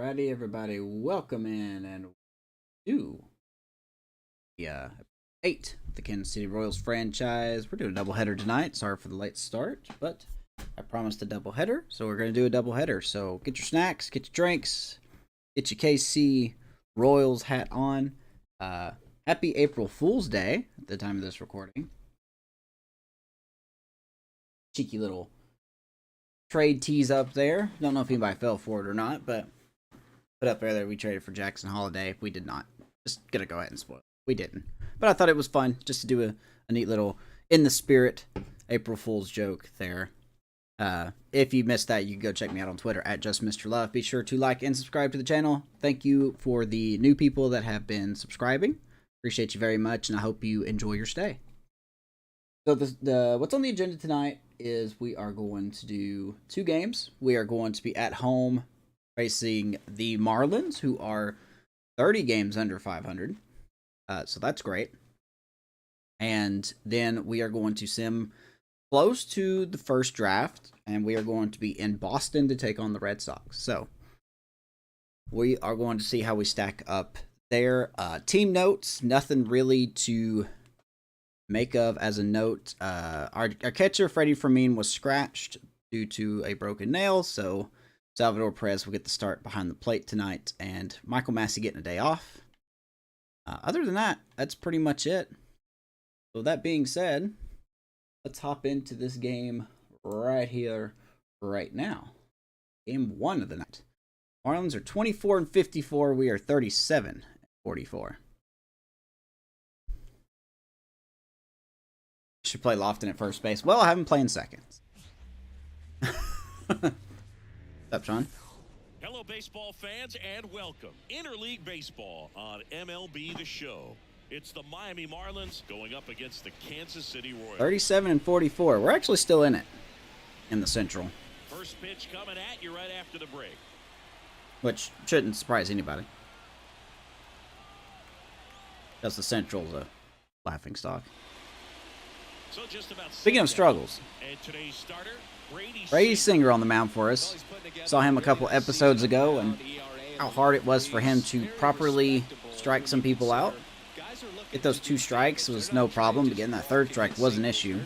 Alrighty, everybody, welcome in and do the 8, the Kansas City Royals franchise. We're doing a doubleheader tonight. Sorry for the late start, but I promised a doubleheader, so we're going to do a doubleheader. So get your snacks, get your drinks, get your KC Royals hat on. Happy April Fool's Day at the time of this recording. Cheeky little trade tease up there. Don't know if anybody fell for it or not, but put up there that we traded for Jackson Holiday. We did not. Just gonna go ahead and spoil it. We didn't. But I thought it was fun just to do a neat little in the spirit April Fool's joke there. If you missed that, you can go check me out on Twitter at JustMrLove. Be sure to like and subscribe to the channel. Thank you for the new people that have been subscribing. Appreciate you very much, and I hope you enjoy your stay. So what's on the agenda tonight is we are going to do 2 games. We are going to be at home facing the Marlins, who are 30 games under 500. So that's great. And then we are going to sim close to the first draft, and we are going to be in Boston to take on the Red Sox. So we are going to see how we stack up there. Team notes, nothing really to make of as a note. Our catcher, Freddie Fermin, was scratched due to a broken nail, so Salvador Perez will get the start behind the plate tonight, and Michael Massey getting a day off. Other than that, that's pretty much it. So that being said, let's hop into this game right here, right now. Game 1 of the night. Marlins are 24-54. We are 37-44. Should play Lofton at first base. Well, I have him playing second. What's up, Sean? Hello, baseball fans, and welcome. Interleague Baseball on MLB The Show. It's the Miami Marlins going up against the Kansas City Royals. 37-44. We're actually still in it in the Central. First pitch coming at you right after the break. Which shouldn't surprise anybody. Because the Central's a laughingstock. So just about Speaking of struggles, and today's starter, Brady Singer on the mound for us. Saw him a couple episodes ago, and how hard it was for him to properly strike some people out. Get those 2 strikes was no problem, but getting that 3rd strike was an issue.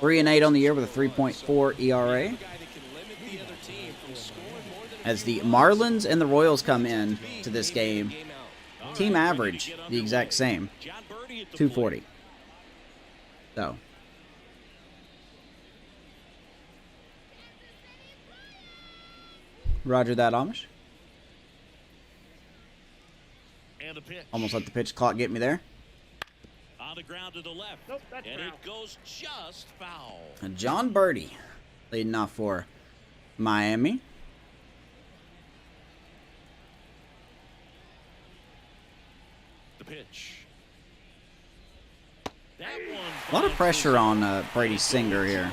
3-8 on the year with a 3.4 ERA. As the Marlins and the Royals come in to this game, team average the exact same, 240. So, roger that, Amish. And the pitch. Almost let the pitch clock get me there. On the ground to the left. Nope, that's and foul. it goes just foul. And John Birdie leading off for Miami. The pitch. That one A lot of pressure on Brady Singer here.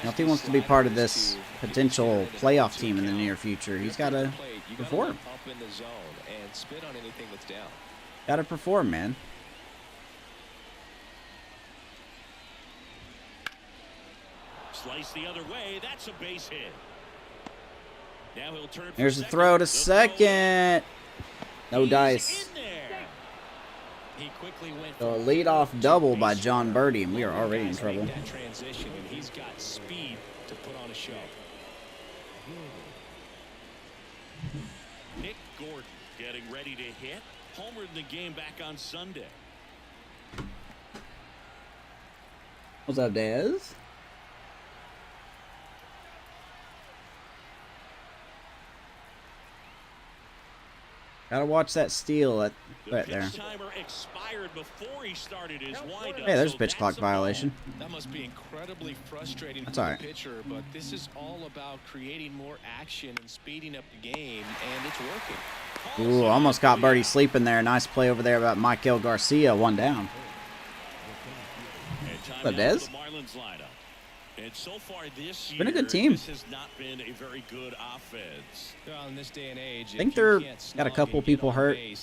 Now, if he wants to be part of this potential playoff team in the near future, he's got to perform. Got to perform, man. Slice the other way. That's a base hit. Now he'll turn for Here's the second. throw to second. No He's dice. in there. He quickly went So a leadoff double by John Birdie, and we are already in trouble. That transition, and he's got speed to put on a show. Nick Gordon getting ready to hit. Homered in the game back on Sunday. What's up, Dez? Gotta watch that steal right there. Pitch timer expired before he started his windup. Hey, there's a so pitch that's clock a ball. violation. That must be incredibly frustrating That's for all the right. pitcher, but this is all about creating more action and speeding up the game, and it's working. Ooh, almost got Birdie sleeping there. Nice play over there about Michael Garcia, 1 down. And time What's up, now for Dez? the Marlins lineup. And so far this year, Been a good team. This has not been a very good offense. Well, in this day and age, I think they're got a couple people hurt. I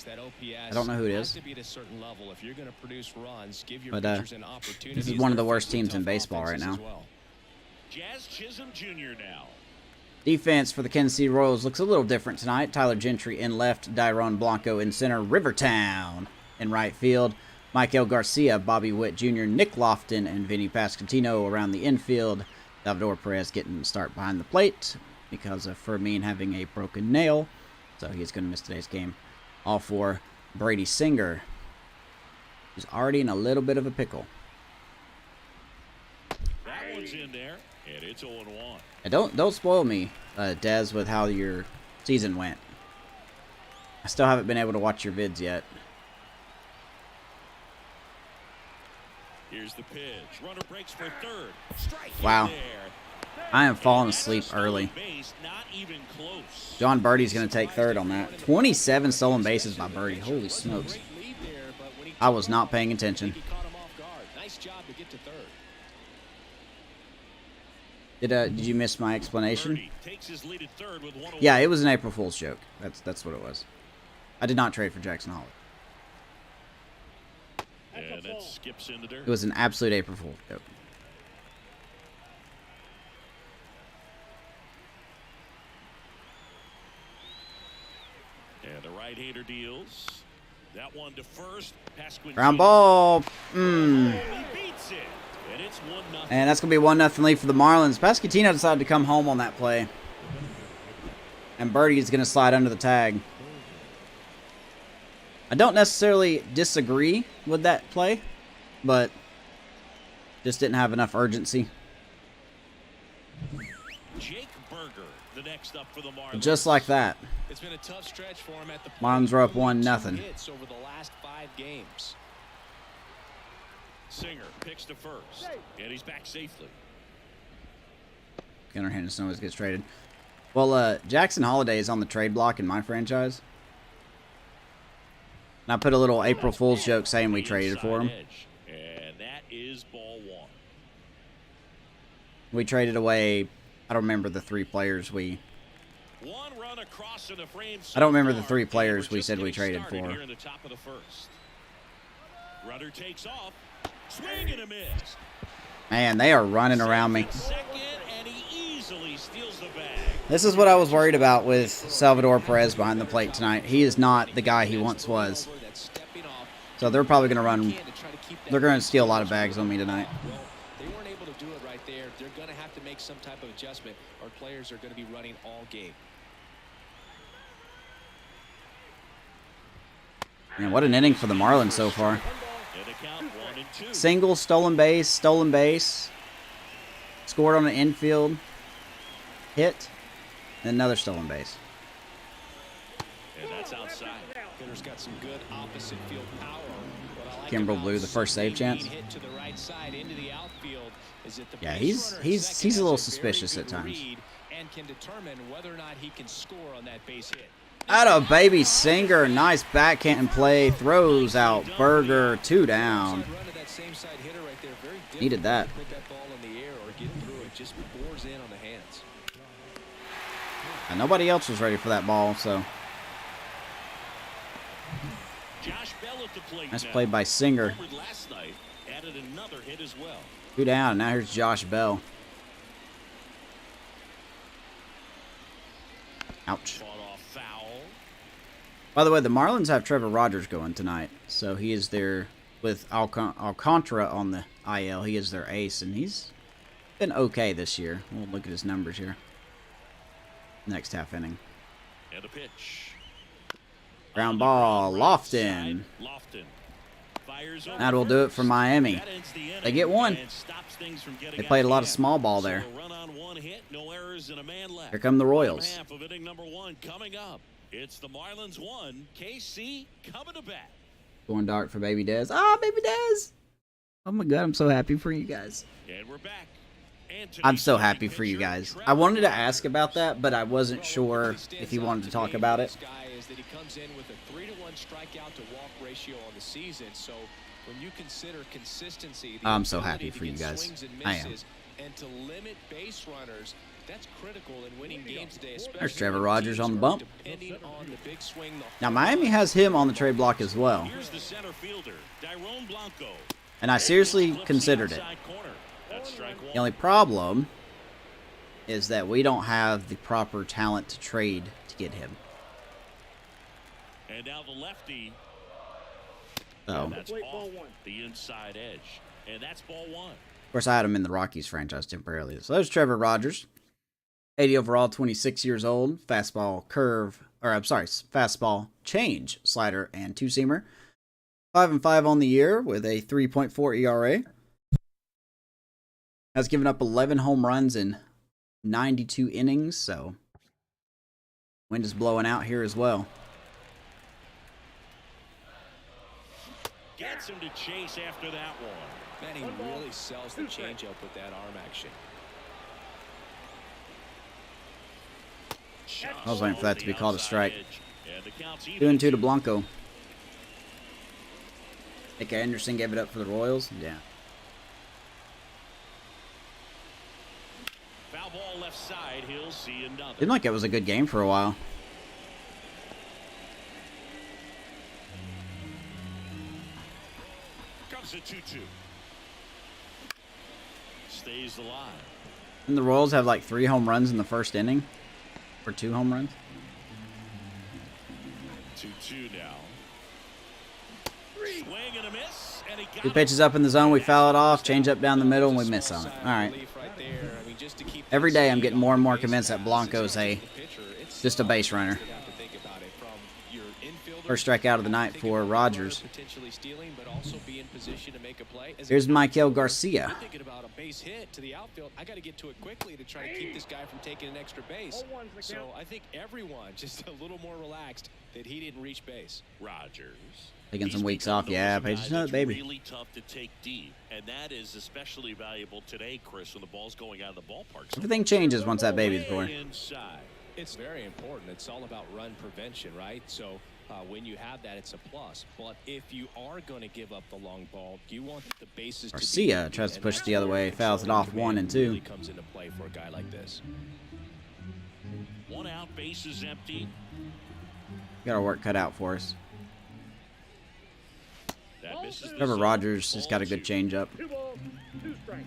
don't know who it is. To be at a certain level. If you're going to produce runs, give your But, pitchers an opportunity. this is one of the worst teams in baseball right now. Well. Jazz Chisholm Jr. now. Defense for the Kansas City Royals looks a little different tonight. Tyler Gentry in left, Dairon Blanco in center, Rivertown in right field, Michael Garcia, Bobby Witt Jr., Nick Lofton, and Vinny Pasquantino around the infield. Salvador Perez getting the start behind the plate because of Fermin having a broken nail, so he's going to miss today's game. All for Brady Singer, who's already in a little bit of a pickle. That one's in there, and it's 0-1. And don't spoil me, Dez, with how your season went. I still haven't been able to watch your vids yet. Here's the pitch. Runner breaks for third. Strike. Wow. There. I am falling asleep early. Base, not even close. John Birdie's going to take third on that. 27 stolen bases by Birdie. Holy smokes. I was not paying attention. Nice job to get to third. Did you miss my explanation? Birdie takes his lead at third with 1 Yeah, it was an April Fool's joke. That's what it was. I did not trade for Jackson Holliday. And that skips into dirt. It was an absolute April Fool's joke. And the right-hander deals. That one to first. Pasquantino. Ground ball. He beats it. And it's 1-0. And that's going to be 1-0 lead for the Marlins. Pasquantino decided to come home on that play. And Birdie is going to slide under the tag. I don't necessarily disagree with that play, but just didn't have enough urgency. Jake Berger, the next up for the Marlins. Just like that. It's been a tough stretch for him at the Marlins were up 1-0. hits over the last 5 games. Singer picks to first, and he's back safely. Gunnar Henderson always gets traded. Well, Jackson Holliday is on the trade block in my franchise. And I put a little April Fool's joke saying we traded for him. Edge, and that is ball 1. We traded away, I don't remember the 3 players we... One run across in the frame. I don't remember the 3 players we said we traded for. Here in the top of the first. Runner takes off. Swing and a miss. Man, they are running around me. Second, and he easily steals the bag. This is what I was worried about with Salvador Perez behind the plate tonight. He is not the guy he once was. So they're probably going to run. They're going to steal a lot of bags on me tonight. Well, they weren't able to do it right there. They're going to have to make some type of adjustment, or players are going to be running all game. Man, what an inning for the Marlins so far. And the count 1-2. Single, stolen base, scored on an infield hit, and another stolen base. And that's outside. Hitter's got some good opposite field power. What I like Kimbrel about blew the first save chance. hit to the right side into the outfield is that the Yeah, base runner he's second a little has very suspicious good at times. read and can determine whether or not he can score on that base hit. Out of baby Singer, nice backhand play, throws out Berger, 2 down. Needed that. Put that ball in the air or get through it. Just bores in on the hands. And nobody else was ready for that ball, so Josh Bell at the plate nice now. play by Singer. Homered last night, added another hit as well. 2 down, and now here's Josh Bell. Ouch. Fought off foul. By the way, the Marlins have Trevor Rogers going tonight, so he is there with Alcantara on the IL. He is their ace, and he's been okay this year. We'll look at his numbers here. Next half inning. And a pitch. Ground ball, Lofton. Lofton fires over That will do it for Miami. That ends the inning They get one. and stops things from getting They played a lot out of hand. small ball there. So a run on 1 hit, no errors, and a man left. Here come the Royals. Half of inning number 1 coming up. It's the Marlins 1, KC coming to bat. Going dark for Baby Dez. Ah, Baby Dez! Oh my God, I'm so happy for you guys. And we're back. I'm so happy for you guys. I wanted to ask about that, but I wasn't sure if you wanted to talk about it. Is that he comes in with a 3-to-1 strikeout to walk ratio on the season. So when you consider consistency, the I'm so ability happy to for you get guys. swings and I am. misses, and to limit base runners, that's critical in winning games today. There's Trevor Rogers on the bump. Depending on the big swing the Now, Miami has him on the trade block as well. Here's the center fielder, Dairon Blanco. And I seriously considered it. Outside corner. That's strike 1. The only problem is that we don't have the proper talent to trade to get him. And now the lefty. So, That's off the inside edge. And that's ball one. of course, I had him in the Rockies franchise temporarily. So there's Trevor Rogers. 80 overall, 26 years old. Fastball change, slider, and two-seamer. 5-5 on the year with a 3.4 ERA. Has given up 11 home runs in 92 innings, so wind is blowing out here as well. Gets him to chase after that one. Man, he really sells the changeup with that arm action. I was waiting for that to be called a strike. 2-2 to Blanco. Nick Anderson gave it up for the Royals. Yeah. Foul ball left side. He'll see another. Seemed like it was a good game for a while. Comes a 2-2. Stays alive. And the Royals have like 3 home runs in the first inning. Or 2 home runs. 2-2 now. Swing and a miss. And he got 2 pitches up in the zone. We foul it off. Change up down the middle, and we miss on it. All right. Every day I'm getting more and more convinced that Blanco's just a base runner. First strikeout of the night for Rogers. Here's Michael Garcia. Thinking about a base hit to the outfield. I got to get to it quickly to try to keep this guy from taking an extra base. So I think everyone just a little more relaxed that he didn't reach base. Rogers. Taking some weeks off, yeah. Pages another baby. Really tough to take deep, and that is especially valuable today, Chris, when the ball's going out of the ballpark. Everything changes once that baby's born. Inside. It's very important. It's all about run prevention, right? So when you have that, it's a plus. But if you are going to give up the long ball, you want the bases Garcia tries to push it the other way, fouls it off 1 and 2. Really comes into play for a guy like this. 1 out, bases empty. Got our work cut out for us. That misses the Trevor zone. Rogers has Ball got a good 2. changeup. 2 balls, 2 strikes.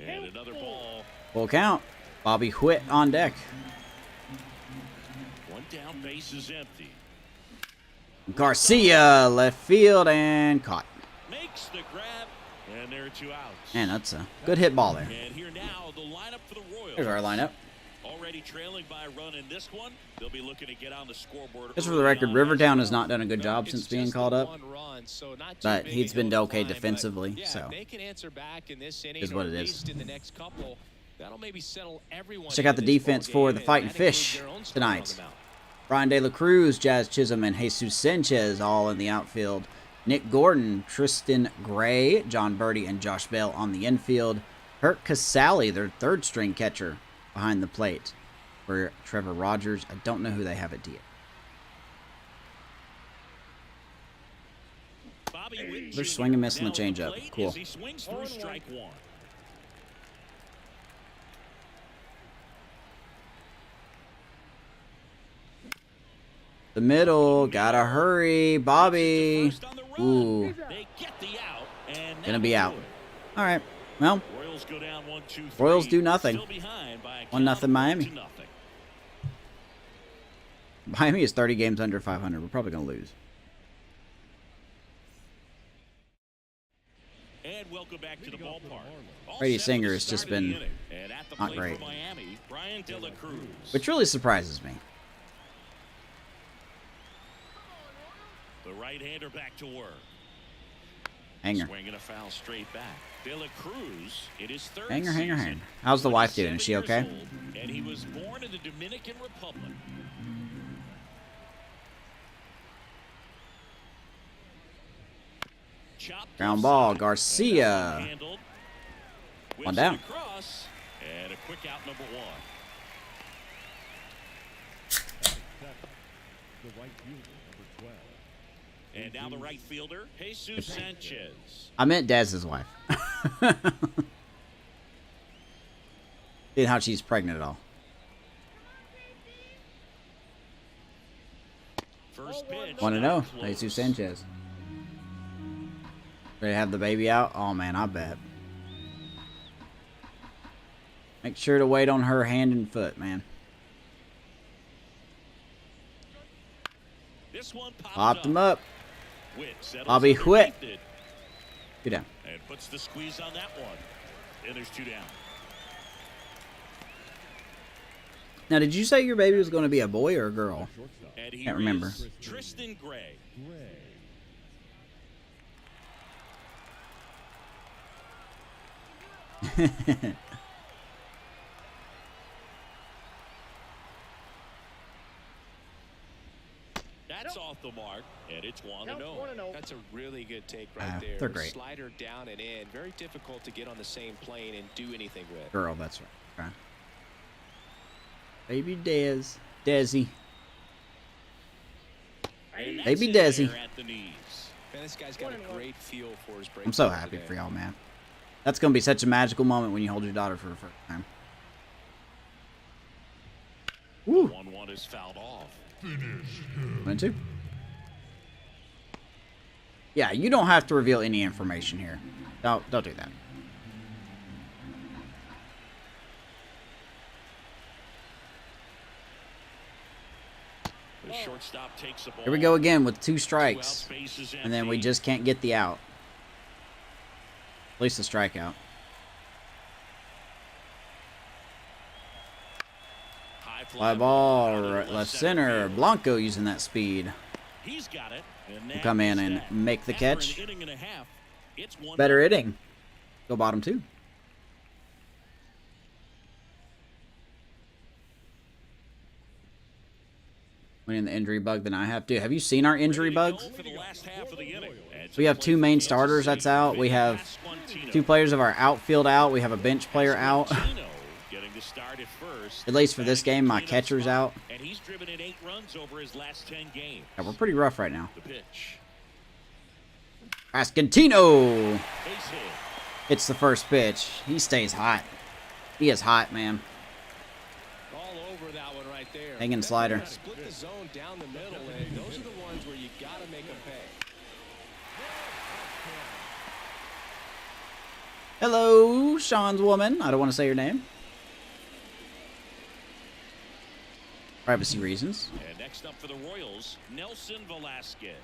And another ball. Full count. Bobby Witt on deck. 1 down, bases empty. Garcia, left field, and caught. Makes the grab, and there are 2 outs. Man, that's a good hit ball there. And here now, the lineup for the Royals. Here's our lineup. Already trailing by a run in this one. They'll be looking to get on the scoreboard. Just for the record, Rivertown has not done a good job since being called up. But he's been okay defensively, so is what it is. Check out the defense for the Fighting Fish tonight. Brian De La Cruz, Jazz Chisholm, and Jesus Sanchez all in the outfield. Nick Gordon, Tristan Gray, John Birdie, and Josh Bell on the infield. Kurt Casale, their 3rd string catcher, behind the plate. For Trevor Rogers, I don't know who they have at DH. They're swing and miss on the changeup. Cool. He swings through strike 1. The middle, gotta hurry, Bobby. Ooh, They get the out, and gonna be out. All right, well, Royals go down 1-2-3. Royals do nothing. Still behind by a 1-0 count, Miami. 2-0. Miami is 30 games under 500. We're probably gonna lose. And welcome back to the ballpark. All Brady set Singer for the has just start of the been inning. And at the not plate great. for Miami, Brian De La Cruz. Which really surprises me. The right-hander back to work. Hanger. Swinging a foul straight back. De La Cruz, it is 3rd Hanger. season. How's the wife doing? Is 27 she years okay? old, and he was born in the Dominican Republic. Chopped Ground left ball, side. Garcia. Handled. One Whips down. it across, and a quick out, number 1. And now the right fielder, Jesus Sanchez. I meant Daz's wife. Seeing how she's pregnant at all. First pitch. 1-0, Close. Jesus Sanchez. They have the baby out? Oh, man, I bet. Make sure to wait on her hand and foot, man. This one Popped him up. Witt Bobby Witt. it. Two down. And puts the squeeze on that one. And there's 2 down. Now, did you say your baby was going to be a boy or a girl? And here Can't remember. is Tristan Gray. That's off the mark, and it's 1-0. That's a really good take right there. They're great. Slider down and in. Very difficult to get on the same plane and do anything with. Girl, that's right. Okay. Baby Desi. And that's Baby in Desi. there at the knees. Man, this guy's got a great feel for his break. I'm so happy for y'all, man. That's going to be such a magical moment when you hold your daughter for the first time. Woo. 1-1 is fouled off. 1-2. Yeah, you don't have to reveal any information here. Don't do that. The shortstop takes the ball. Here we go again with 2 2 strikes. out, bases And then we empty. just can't get the out. At least the strikeout. High Fly ball, out of right, the left center. field. Blanco using that speed. He's got it. And Will that come in is and that. make the After catch. an inning and a half, it's 1-0. Better hitting. Go bottom 2. Winning the injury bug than I have. Dude, have you seen our injury bugs? For the last half of the inning. And We have 2 main starters that's out. We have 2 players of our outfield out. We have a bench player out. Getting the start at first. At least for this game, my catcher's out. And he's driven in 8 runs over his last 10 games. Yeah, we're pretty rough right now. The pitch. Pasquantino. Base hit. It's the first pitch. He stays hot. He is hot, man. All over that one right there. Hanging slider. Split the zone down the middle, and those are the ones where you got to make them pay. Hello, Sean's woman. I don't want to say your name. Privacy reasons. And next up for the Royals, Nelson Velasquez.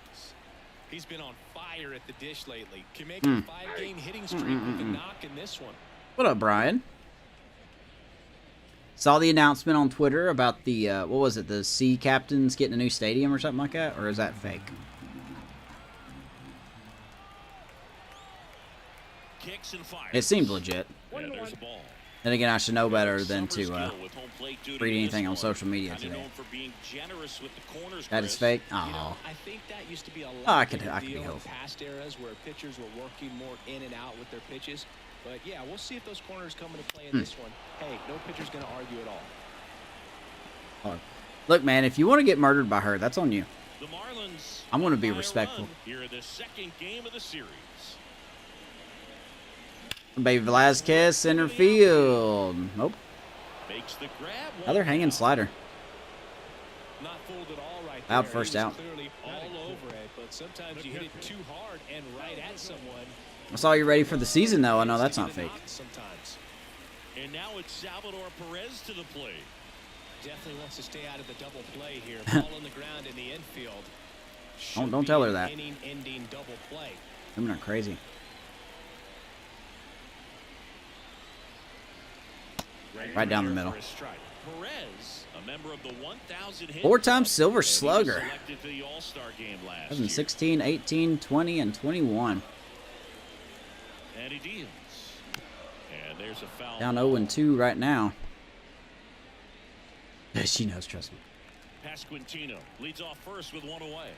He's been on fire at the dish lately. Can make a 5-game hitting streak with a knock in this one. What up, Brian? Saw the announcement on Twitter about the, what was it, the Sea Captains getting a new stadium or something like that? Or is that fake? Kicks and fires. It seemed legit. And there's a ball. Then again, I should know better than Summer to skill with home plate duty read in anything this on one. social media Kinda today. known for being generous with the corners, That is Chris. fake? You know, Oh. I think that used to be a lot I could bigger be deal in hopeful. past eras where pitchers were working more in and out with their pitches. But yeah, we'll see if those corners come into play in this one. Hey, no pitcher's going to argue at all. Look, man, if you want to get murdered by her, that's on you. The Marlins I'm gonna be by a respectful. run here in the second game of the series. Baby Velasquez, center field. Nope. Makes the grab. Another hanging slider. Not fooled at all right Out there. first He was out. clearly all over it, but sometimes you hit it too hard and right at someone. I saw you ready for the season, though. I know that's not fake. Sometimes. And now it's Salvador Perez to the plate. Definitely wants to stay out of the double play here. Ball on the ground in the infield. Don't tell her that. Inning-ending double play. Women are crazy. Right down the middle. For a strike. Perez, a member of the 1,000 hit 4-time club, Silver and he was Slugger. selected for the All-Star game last year. 2016, 18, 20, and 21. And he deals. And there's a foul. Down 0-2 right now. She knows, trust me. Pasquantino leads off first with 1 away.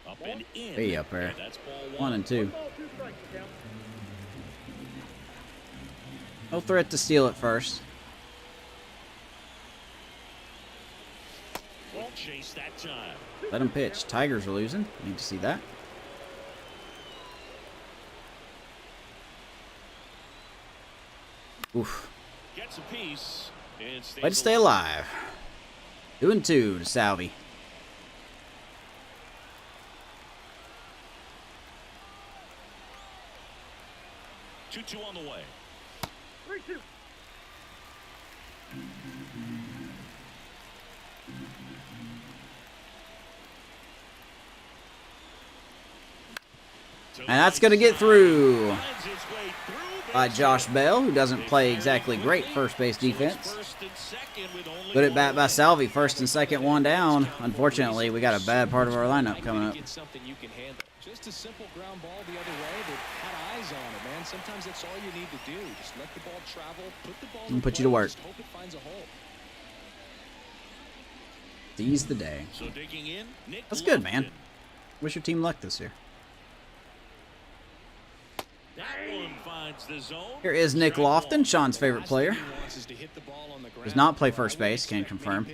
Up and in. Way up there. And that's ball 1 and 2. No threat to steal it first. Won't chase that time. Let him pitch. Tigers are losing. Need to see that. Oof. Gets a piece. And stays Way to stay alive. 2-2 to Salvi. 2-2 on the way. 3-2. And that's going to get through by Josh Bell, who doesn't play exactly great first base defense. Put it back by Salvi, first and second, one down. Unfortunately, we got a bad part of our lineup coming up. Just a simple ground ball the other way that had eyes on it, man. Sometimes that's all you need to do. Just let the ball travel, put the ball in Put you to work. just hope it finds a hole. Seize the day. So digging in, Nick That's good, man. Lofton. Wish your team luck this year. That one finds the zone. Here is Nick Strike Lofton, one. Sean's favorite player. Does not play first base, can confirm.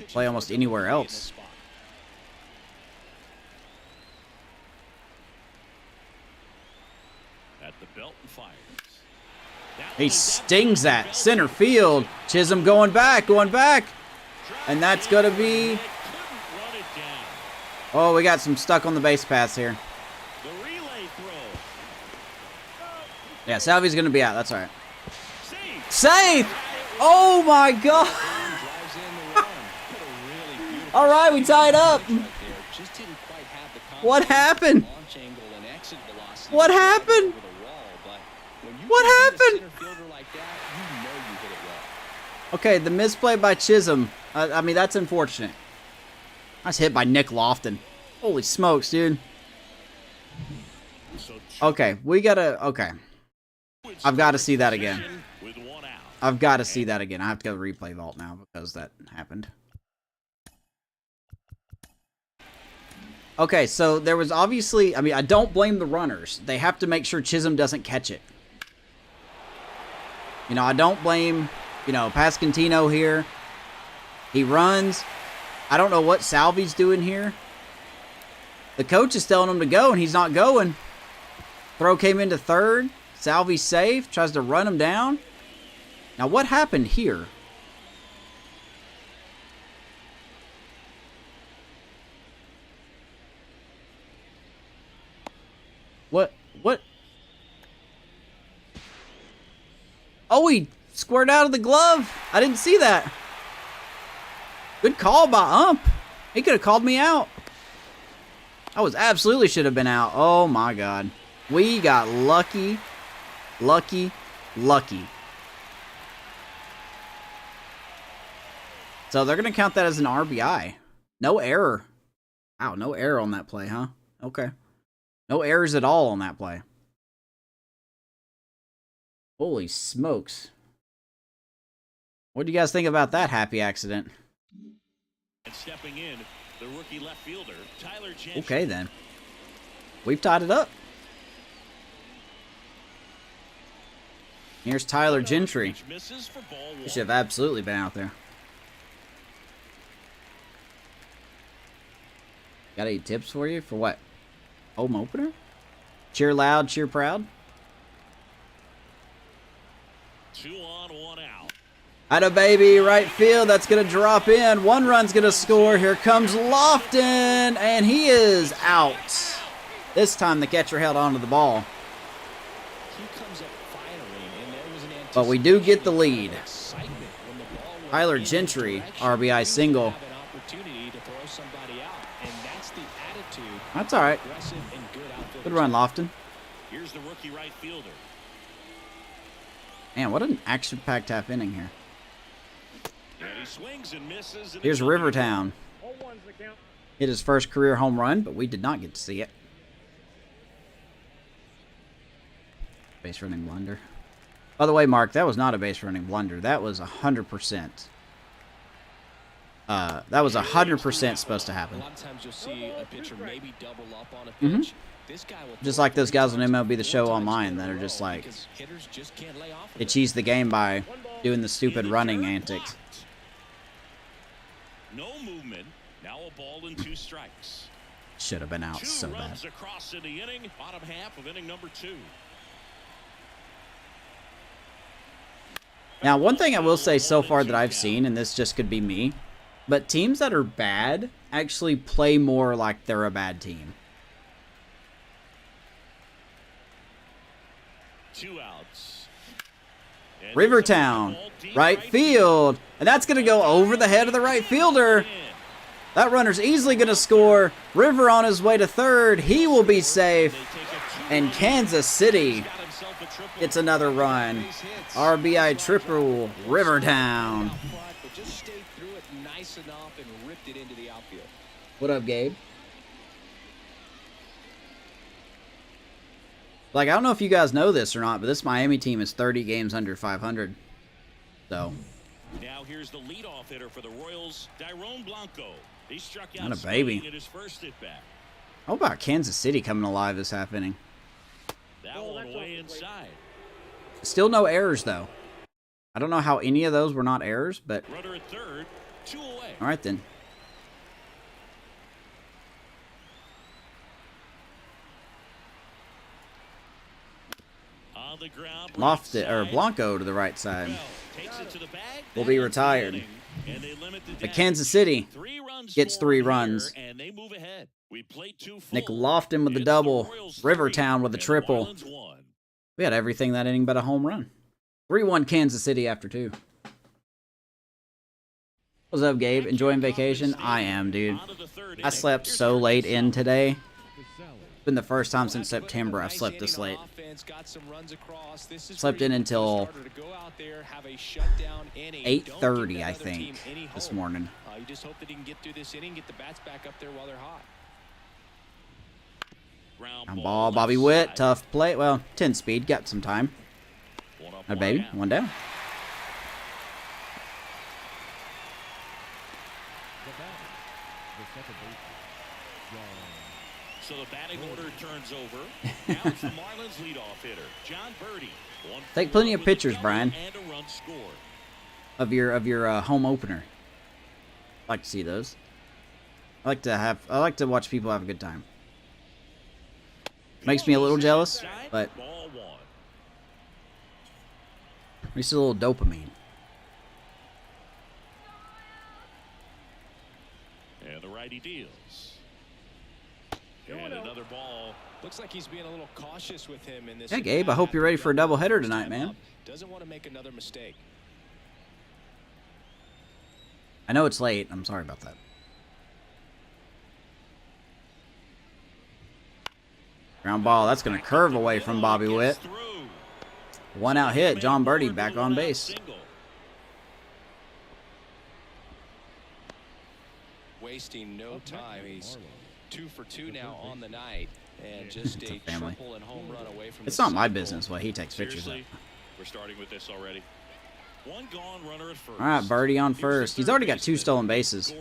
Play almost anywhere else. At the belt and fires. He stings that center field. Chisholm going back. And that's going to be... Oh, we got some stuck on the base paths here. The relay throw. Yeah, Salvi's going to be out. That's all right. Safe! Oh, my God. All right, we tied up. What happened? What happened? What happened? Okay, the misplay by Chisholm. I mean, that's unfortunate. Nice hit by Nick Lofton. Holy smokes, dude. Okay, we gotta... Okay. I've got to see that again. I've got to see that again. I have to go to replay vault now because that happened. Okay, so there was obviously... I mean, I don't blame the runners. They have to make sure Chisholm doesn't catch it. You know, I don't blame, you know, Pascantino here. He runs. I don't know what Salvi's doing here. The coach is telling him to go, and he's not going. Throw came into third. Salvi's safe. Tries to run him down. Now, what happened here? What? Oh, he squared out of the glove. I didn't see that. Good call by Ump. He could have called me out. I was absolutely should have been out. Oh, my God. We got lucky. Lucky. So they're going to count that as an RBI. No error. Wow, no error on that play, huh? Okay. No errors at all on that play. Holy smokes. What do you guys think about that happy accident? And stepping in, the rookie left fielder, Tyler Gentry. Okay, then. We've tied it up. Here's Tyler Gentry. He should have absolutely been out there. Got any tips for you? For what? Home opener? Cheer loud, cheer proud? 2 on, 1 out. Atta baby, right field. That's going to drop in. One run's going to score. Here comes Lofton, and he is out. This time the catcher held onto the ball. But we do get the lead. Tyler Gentry, RBI single. That's all right. Good run, Lofton. Here's the rookie right fielder. Man, what an action-packed half inning here. And he swings and misses. And Here's Rivertown. Hit his first career home run, but we did not get to see it. Base running blunder. By the way, Mark, that was not a base running blunder. That was 100%. That was 100% supposed to happen. A lot of times you'll see a pitcher maybe double up on a pitch. This guy will Just like those guys on MLB The Show online that are just like, they cheese the game by doing the stupid running antics. No movement. Now a ball and 2 strikes. Should have been out 2 so bad. runs across in the inning. Bottom half of inning number 2. Now, one thing I will say so far that I've seen, and this just could be me, but teams that are bad actually play more like they're a bad team. 2 outs. And Rivertown, right field. And that's going to go over the head of the right fielder. That runner's easily going to score. River on his way to third. He will be safe. And Kansas City gets another run. RBI triple, Rivertown. What up, Gabe? Like, I don't know if you guys know this or not, but this Miami team is 30 games under 500. So. Now here's the leadoff hitter for the Royals, Dairon Blanco. He struck out Not a baby. in his first at bat. How about Kansas City coming alive this half inning? That one way inside. Still no errors, though. I don't know how any of those were not errors, but. Runner at third, 2 away. All right, then. On the ground, Lofted, or Blanco to the right side. Will be retired. But Kansas City gets 3 runs. And they move ahead. We played 2 full. Nick Lofton with the double. Rivertown with the triple. We had everything that inning but a home run. 3-1 Kansas City after 2. What's up, Gabe? Enjoying vacation? I am, dude. I slept so late in today. It's been the first time since September I've slept this late. Slept in until 8:30, I think, this morning. You just hope that he can get through this inning, get the bats back up there while they're hot. Ground ball, Bobby Witt, tough play. Well, 10 speed, got some time. Alright, baby, 1 down. So the batting order turns over. Now it's the Marlins leadoff hitter, John Birdie. Take plenty of pictures, Brian, of your home opener. I like to see those. I like to watch people have a good time. Makes me a little jealous, but it's a little dopamine. And the righty deals. And another ball. Looks like he's being a little cautious with him in this. Hey, Gabe, I hope you're ready for a doubleheader tonight, man. Doesn't want to make another mistake. I know it's late. I'm sorry about that. Ground ball. That's going to curve away from Bobby Witt. 1 out hit. John Birdie back on base. Wasting no time. He's 2 for 2 now on the night, and just a triple and home run away from. It's not my business what he takes pictures of. We're starting with this already. 1 gone, runner at first. All right, Birdie on first. He's already got 2 stolen bases.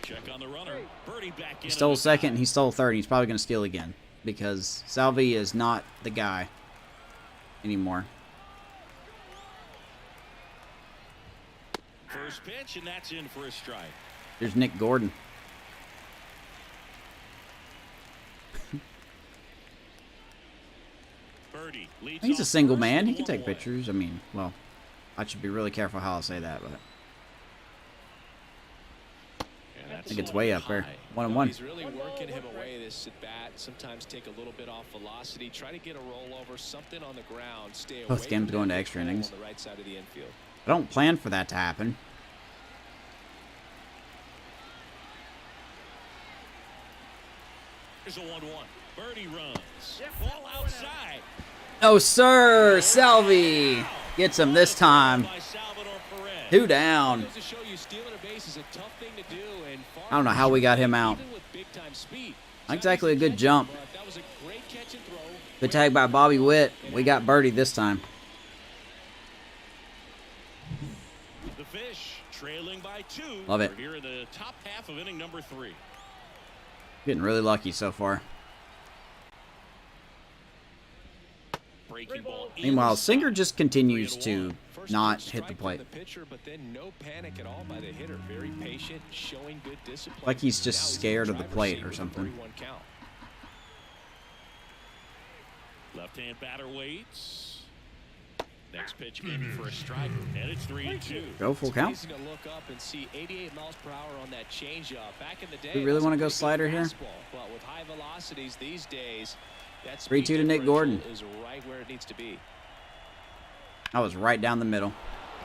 Check on the runner. Birdie back in. He stole second and he stole third. And he's probably going to steal again because Salvi is not the guy anymore. First pitch, and that's in for a strike. There's Nick Gordon. He's a single man. He can take pictures. I mean, well, I should be really careful how I say that, but I think it's way up there. 1-1. He's really working him away this at bat. Sometimes take a little bit off velocity. Try to get a rollover, something on the ground. Stay away. Both games going to extra innings. On the right side of the infield. I don't plan for that to happen. Here's a 1-1. Birdie runs. Ball outside. Oh, sir. Salvi gets him this time. 2 down. I don't know how we got him out. Not exactly a good jump. Good tag by Bobby Witt. We got Birdie this time. The Fish trailing by 2. Love it. We're here in the top half of inning number 3. Getting really lucky so far. Meanwhile, Singer just continues to not hit the plate. Like he's just scared of the plate or something. Left-hand batter waits. Next pitch maybe for a strike, and it's 3-2. Go full count. To look up and see 88 miles per hour on that changeup. Back in the day, We really want to go slider here? But with high velocities these days, that's 3-2 to Nick Gordon. is right where it needs to be. I was right down the middle.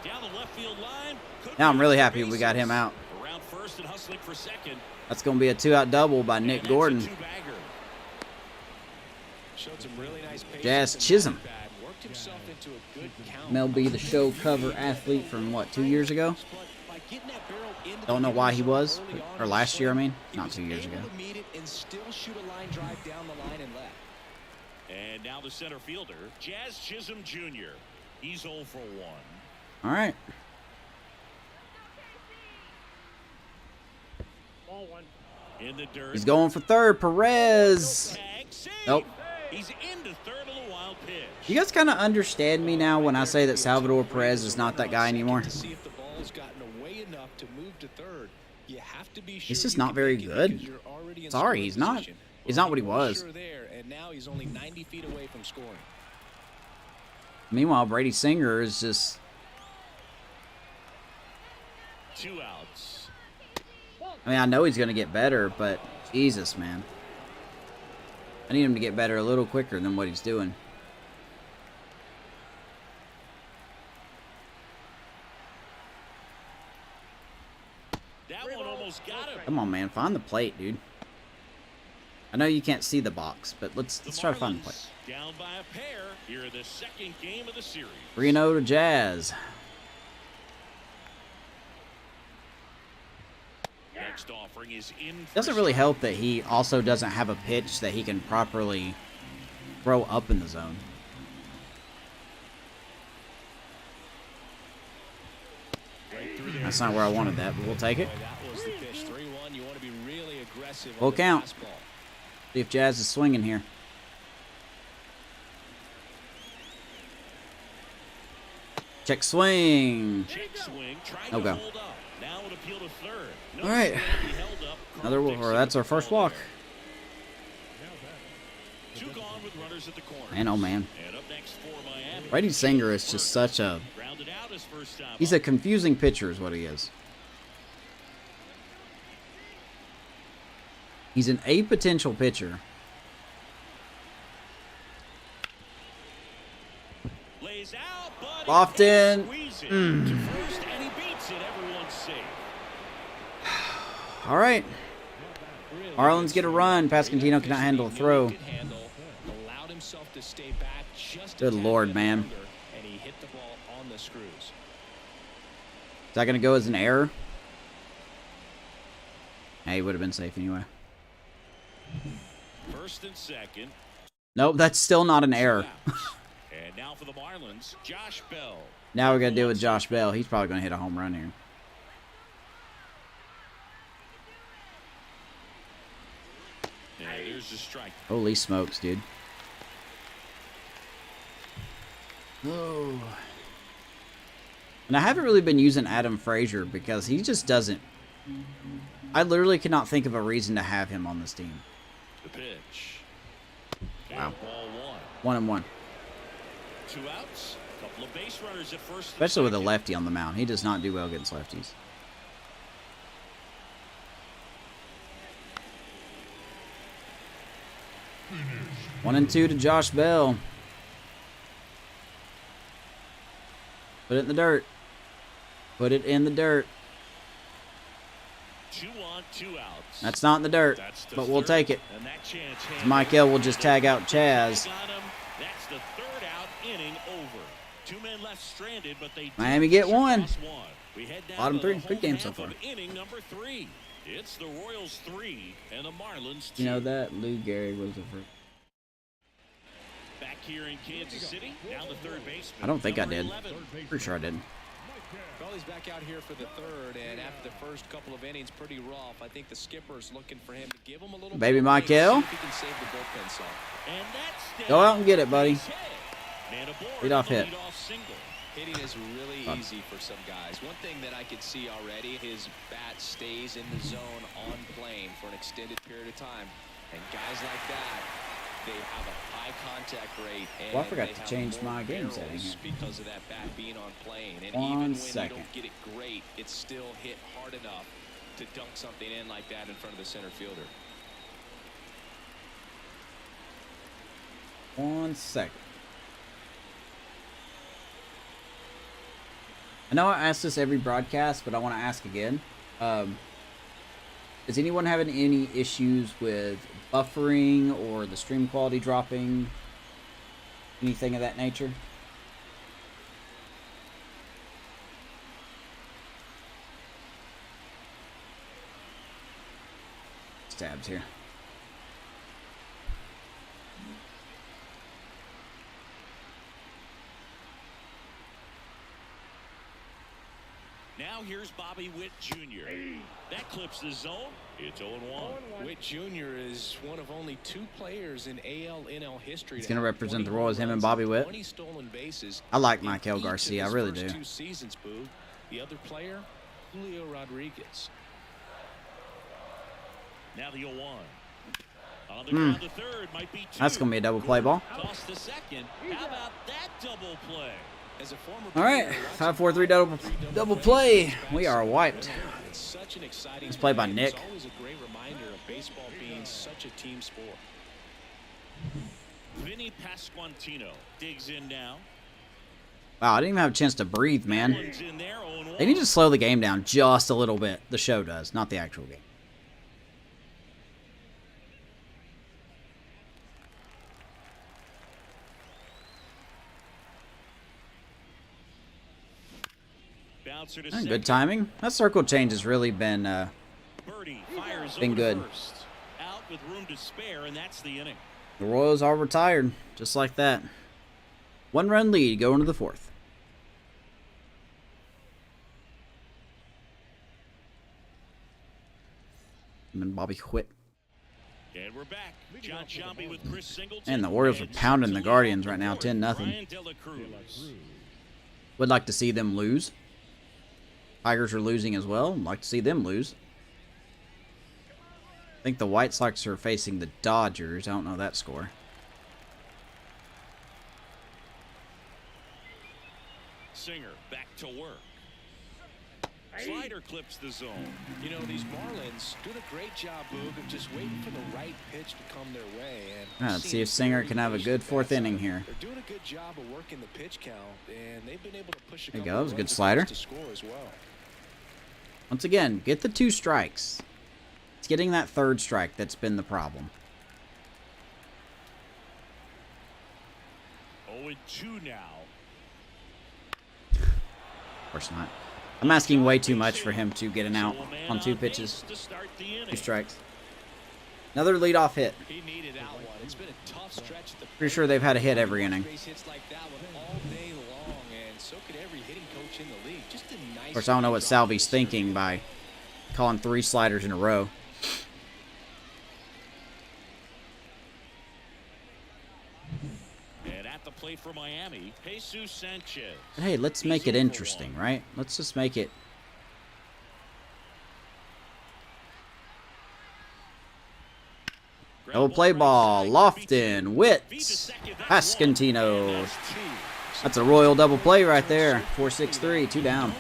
Down the left field line. Now I'm really happy we got him out. Around first and hustling for second. That's going to be a 2-out double by Nick Gordon. Showed some really nice Jazz Chisholm. Worked himself into a good count. MLB The Show cover athlete from, what, 2 years ago? Don't know why he was. Or last year, I mean. Not 2 years ago. And now the center fielder, Jazz Chisholm Jr. He's 0 for 1. All right. In the dirt. He's going for third. Perez. Nope. He's into third on the wild pitch. You guys kind of understand me now when I say that Salvador Perez is not that guy anymore. He's just not very good. Sorry, he's not. He's not what he was. Meanwhile, Brady Singer is just... 2 outs. I mean, I know he's going to get better, but Jesus, man. I need him to get better a little quicker than what he's doing. That one almost got him. Come on, man. Find the plate, dude. I know you can't see the box, but let's try to find the plate. Down by a pair here in the second game of the series. 3-0 to Jazz. Next offering is in. Doesn't really help that he also doesn't have a pitch that he can properly throw up in the zone. That's not where I wanted that, but we'll take it. Full count. See if Jazz is swinging here. Check swing. Okay. All right. Another. Or that's our first walk. Man, oh man. Brady Singer is just such a. He's a confusing pitcher, is what he is. He's an A potential pitcher. Lofton. All right. Marlins get a run. Pascantino cannot handle a throw. Good Lord, man. Is that going to go as an error? Hey, he would have been safe anyway. First and second. Nope, that's still not an error. And now for the Marlins, Josh Bell. Now we're going to deal with Josh Bell. He's probably going to hit a home run here. And there's the strike. Holy smokes, dude. Oh. And I haven't really been using Adam Frazier because he just doesn't. I literally cannot think of a reason to have him on this team. The pitch. Wow. Ball 1-1. 2 outs. Couple of base runners at first. Especially with a lefty on the mound. He does not do well against lefties. Finish. 1-2 to Josh Bell. Put it in the dirt. Put it in the dirt. 2 on, 2 outs. That's not in the dirt, but we'll take it. Michael will just tag out Chaz. That's the 3rd out, inning over. 2 men left stranded, but they Miami get one. We head down Bottom to 3. the Good home game half so far. of inning number 3. It's the Royals 3 and the Marlins 2. You know that Lou Gehrig was the first. Back here in Kansas City, now the third baseman. I don't think I number did. 11. Pretty sure I didn't. Well, he's back out here for the 3rd, and after the first couple of innings, pretty rough. I think the skipper's looking for him to give him a little. Baby Michael. Go out and get it, buddy. Lead off hit. Hitting is really easy for some guys. One thing that I could see already, his bat stays in the zone on plane for an extended period of time. And guys like that, they have a high contact rate. And well, I forgot to change my game setting here. Because of that bat being on plane. And 1 even when second. you don't get it great, it's still hit hard enough to dunk something in like that in front of the center fielder. 1 second. I know I ask this every broadcast, but I want to ask again. Is anyone having any issues with buffering or the stream quality dropping? Anything of that nature? Stabs here. Now here's Bobby Witt Jr. That clips the zone. It's 0-1. Witt Jr. is one of only 2 players in AL NL history. He's going to represent the Royals, him and Bobby Witt. 20 stolen bases. I like Michael Garcia, I really do. 2 seasons, Boo. The other player, Julio Rodriguez. Now the 0-1. On the ground, the third might be 2. That's going to be a double play ball. Toss the second. How about that double play? All right, 5-4-3 double play. We are wiped. It's played by Nick. It's always a great reminder of baseball being such a team sport. Vinny Pasquantino digs in now. Wow, I didn't even have a chance to breathe, man. Marlins in there, 0-1. They need to slow the game down just a little bit. The show does, not the actual game. Bouncer to Good timing. That circle change has really been good. First. Out with room to spare, and that's the inning. The Royals are retired, just like that. 1-run lead going to the 4th. And then Bobby Witt. And we're back. John Sciambi with Chris Singleton. And the Orioles are pounding the Guardians right now, 10-0. Would like to see them lose. Tigers are losing as well. Like to see them lose. I think the White Sox are facing the Dodgers. I don't know that score. Singer back to work. Slider clips the zone. You know, these Marlins doing a great job, Boog, of just waiting for the right pitch to come their way. And Let's see if Singer can have a good 4th inning here. They're doing a good job of working the pitch count, and they've been able to push a there you couple go. That was a good runs slider. to score as well. Once again, get the 2 strikes. It's getting that 3rd strike that's been the problem. 0-2 now. Of course not. I'm asking way too much for him to get an out on 2 pitches. 2 strikes. Another leadoff hit. He needed out one. It's been a tough stretch. Pretty sure they've had a hit every inning. Hits like that one all day long, and so could every hitting coach in the league. Just a nice. Of course, I don't know what Salvi's thinking by calling 3 sliders in a row. And at the plate for Miami, Jesus Sanchez. But hey, let's make it interesting, right? Let's just make it. Double play ball. Lofton, Witt, Pasquantino. That's a royal double play right there. 4-6-3, 2 down.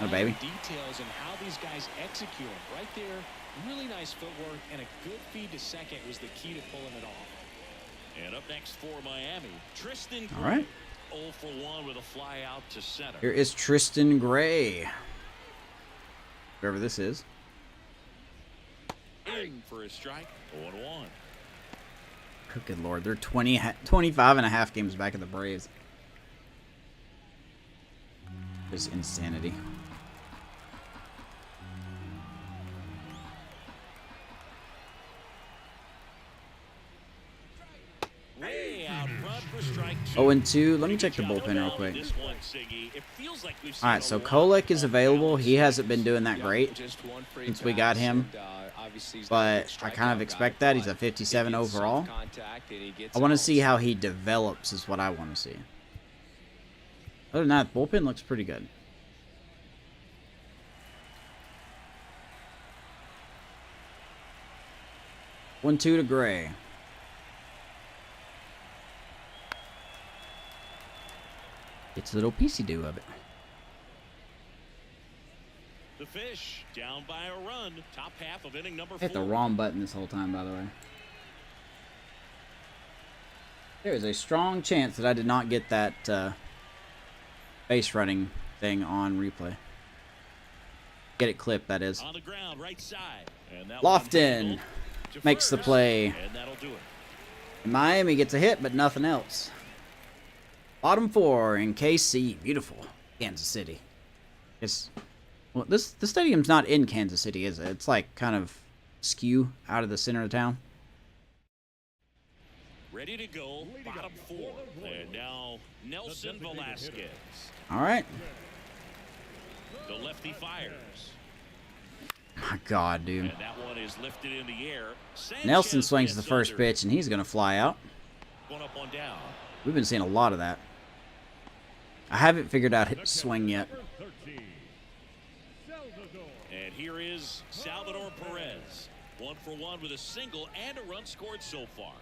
Oh, baby. Details and how these guys execute right there. Really nice footwork, and a good feed to second was the key to pulling it off. And up next for Miami, Tristan Gray. All right. 0 for 1 with a fly out to center. Here is Tristan Gray. Whoever this is. In for a strike. 0-1. Oh, good Lord. They're 25 and a half games back of the Braves. Just insanity. Way out front for strike 2. 0-2. Let me check the bullpen real quick. All right, so Kolek is available. He hasn't been doing that great since we got him, but I kind of expect that. He's a 57 overall. I want to see how he develops is what I want to see. Other than that, bullpen looks pretty good. One, 2 to Gray. It's a little piecey do of it. The Fish down by a run. Top half of inning number 4. I hit the wrong button this whole time, by the way. There is a strong chance that I did not get that base running thing on replay. Get it clipped, that is. On the ground, right side. And that Lofton makes the play. And that'll do it. And Miami gets a hit, but nothing else. Bottom 4 in KC. Beautiful. Kansas City. Well, the stadium's not in Kansas City, is it? It's like kind of skew out of the center of town. Ready to go, bottom 4. And now Nelson Velasquez. All right. The lefty fires. My God, dude. And that one is lifted in the air. Nelson swings the first pitch, and he's going to fly out. One up, one down. We've been seeing a lot of that. I haven't figured out his swing yet. And here is Salvador Perez. 1 for 1 with a single and a run scored so far.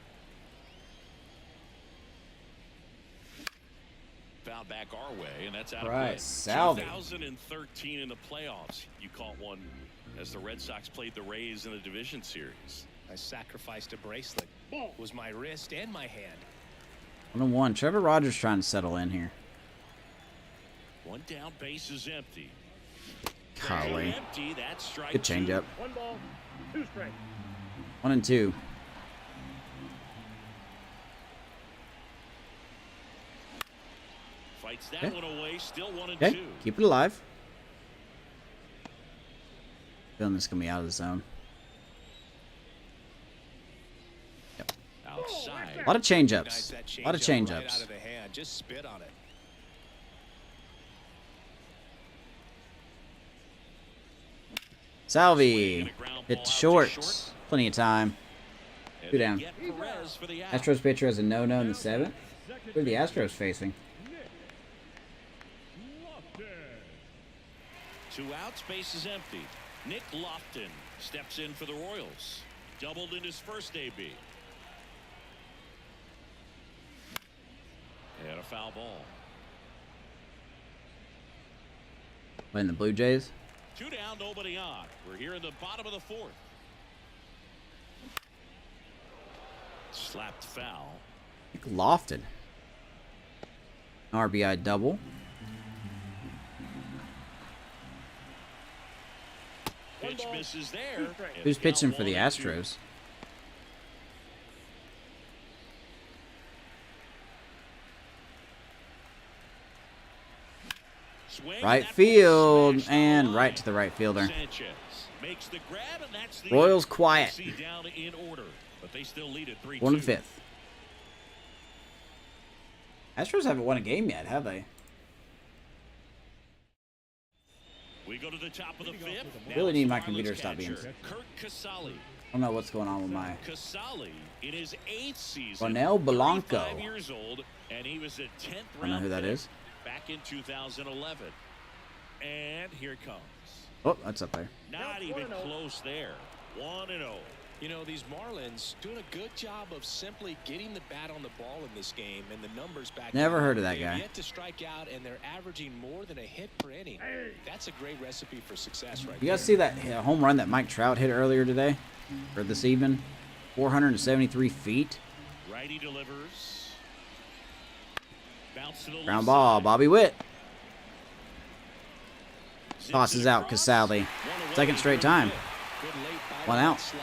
Foul back our way, and that's out of play. Salvi. 2013 in the playoffs. You caught one as the Red Sox played the Rays in the division series. I sacrificed a bracelet. It was my wrist and my hand. 1-1. Trevor Rogers trying to settle in here. One down, base is empty. Golly. Empty, that's strike Good changeup. 1 ball, 2 strikes. 1-2. Fights that one away, still 1-2. Okay, keep it alive. Feeling this is going to be out of the zone. Yep. Outside. A lot of changeups. A lot of changeups. Right out of the hand. Just spit on it. Salvi hit short. Plenty of time. 2 down. Astros pitcher has a no-no in the 7th. Who are the Astros facing? 2 outs, base is empty. Nick Lofton steps in for the Royals. Doubled in his first AB. And a foul ball. Playing the Blue Jays. 2 down, nobody on. We're here in the bottom of the 4th. Slapped foul. Nick Lofton. RBI double. Pitch misses there. Who's pitching for the Astros? Right field and right to the right fielder. Royals quiet. 1 5th. Astros haven't won a game yet, have they? We go to the top of the 5th. Really need my computer to stop being. Kurt Casale. I don't know what's going on with my. Casale in his 8th season. Ronel Blanco. 35 years old, and he was a 10th round. I don't know who that is. Back in 2011. And here it comes. Oh, that's up there. Not even close there. 1-0. You know, these Marlins doing a good job of simply getting the bat on the ball in this game, and the numbers back. Never heard of that guy. Yet to strike out, and they're averaging more than a hit per inning. That's a great recipe for success, right? You guys see that home run that Mike Trout hit earlier today, or this evening? 473 feet. Righty delivers. Bounce to the Ground ball, Bobby Witt. Tosses out Casale. 2nd straight time. 1 out. Slider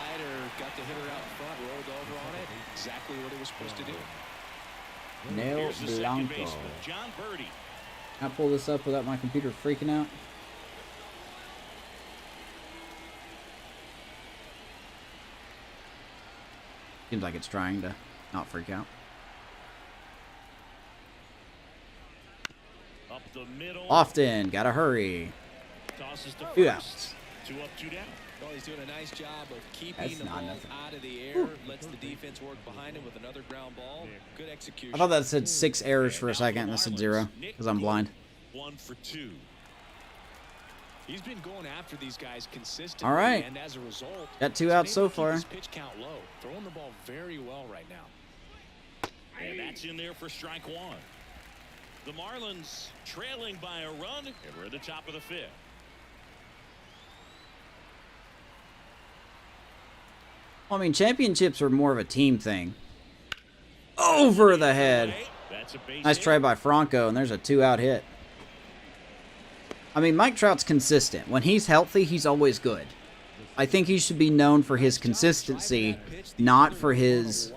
got the hitter out front, rolled over on it. Exactly what it was supposed to do. Nel Blanco. John Birdie. Can I pull this up without my computer freaking out? Seems like it's trying to not freak out. Up the middle. Often, gotta hurry. Tosses to 2 first. outs. 2 up, 2 down. Well, he's doing a nice job of keeping That's the not ball nothing. out of the air, lets the defense work behind him with another ground ball. Good execution. I thought that said 6 errors for a second, and that said 0, because I'm blind. 1 for 2. He's been going after these guys consistently, All right. and as a result, Got 2 he's outs been so able to keep far. his pitch count low, throwing the ball very well right now. And that's in there for strike 1. The Marlins trailing by a run, and we're at the top of the 5th. Well, I mean, championships are more of a team thing. Over the head. That's a base Nice hit. try by Franco, and there's a 2-out hit. I mean, Mike Trout's consistent. When he's healthy, he's always good. I think he should be known for his consistency, not for his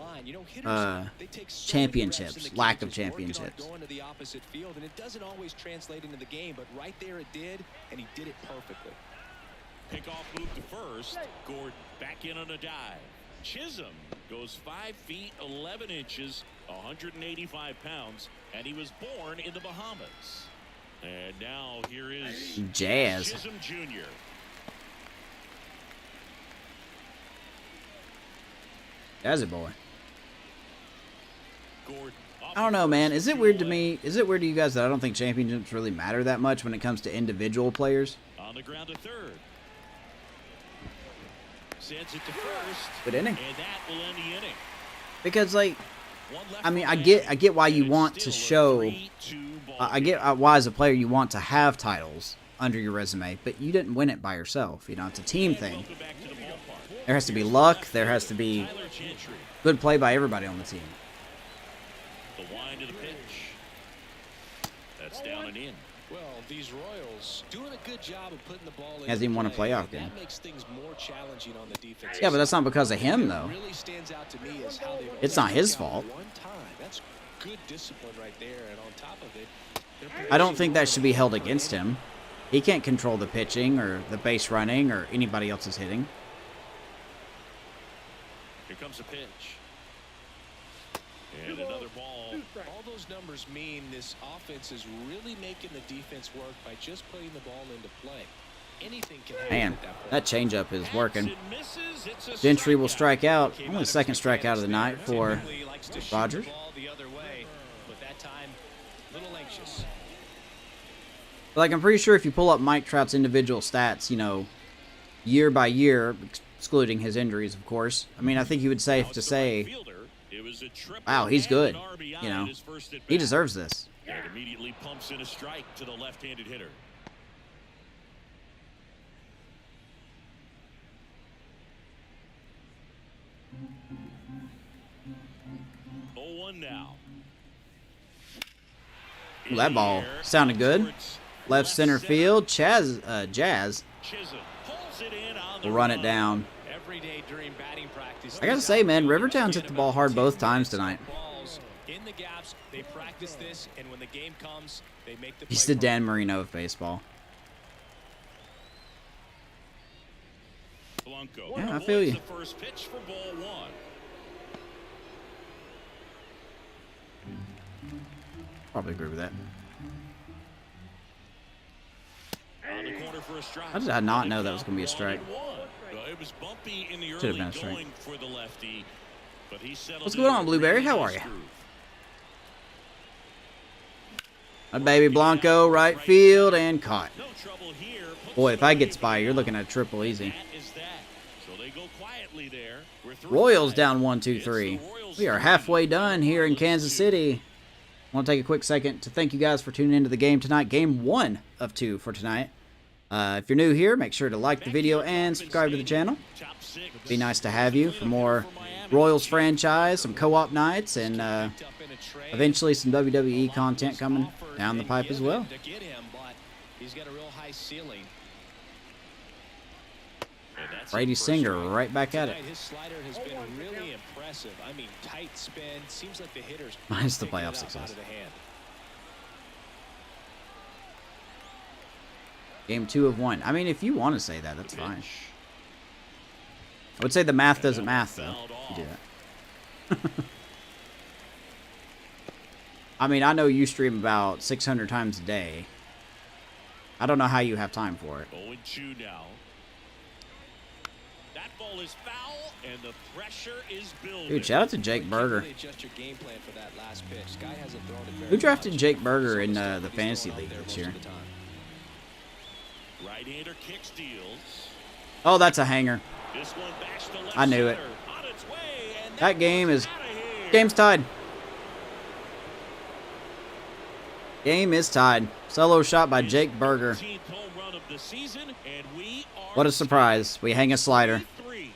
championships, lack of championships. Going to the opposite field, and it doesn't always translate into the game, but right there it did, and he did it perfectly. Pickoff move to first. Gordon back in on a dive. Chisholm goes 5 feet 11 inches, 185 pounds, and he was born in the Bahamas. And now here is Jazz. Chisholm Jr. Jazzy boy. Gordon. I don't know, man. Is it weird to me? Is it weird to you guys that I don't think championships really matter that much when it comes to individual players? On the ground to third. Sends it to first. Good inning. And that will end the inning. Because, like, I mean, I get why you want to show. I get why as a player you want to have titles under your resume, but you didn't win it by yourself. You know, it's a team thing. There has to be luck. There has to be good play by everybody on the team. The wind of the pitch. That's down and in. Well, these Royals doing a good job of putting the ball in. Hasn't even won a playoff game. That makes things more challenging on the defense. Yeah, but that's not because of him, though. Really stands out to me is how It's not his fault. one time. That's good discipline right there, and on top of it, I don't think that should be held against him. He can't control the pitching or the base running or anybody else's hitting. Here comes a pitch. And another ball. all those numbers mean this offense is really making the defense work by just putting the ball into play. Anything can happen. Man, at that point. that changeup is working. And misses. It's a Gentry will strikeout. strike out. Only the second strikeout of the night for Typically likes to shoot Rogers. the ball the other way, but that time, a little anxious. Like, I'm pretty sure if you pull up Mike Trout's individual stats, you know, year by year, excluding his injuries, of course, I mean, I think you would safe to say, wow, he's good. You know, he deserves this. And immediately pumps in a strike to the left-handed hitter. Now. Well, that ball sounded good. Left center field, Jazz will run it down. I gotta say, man, Rivertown's hit the ball hard both times tonight. He's the Dan Marino of baseball. Yeah, I feel you. Probably agree with that. How did I not know that was going to be a strike? Should have been a strike. What's going on, Blueberry? How are you? My baby Blanco, right field, and caught. Boy, if I gets by, you're looking at a triple easy. Royals down 1-2-3. We are halfway done here in Kansas City. I want to take a quick second to thank you guys for tuning into the game tonight. Game 1 of 2 for tonight. If you're new here, make sure to like the video and subscribe to the channel. Be nice to have you for more Royals franchise, some co-op nights, and eventually some WWE content coming down the pipe as well. Brady Singer right back at it. His slider has been really impressive. I mean, tight spin. Seems like the hitters Minus the pick it playoff up success. out of the hand. Game 2 of 1. I mean, if you want to say that, that's fine. I would say the math doesn't math, though, if you do that. I mean, I know you stream about 600 times a day. I don't know how you have time for it. 0-2 now. That ball is foul, and the pressure is building. Dude, shout out to Jake Berger. Really adjust your game plan for that last pitch. Guy hasn't thrown it very Who drafted much. Jake Berger in So the he's fantasy going out league there this most year? of the time. Right-hander kick steals. Oh, that's a hanger. This one backs to left I knew it. center. On its way, and That game is... outta here. Game's tied. Game is tied. Solo shot by Jake Berger. 13th home run of the season, and we are What a surprise. We hang a slider. 3.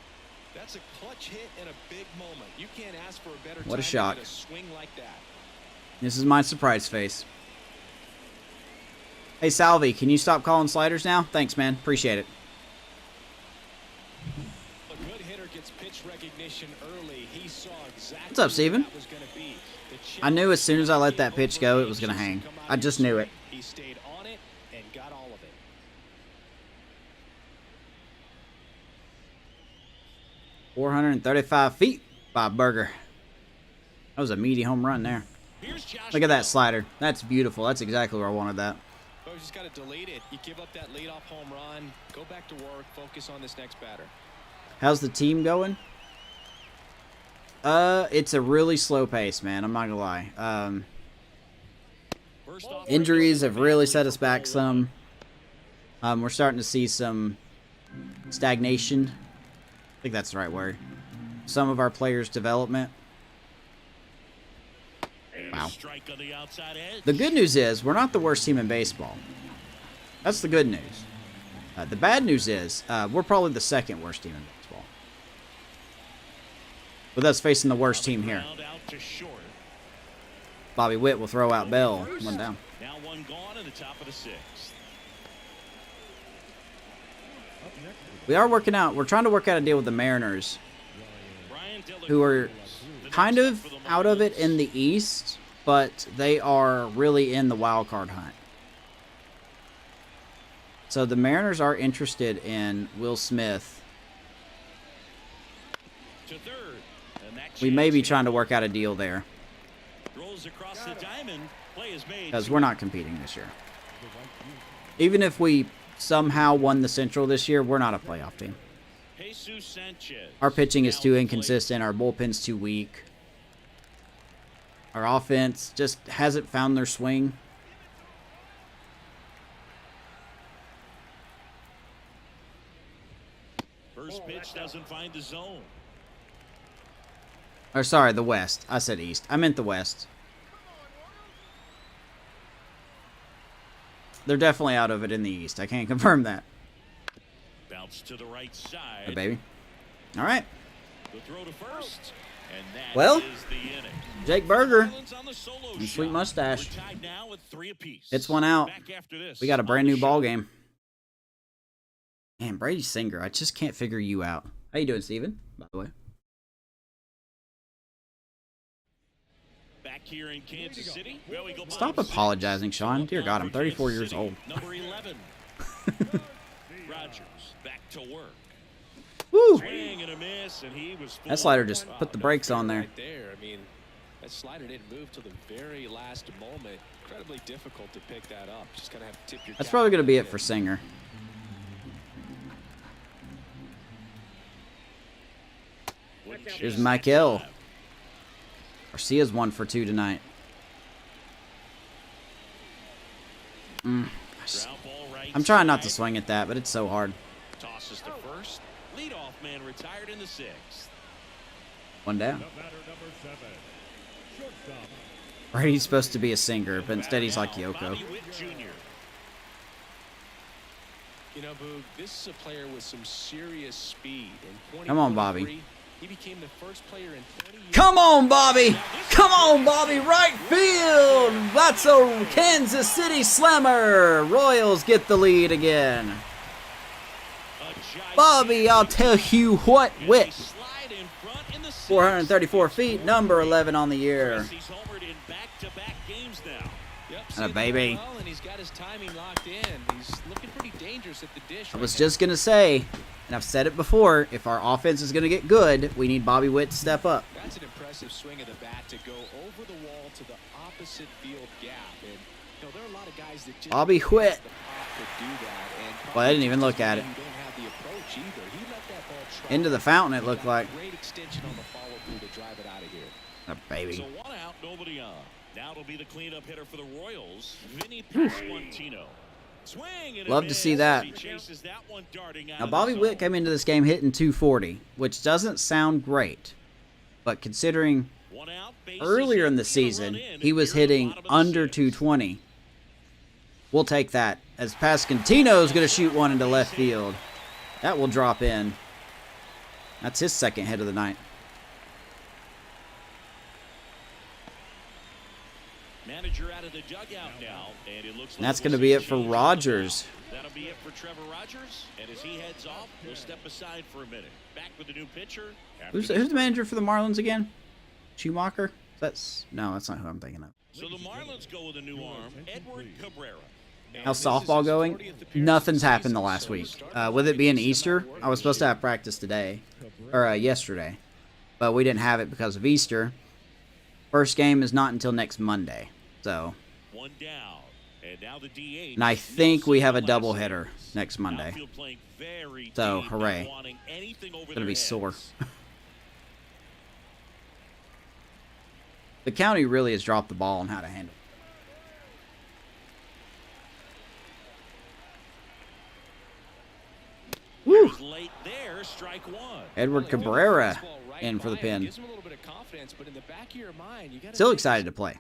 That's a clutch hit in a big moment. You can't ask for a better What a time to shock. get a swing like that. This is my surprise face. Hey, Salvi, can you stop calling sliders now? Thanks, man. Appreciate it. A good hitter gets pitch recognition early. He saw exactly What's up, Steven? what that was going to be. I knew as soon as I let that pitch go, it was going to hang. I just knew it. He stayed on it and got all of it. 435 feet by Berger. That was a meaty home run there. Look at that slider. That's beautiful. That's exactly where I wanted that. Well, you just got to delete it. You give up that leadoff home run. Go back to work. Focus on this next batter. How's the team going? It's a really slow pace, man. I'm not gonna lie. Injuries have really set us back some. We're starting to see some stagnation. I think that's the right word. Some of our players' development. Wow. The good news is we're not the worst team in baseball. That's the good news. The bad news is we're probably the second worst team in baseball. With us facing the worst team here. Bobby Witt will throw out Bell. One down. Now one gone in the top of the sixth. We are working out. We're trying to work out a deal with the Mariners, who are kind of out of it in the East, but they are really in the wild card hunt. So the Mariners are interested in Will Smith. We may be trying to work out a deal there, because we're not competing this year. Even if we somehow won the Central this year, we're not a playoff team. Our pitching is too inconsistent. Our bullpen's too weak. Our offense just hasn't found their swing. First pitch doesn't find the zone. Or sorry, the West. I said East. I meant the West. They're definitely out of it in the East. I can't confirm that. Bounce to the right side. Hey, baby. All right. The throw to first, and that well, is the inning. Jake Berger and and sweet mustache. We're tied now with 3 apiece. It's one out. Back after this, We got a brand new ball game. Man, Brady Singer, I just can't figure you out. How you doing, Steven? By the way. Back here in Kansas City. Well, we go Stop apologizing, Sean. Dear God, I'm 34 years old. Number 11. Rogers back to work. Woo! Swing and a miss, and he was That slider just put the brakes on there. Right there. I mean, that slider didn't move till the very last moment. Incredibly difficult to pick that up. Just gonna have to tip your That's cap probably going to be a it bit. for Singer. Here's Michael. Garcia's 1 for 2 tonight. I'm trying not to swing at that, but it's so hard. Tosses to first. Leadoff man retired in the 6th. One down. Brady's supposed to be a singer, but instead he's like Yoko. Bobby Witt Jr. You know, Boog, this is a player with some serious speed. In Come on, Bobby. He became the first player in 20 years. Come on, Bobby! Come on, Bobby! Right field! That's a Kansas City slammer! Royals get the lead again. Bobby, I'll tell you what, Witt. 434 feet, number 11 on the year. And a baby. Well, and he's got his timing locked in. He's looking pretty dangerous at the dish. I was just going to say, and I've said it before, if our offense is going to get good, we need Bobby Witt to step up. That's an impressive swing of the bat to go over the wall to the opposite field gap. And you know, there are a lot of guys that just Bobby Witt. the pop to do that. And Well, I didn't even look at it. you don't have the approach either. He let that ball travel. Into the fountain, it looked like. Great extension on the follow through to drive it out of here. A baby. So 1 out, nobody on. Now it'll be the cleanup hitter for the Royals, Vinny Pasquantino. Swing and Love to see that. He chases that one darting out Now, of Bobby the Witt zone. came into this game hitting 240, which doesn't sound great. But considering 1 out, bases earlier in the hit, season, run in, he was here at the hitting bottom of the under 6th. 220. We'll take that. As Pasquantino is going to shoot one into left field. That will drop in. That's his second hit of the night. Manager out of the dugout now, And it looks And like that's going to be it for Rogers. That'll be it for Trevor Rogers. And as he heads off, we'll step aside for a minute. Back with the new pitcher. Who's the manager for the Marlins again? Schumacher? No, that's not who I'm thinking of. So the Marlins go with a new arm, Edward Cabrera. How's softball going? Nothing's happened the last week. With it being Easter, I was supposed to have practice today, or yesterday, but we didn't have it because of Easter. First game is not until next Monday, so. One down, and now the DH. And I think we have a doubleheader next Monday. So, Deep, hooray. It's Gonna be sore. The county really has dropped the ball on how to handle it. Woo! Late there, strike one. Edward Cabrera in for the pin. Still excited to play.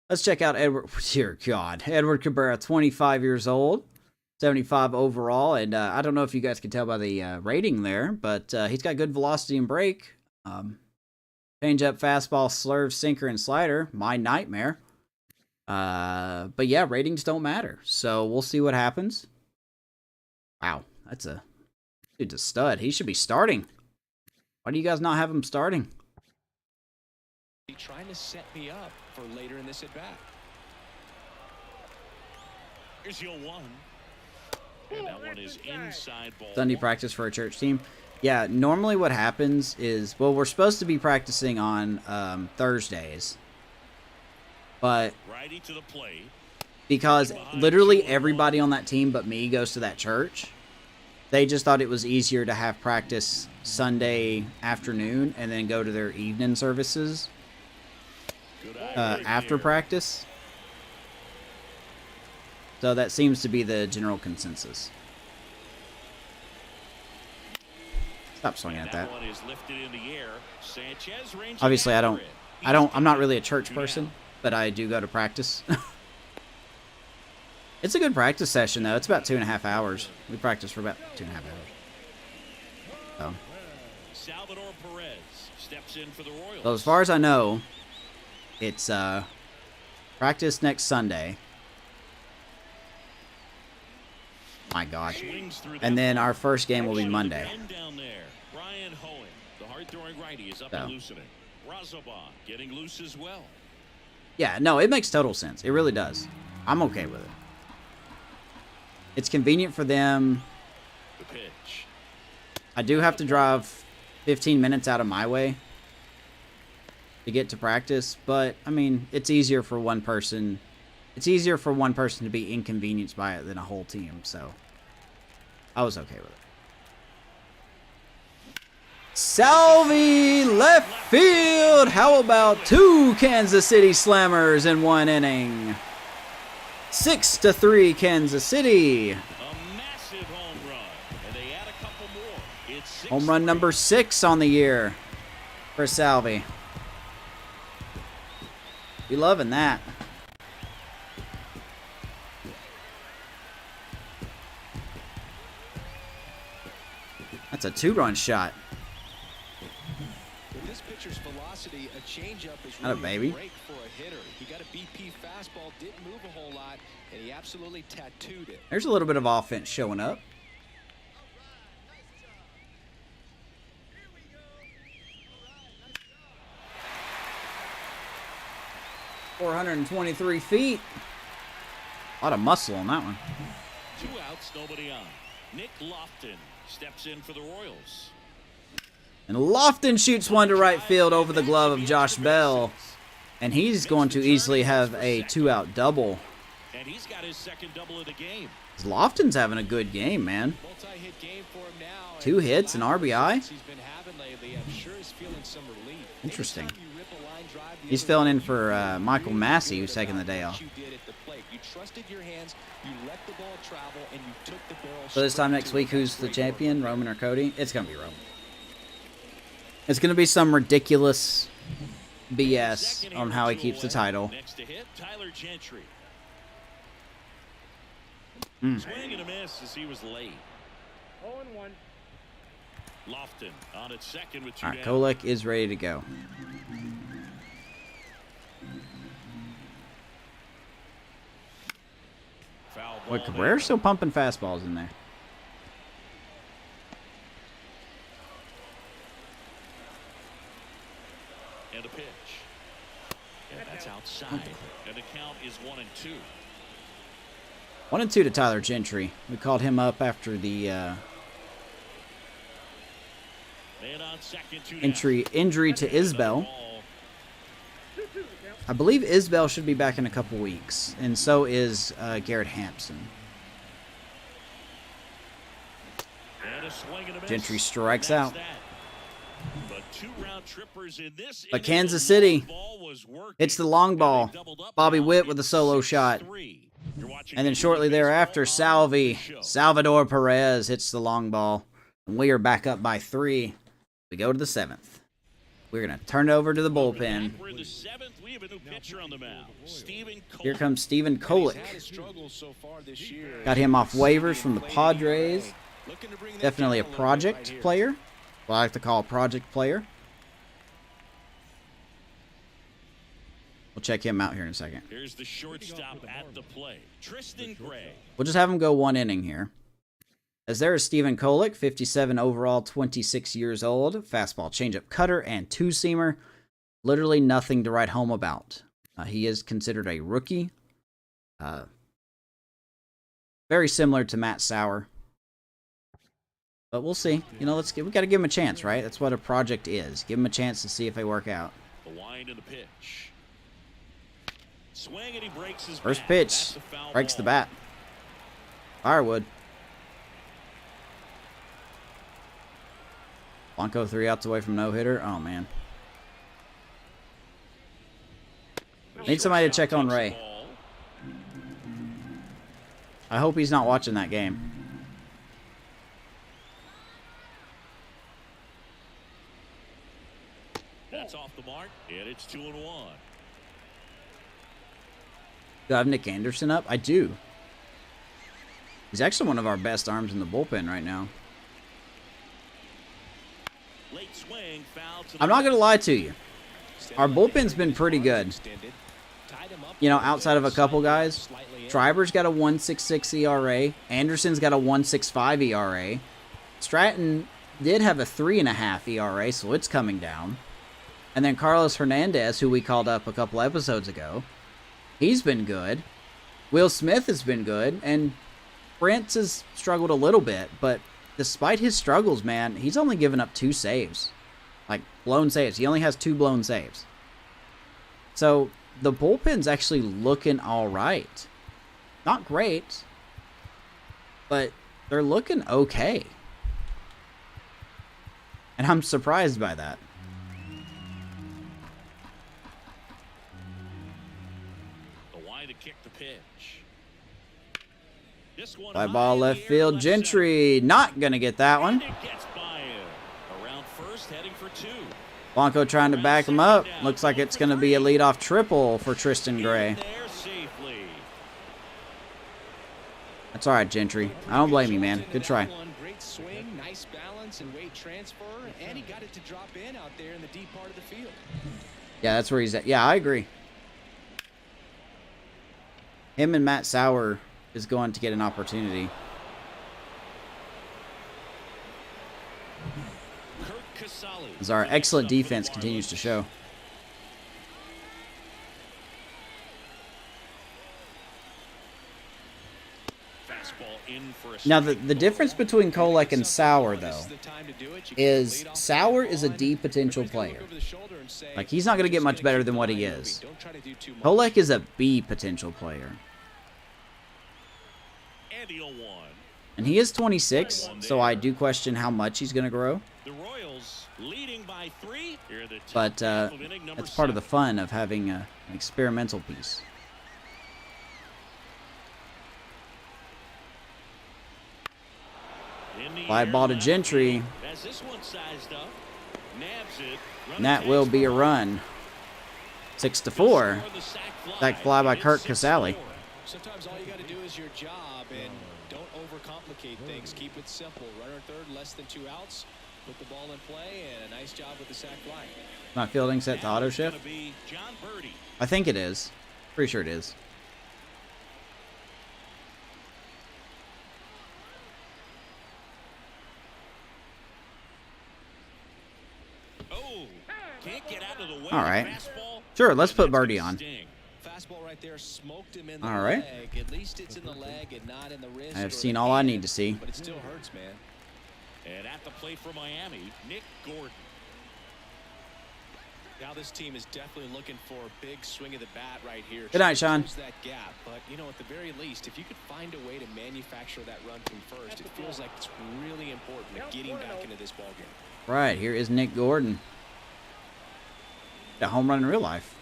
Let's check out Edward. Dear God. Edward Cabrera, 25 years old, 75 overall. And I don't know if you guys can tell by the rating there, but he's got good velocity and break. Change-up, fastball, slurve, sinker, and slider. My nightmare. But yeah, ratings don't matter. So we'll see what happens. Wow. Dude's a stud. He should be starting. Why do you guys not have him starting? Trying to set me up for later in this at bat. Here's your one. And that one is inside ball. Sunday practice for a church team. Yeah, normally what happens is, well, we're supposed to be practicing on Thursdays. But Righty to the plate. because literally everybody on that team but me goes to that church, they just thought it was easier to have practice Sunday afternoon and then go to their evening services after practice. So that seems to be the general consensus. Stop swinging at that. Obviously, I'm not really a church person, but I do go to practice. It's a good practice session, though. It's about 2.5 hours. We practice for about 2.5 hours. So. Salvador Perez steps in for the Royals. So as far as I know, it's practice next Sunday. My gosh. And then our first game will be Monday. So. Getting loose as well. Yeah, no, it makes total sense. It really does. I'm okay with it. It's convenient for them. The pitch. I do have to drive 15 minutes out of my way to get to practice, but I mean, it's easier for one person. It's easier for one person to be inconvenienced by it than a whole team, so I was okay with it. Salvi left field. How about 2 Kansas City Slammers in 1 inning? 6-3 Kansas City. A massive home run, and they add a couple more. It's home run number 6 on the year for Salvi. Be loving that. That's a 2-run shot. With this pitcher's velocity, a changeup is Not a baby. great for a hitter. He got a BP fastball, didn't move a whole lot, and he absolutely tattooed it. There's a little bit of offense showing up. All right, 423 feet. A lot of muscle on that one. 2 outs, nobody on. Nick Lofton steps in for the Royals. And Lofton shoots one to right field over the glove of Josh Bell. And he's going to easily have a 2-out double. And he's got his second double of the game. Lofton's having a good game, man. Multi-hit game for him now. 2 hits, an RBI. He's been having lately. I'm sure he's feeling some relief. Interesting. Anytime you rip a line drive the He's other filling way, in for Michael Massey, who's taking the day what off. you did at the plate. You trusted your hands, you let the ball travel, and you took the barrel. So this time straight next to week, it. who's the Great champion, work. Roman or Cody? It's going to be Roman. It's going to be some ridiculous BS on how he keeps the title. Next to hit, Tyler Gentry. Mm. Swing and a miss as he was late. 0-1. Lofton on at second with 2 All right, down. Kolek is ready to go. Foul Boy, ball Cabrera's still pumping fastballs in there. there. And a pitch. And that's outside. And the count is 1-2. 1-2 to Tyler Gentry. We called him up after the Man on second, 2 down. injury to Isbell. I believe Isbell should be back in a couple weeks, and so is Garrett Hampson. And a swing and a miss. Gentry strikes That's out. that. But 2 round trippers in this But inning, Kansas the long City ball was working. hits the long ball. And they doubled up Bobby now. Witt with a It's solo shot. 6-3. You're watching And then Major shortly League thereafter, Baseball on the show. Salvador Perez hits the long ball. And we are back up by 3. We go to the 7th. We're going to turn it over to the bullpen. We're in the 7th. We have a new pitcher on the mound. Stephen Here Kolek. comes Stephen He's Kolek. had his struggles so far this year. Got him off waivers from the Padres. Looking to bring that Definitely a down little bit project right here. player. What I like to call a project player. We'll check him out here in a second. Here's the shortstop at the plate, Tristan Gray. We'll just have him go 1 inning here. As there is Stephen Kolek, 57 overall, 26 years old. Fastball, changeup, cutter, and 2-seamer. Literally nothing to write home about. He is considered a rookie. Very similar to Matt Sauer. But we'll see. You know, we got to give him a chance, right? That's what a project is. Give him a chance to see if they work out. The wind and the pitch. Swing and he breaks his First bat. pitch. That's a foul Breaks the ball. bat. Firewood. Blanco 3 outs away from no-hitter. Oh, man. Need somebody to check on Ray. I hope he's not watching that game. That's off the mark, and it's 2-1. Do I have Nick Anderson up? I do. He's actually one of our best arms in the bullpen right now. Late swing, foul to the I'm not going to lie to you. Instead Our of letting bullpen's been pretty good. extended, tied him up You know, a little outside bit, of a couple guys, slightly in. Schreiber's got a 1.66 ERA. Anderson's got a 1.65 ERA. Stratton did have a 3.5 ERA, so it's coming down. And then Carlos Hernandez, who we called up a couple episodes ago, he's been good. Will Smith has been good, and Brent's has struggled a little bit, but despite his struggles, man, he's only given up 2 saves. Like, blown saves. He only has 2 blown saves. So, the bullpen's actually looking all right. Not great, but they're looking okay. And I'm surprised by that. The wind to kick the pitch. This one Fly high ball in the left air, field. left Gentry not going to get that center. And one. it gets by him. Around first, heading for 2. Blanco trying to back him up. Looks like it's going to be a leadoff triple for Tristan Gray. In there safely. That's all right, Gentry. I don't blame you, man. Good try. Great swing, nice balance and weight transfer, and he got it to drop in out there in the deep part of the field. Yeah, that's where he's at. Yeah, I agree. Him and Matt Sauer is going to get an opportunity. Kurt Casale. As our excellent defense continues to show. Fastball in for a Now, strike. the difference between Kolek and Sauer, though, is Sauer is a D potential player. Like, he's not going to get much better than what he is. Kolek is a B potential player. And he'll one. And he is 26, so I do question how much he's going to grow. The Royals leading by 3. Here are the top But half of inning number that's part of the 7. fun of having an experimental piece. In the Fly air, ball to left Gentry. field. As this one sized up, nabs it. And that will be a run. 6-4. That fly by Kurt Casale. Sometimes all you got to do is your job and don't overcomplicate things. Keep it simple. Runner third, less than 2 outs. Put the ball in play, and a nice job with the sac fly. My fielding set to auto shift. I think it is. Pretty sure it is. Can't get out of the way. All right. Fastball. Sure, let's put That's gonna Birdie on. sting. Fastball right there smoked him in the All right. leg. At least it's in the leg and not in the wrist. I have or seen the all I hand, need to see. But it still hurts, man. And at the plate for Miami, Nick Gordon. Now this team is definitely looking for a big swing of the bat right here. Good night, Sean. Close that gap, but you know, at the very least, if you could find a way to manufacture that run from first, it feels like it's really important to getting back into this ballgame. Right, here is Nick Gordon. A home run in real life.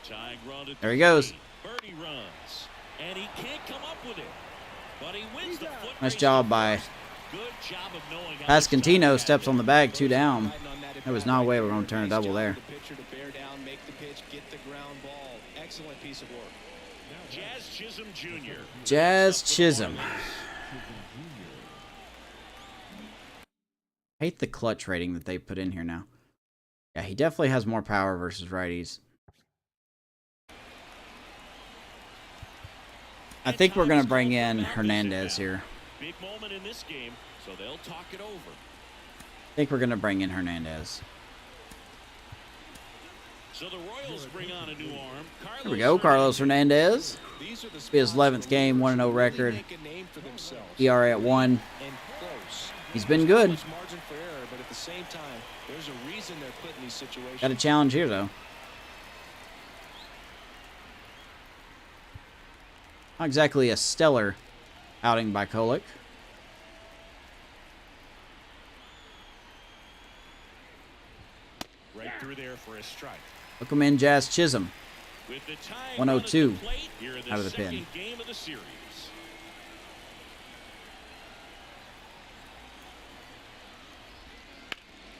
Tying run at There he goes. Birdie runs, and he can't come up with it. But he wins the foot Nice race job to by first. Good job of knowing how to Pascantino. stop Steps that. on the bag, 2 down. Fighting on that There was at no bat way right we're going there. to turn a Nice double job there. of the pitcher to bear down, make the pitch, get the ground ball. Excellent piece of work. Jazz Chisholm Jr. Jazz Chisholm. Hate the clutch rating that they put in here now. Yeah, he definitely has more power versus righties. I think we're going to bring in Hernandez here. Big moment in this game, so they'll talk it over. I think we're going to bring in Hernandez. So the Royals bring on a new arm. Here we go, Carlos Hernandez. These are the Be his spots 11th where game, leaders 1-0 really record. make a name for themselves. ERA at 1. And close. He's been There's good. not much margin for error, but at the same time, there's a reason they're put in these situations. Got a challenge here, though. Not exactly a stellar outing by Kolek. Right through there for a strike. Look him in, Jazz Chisholm. With the tying 102 run at the plate, here in the out of the second pen. game of the series.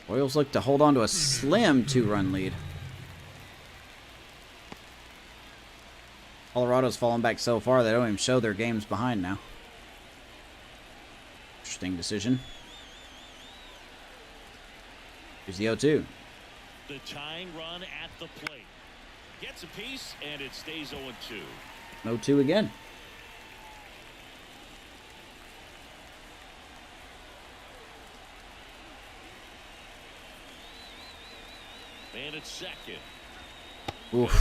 Royals look to hold on to a slim 2-run lead. Colorado's fallen back so far they don't even show their games behind now. Interesting decision. Here's the 0-2. The tying run at the plate. Gets a piece, and it stays 0-2. 0-2 again. Man at second. Oof.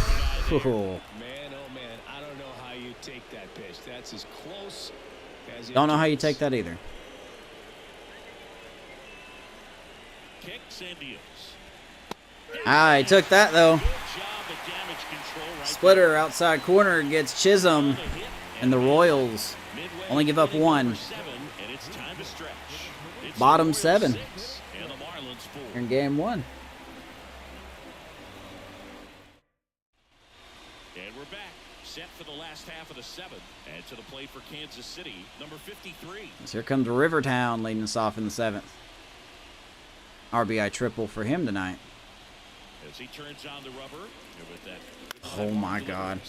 Man, oh man, I don't know how you take that pitch. That's as close as it Don't know how you gets. take that either. Kicks and deals. Ah, he took that though. Good job of damage control right Splitter outside corner gets Chisholm, there. The hit and the Royals midway only give up inning 1. number 7, and it's time to stretch. It's Bottom the Royals 7. 6 and the Marlins 4. In game 1. And we're back, set for the last half of the 7th, and to the plate for Kansas City, number 53. So here comes Rivertown leading us off in the 7th. RBI triple for him tonight. As he turns on the rubber, and with that. Oh my God.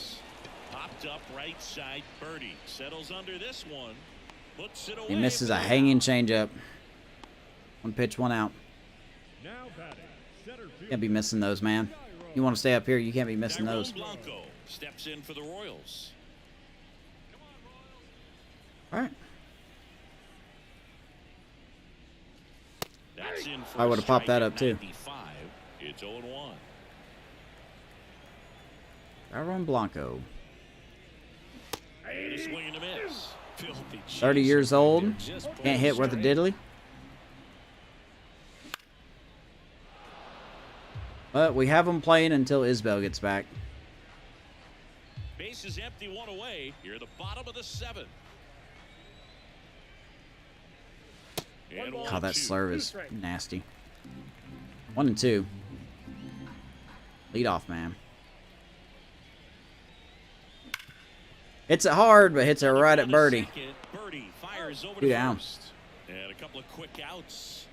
Popped up right side, Birdie settles under this one, puts it away. He misses for a the hanging out. changeup. 1 pitch, 1 out. Now batting, center field. Can't be missing those, man. You want to stay up here, you can't be missing Tyrone those. Blanco steps in for the Royals. All right. That's in for I a would've popped strike that at up, too. 95. It's 0-1. Tyrone Blanco. And a swing and a miss. Filthy 30 chase years right old. there. Just Can't hit worth a diddly. But we have him playing until Isbell gets back. Base is empty, 1 away. Here at the bottom of the 7th. And God, that 1-2. slurve is nasty. 1 and 2. Lead off, man. Hits it hard, but hits it right at Birdie. Second, Birdie fires over 2 to down. first. And a couple of quick outs.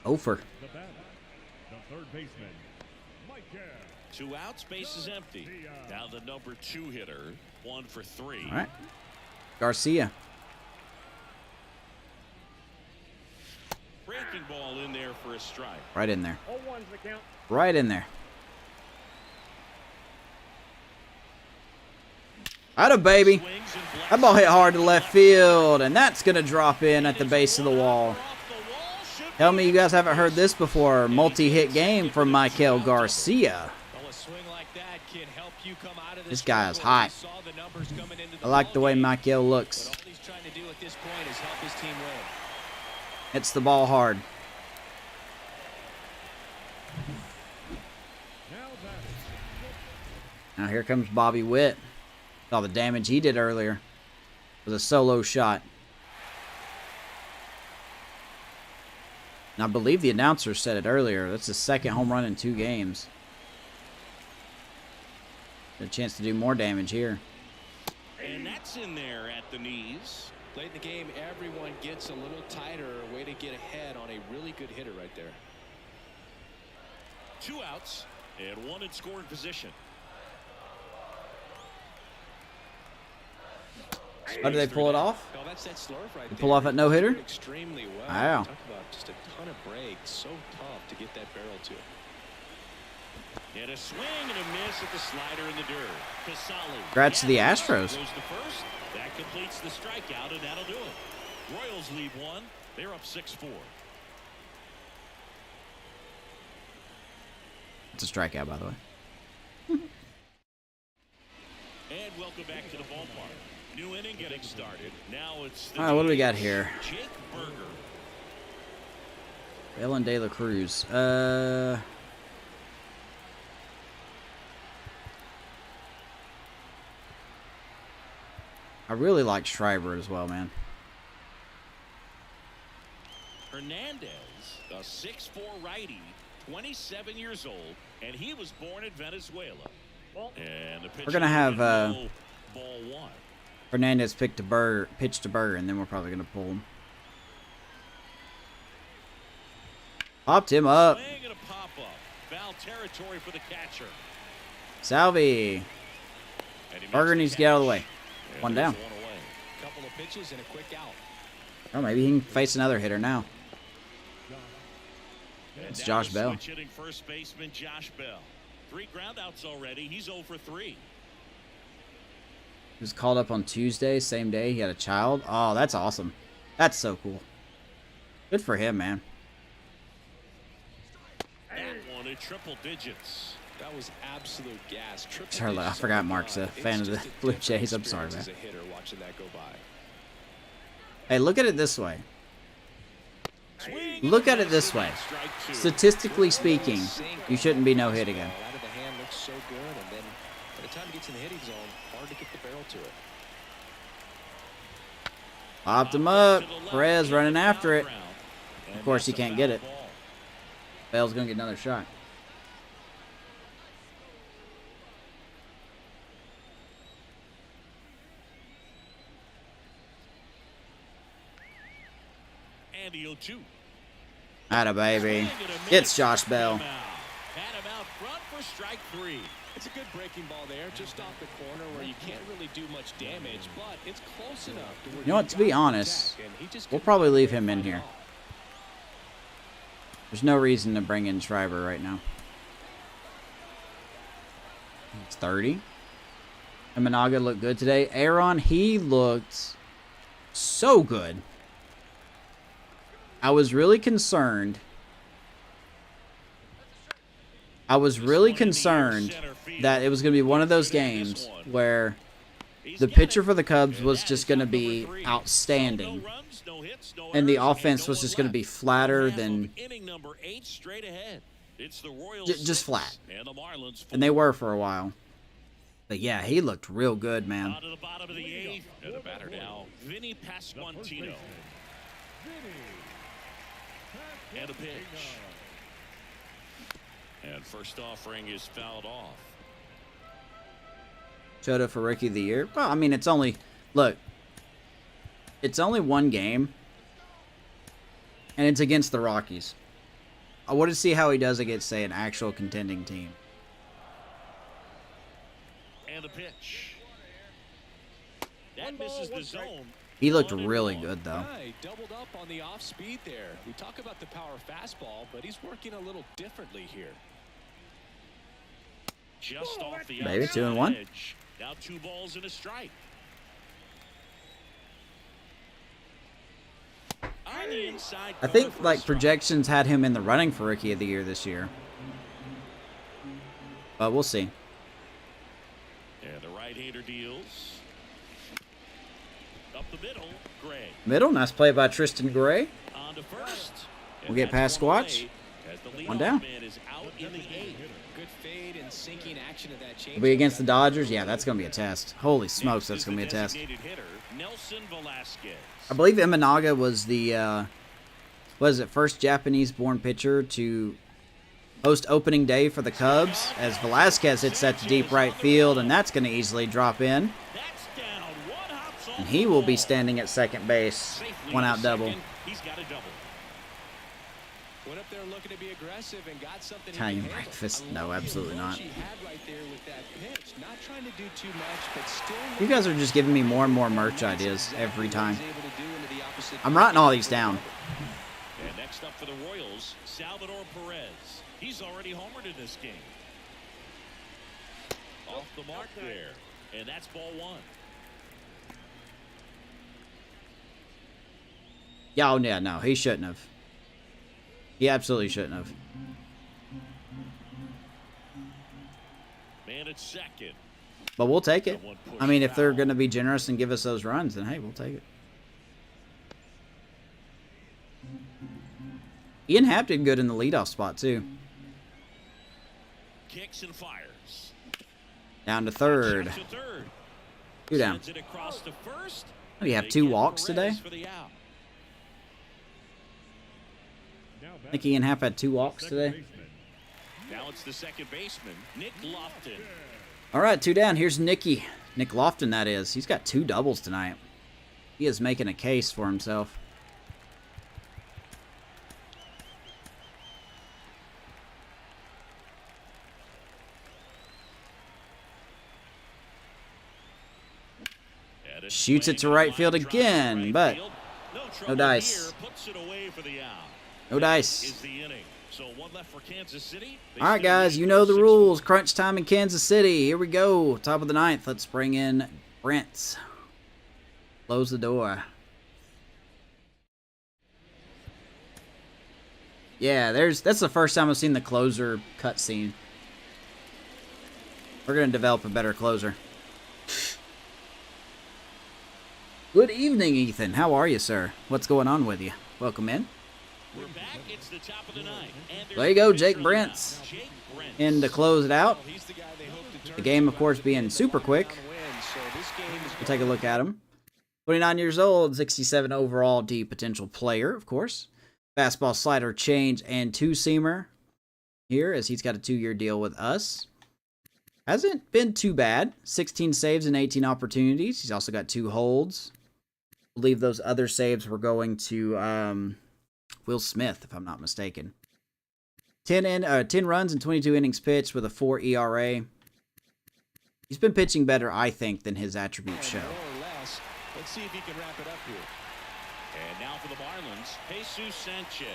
Over. The batter, the third baseman, Mike. 2 outs, base is empty. Now the number 2 hitter, 1 for 3. All right. Garcia. Breaking ball in there for a strike. Right in there. 0-1's the count. Right in there. Atta baby. Swings and blocks. That ball hit hard to left field, and that's going to drop in at the base of the wall. Off the wall, should Tell me you guys haven't heard this before. Multi-hit game from Michael Garcia. Well, a swing like that can help you come out of This guy is struggle. hot. We saw the numbers coming into the I like the way ballgame, Michael but looks. all he's trying to do at this point is help his team win. Hits the ball hard. Now here comes Bobby Witt. Saw the damage he did earlier with a solo shot. And I believe the announcer said it earlier. That's his second home run in 2 games. Got a chance to do more damage here. And that's in there at the knees. Late in the game, everyone gets a little tighter. A way to get ahead on a really good hitter right there. 2 outs and 1 in scoring position. How did they pull it off? Oh, that's that slurve right They there. pull off that no-hitter? Extremely well. Wow. Talk about just a ton of breaks. So tough to get that barrel to. And a swing and a miss at the slider in the dirt. Casali. Congrats to the Astros. Goes to first. That completes the strikeout, and that'll do it. Royals lead 1. They're up 6-4. It's a strikeout, by the way. And welcome back to the ballpark. New inning getting started. Now it's the All right, what do we got here? Jake Berger. Ellen De La Cruz. I really like Schreiber as well, man. Hernandez, a 6'4 righty, 27 years old, and he was born in Venezuela. And the We're gonna have ball 1. Hernandez pitch to Berger, and then we're probably gonna pull him. Popped him up. Swing and a pop-up. Foul territory for the catcher. Salvi. And he makes Berger the needs to get out of the catch. way. And One there's down. one away. Couple of pitches and a quick out. Oh, maybe he can face another hitter now. And It's now Josh the Bell. switch hitting first baseman Josh Bell. 3 groundouts already. He's 0 for 3. He was called up on Tuesday, same day. He had a child. Oh, that's awesome. That's so cool. Good for him, man. That one in triple digits. That was absolute gas. Triple Sorry, I digits forgot on the Mark's a night. fan It's of the just a Blue different Jays. I'm sorry, experience man. as a hitter watching that go by. Hey, look at it this way. Swing Look and at it this way. strike 2. Statistically speaking, you shouldn't be no hit again. Out of the hand looks so good, and then by the time it gets in the hitting zone, hard to get the barrel to it. Popped him up. Perez running after it. Of course, he can't get it. Bell's gonna get another shot. And the 0-2. Atta baby. It's Josh Bell. Had him out front for strike 3. It's a good breaking ball there, just off the corner where you can't really do much damage, but it's close enough to where You know what, to be honest, we'll probably leave him in here. There's no reason to bring in Schreiber right now. It's 30. And Managa looked good today. Aaron, he looked so good. I was really concerned. That it was going to be one of those games where the pitcher for the Cubs was just going to be outstanding, and the offense was just going to be flatter than just flat. And they were for a while. But yeah, he looked real good, man. Out of the bottom of the 8th. And the batter now, Vinny Pasquantino. And a pitch. And first offering is fouled off. Choda for Rookie of the Year. Well, I mean, it's only... Look. It's only one game. And it's against the Rockies. I want to see how he does against, say, an actual contending team. And a pitch. That misses the zone. He looked really good, though. Yeah, he doubled up on the off speed there. We talk about the power fastball, but he's working a little differently here. Just off the Maybe outside 2-1. edge. Now 2 balls and a strike. On the inside I corner think for a like strike. projections had him in the running for Rookie of the Year this year. But we'll see. And the right-hander deals. Up the middle, Gray. Middle, nice play by Tristan Gray. On to first. We'll get past Squatch. One down. Man is out in the eighth. Good fade and sinking action of that change. We'll be against the Dodgers. Yeah, that's going to be a test. Holy smokes, that's going to be a test. Hitter, Nelson Velasquez. I believe Imanaga was the, first Japanese-born pitcher to host opening day for the Cubs, as Velasquez hits that to deep right field, and that's going to easily drop in. That's down. One hops off And he the will be ball. standing at second base. Safely One to out double. second. He's got a double. Went up there looking to be aggressive and got something. Italian he can handle. breakfast? I No, love the absolutely approach not. he had right there with that pitch. Not trying to do too much, but still. You guys are just giving me more and more merch ideas every time. I'm writing all these down. And next up for the Royals, Salvador Perez. He's already homered in this game. Off the mark there. And that's ball one. Yeah, oh yeah, no, he shouldn't have. He absolutely shouldn't have. Man at second. But we'll take it. I mean, if they're going to be generous and give us those runs, then hey, we'll take it. Ian Happ did good in the leadoff spot, too. Kicks and fires. Down to third. Shot to third. Two down. Sends it across to first. Oh, you have They 2 get walks Perez today? for the out. Now I think Ian Happ had 2 walks second today. baseman, Now it's the second baseman, Nick Lofton. All right, 2 down. Here's Nicky. Nick Lofton, that is. He's got 2 doubles tonight. He is making a case for himself. And it's Shoots it to playing right a field line drive to again, right but field. no trouble dice. here, puts it away for the out. No dice. Is the inning. So one left for Kansas City. They All right, still guys, lead you know the 6-4. rules. Crunch time in Kansas City. Here we go. Top of the 9th. Let's bring in Brent. Close the door. Yeah, that's the first time I've seen the closer cutscene. We're going to develop a better closer. Good evening, Ethan. How are you, sir? What's going on with you? Welcome in. We're back. It's the top of the ninth. And There you go, there's Jake the Brents. Jake Brents. In to close it out. He's the guy they hope to turn The game, to of course, after being getting super the quick. one-down win. So this game is We'll take a look at him. 29 years old, 67 overall D potential player, of course. Fastball, slider, change, and 2-seamer here, as he's got a 2-year deal with us. Hasn't been too bad. 16 saves and 18 opportunities. He's also got 2 holds. I believe those other saves were going to Will Smith, if I'm not mistaken. 10 runs and 22 innings pitched with a 4 ERA. He's been pitching better, I think, than his attributes show. more or less. Let's see if he can wrap it up here. And now for the Marlins, Jesus Sanchez.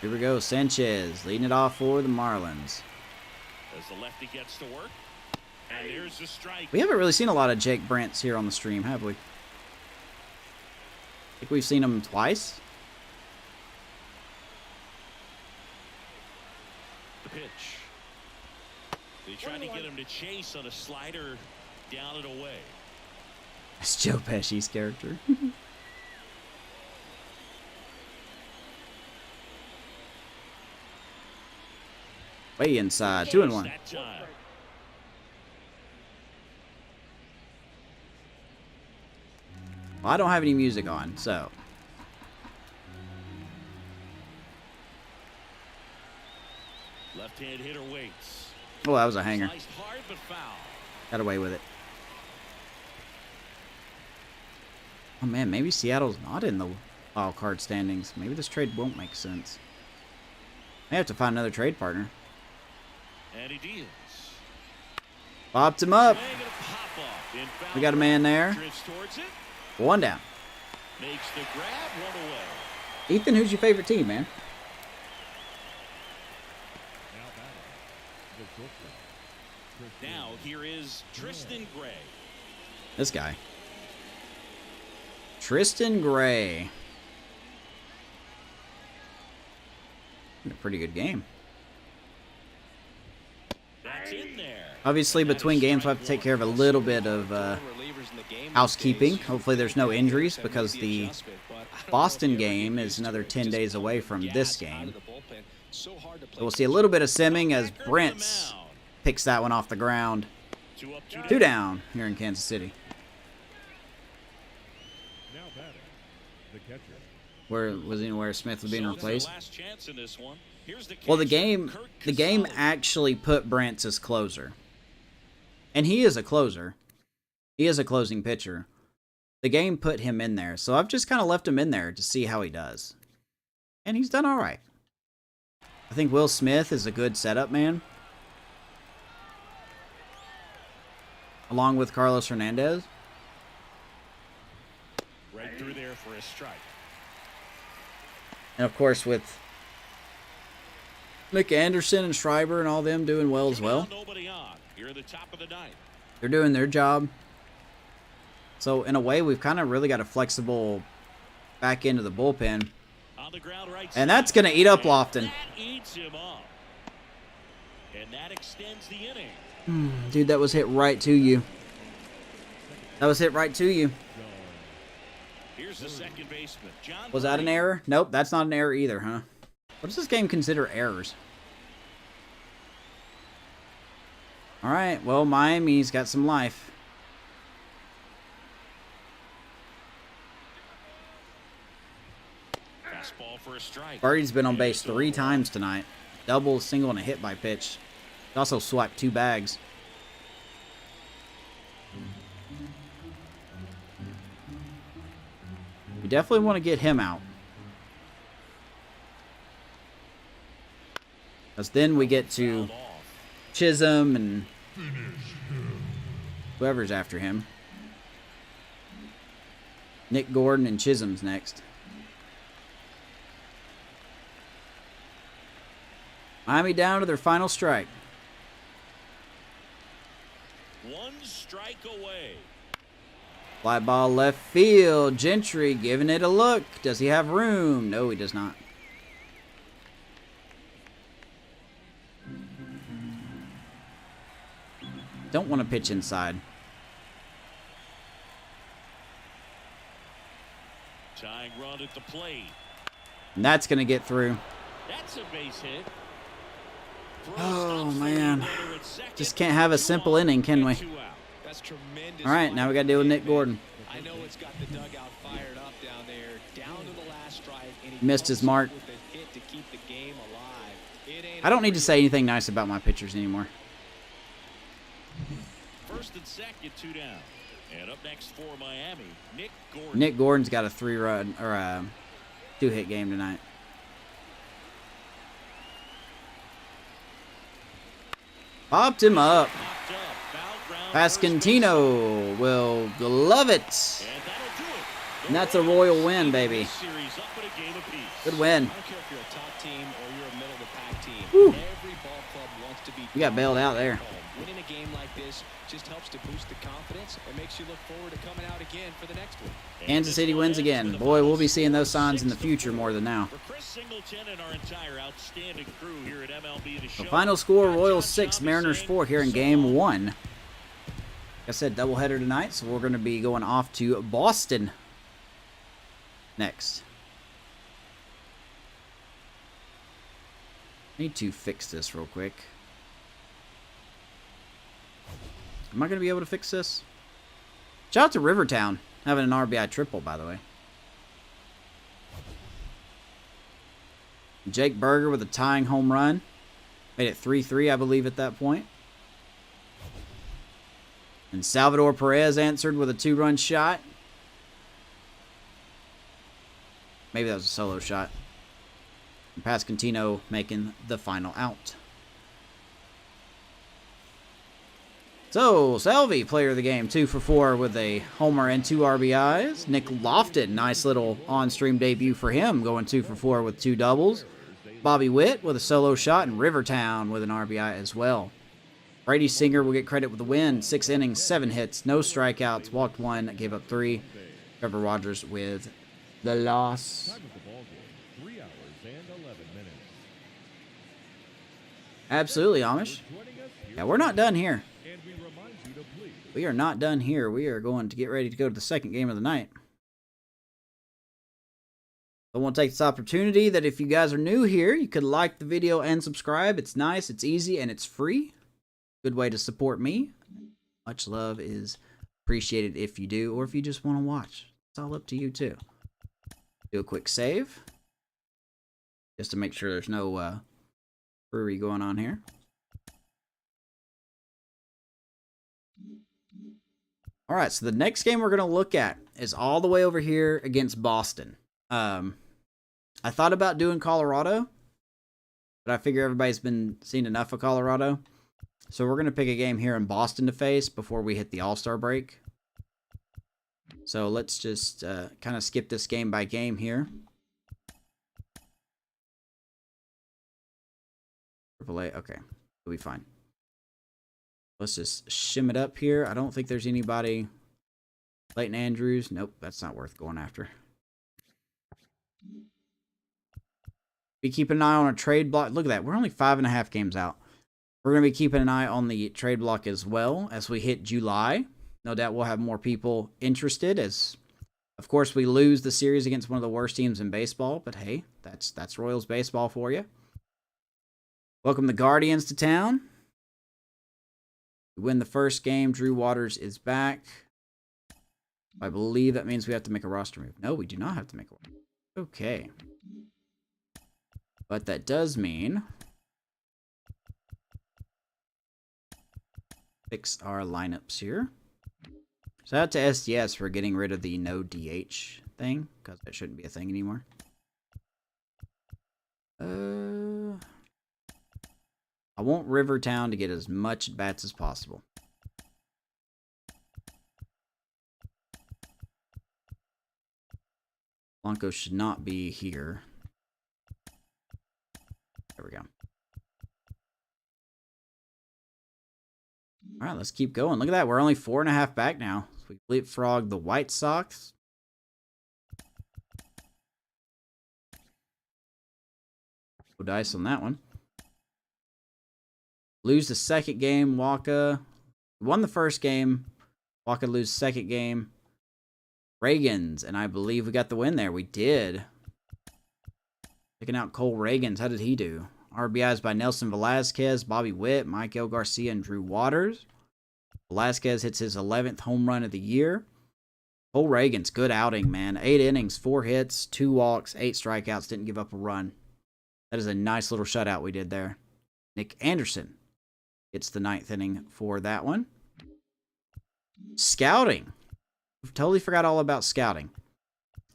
Here we go, Sanchez leading it off for the Marlins. As the lefty gets to work. And here's the strike. We haven't really seen a lot of Jake Brents here on the stream, have we? I think we've seen him twice. The pitch. They tried to get him to chase on a slider down and away. That's Joe Pesci's character. Way inside, 2-1. That time. Well, I don't have any music on, so. Left-hand hitter waits. Oh, that was a hanger. Sliced hard but foul. Got away with it. Oh man, maybe Seattle's not in the wild card standings. Maybe this trade won't make sense. I have to find another trade partner. And he deals. Popped him up. Swing and a pop-up. In foul We got a man there. drifts towards it. 1 down. Makes the grab, 1 away. Ethan, who's your favorite team, man? now batting, the shortstop, Tristan Now here is Tristan Gray. This guy. Tristan Gray. A pretty good game. That's in there. Obviously, between games, we'll have to take care of a little bit of housekeeping. Hopefully, there's no injuries because the Boston game is another 10 days away from this game. So we'll see a little bit of simming as Brents picks that one off the ground. 2 down here in Kansas City. Now batting, the catcher. Where was anywhere Smith was being replaced? Last chance in this one. Here's the Well, the catcher, game actually put Brents as closer. And he is a closer. He is a closing pitcher. The game put him in there. So I've just kind of left him in there to see how he does. And he's done all right. I think Will Smith is a good setup man. Along with Carlos Hernandez. Right through there for a strike. And of course with Nick Anderson and Schreiber and all them doing well as well. Nobody on. You're at the top of the ninth. They're doing their job. So in a way, we've kind of really got a flexible back end of the bullpen. On the ground right And that's going to eat up Lofton. That eats him up. And that extends the inning. Dude, that was hit right to you. That was hit right to you. Here's the second baseman. John Was that an error? Nope, that's not an error either, huh? What does this game consider errors? All right, well, Miami's got some life. Fastball for a strike. Birdie's been on base 3 times tonight. Double, single, and a hit by pitch. He also swiped 2 bags. We definitely want to get him out. Because then we get to Chisholm and whoever's after him. Nick Gordon and Chisholm's next. Miami down to their final strike. 1 strike away. Fly ball left field. Gentry giving it a look. Does he have room? No, he does not. Don't want to pitch inside. Tying run at the plate. And that's going to get through. That's a base hit. Oh, man. Just can't have a simple inning, can we? That's tremendous. All right, now we got to deal with Nick Gordon. I know it's got the dugout fired up down there, down to the last strike, and He missed his mark. with the hit to keep the game alive. It ain't I don't need to say anything nice about my pitchers anymore. First and second, 2 down. And up next for Miami, Nick Gordon. Nick Gordon's got a 3-run or a 2-hit game tonight. Popped him up. Popped up. Foul ground Pasquantino will glove it. first base. And that'll do it. And that's a royal win, baby. Series up at a game apiece. Good win. I don't care if you're a top team or you're a middle-of-the-pack team. Whew. Every ball club wants to be. You got bailed out there. Winning a game like this just helps to boost the confidence and makes you look forward to coming out again for the next one. Kansas City wins again. Boy, we'll be seeing those signs in the future more than now. For Chris Singleton and our entire outstanding crew here at MLB The The Show. final score, Royals 6, Mariners 4 here in Game 1. Like I said, doubleheader tonight, so we're going to be going off to Boston next. Need to fix this real quick. Am I going to be able to fix this? Shout out to Rivertown having an RBI triple, by the way. Jake Berger with a tying home run. Made it 3-3, I believe, at that point. And Salvador Perez answered with a 2-run shot. Maybe that was a solo shot. And Pasquantino making the final out. So, Salvi, player of the game, 2 for 4 with a homer and 2 RBIs. Nick Lofton, nice little on-stream debut for him, going 2 for 4 with 2 doubles. Bobby Witt with a solo shot, and Rivertown with an RBI as well. Brady Singer will get credit with the win. 6 innings, 7 hits, no strikeouts, walked 1, gave up 3. Trevor Rogers with the loss. Time of the ball game, 3 hours and 11 minutes. Absolutely, Amish. Yeah, we're not done here. And we remind you to please. We are not done here. We are going to get ready to go to the second game of the night. I want to take this opportunity that if you guys are new here, you could like the video and subscribe. It's nice, it's easy, and it's free. Good way to support me. Much love is appreciated if you do, or if you just want to watch. It's all up to you too. Do a quick save. Just to make sure there's no brewery going on here. Alright, so the next game we're going to look at is all the way over here against Boston. I thought about doing Colorado, but I figure everybody's been seeing enough of Colorado. So we're going to pick a game here in Boston to face before we hit the All-Star break. So let's just kind of skip this game by game here. AAA, okay, we'll be fine. Let's just shim it up here. I don't think there's anybody. Leighton Andrews, nope, that's not worth going after. Be keeping an eye on a trade block. Look at that. We're only 5.5 games out. We're going to be keeping an eye on the trade block as well as we hit July. No doubt we'll have more people interested as, of course, we lose the series against one of the worst teams in baseball. But hey, that's Royals baseball for you. Welcome the Guardians to town. We win the first game. Drew Waters is back. I believe that means we have to make a roster move. No, we do not have to make one. Okay. But that does mean fix our lineups here. Shout out to SDS for getting rid of the no DH thing, because that shouldn't be a thing anymore. I want Rivertown to get as much at bats as possible. Blanco should not be here. There we go. All right, let's keep going. Look at that. We're only 4.5 back now. So we leapfrog the White Sox. Go dice on that one. Lose the second game. Waka won the first game. Waka lose second game. Reagans, and I believe we got the win there. We did. Picking out Cole Reagans. How did he do? RBIs by Nelson Velasquez, Bobby Witt, Michael Garcia, and Drew Waters. Velasquez hits his 11th home run of the year. Cole Reagans, good outing, man. 8 innings, 4 hits, 2 walks, 8 strikeouts. Didn't give up a run. That is a nice little shutout we did there. Nick Anderson gets the 9th inning for that one. Scouting. Totally forgot all about scouting.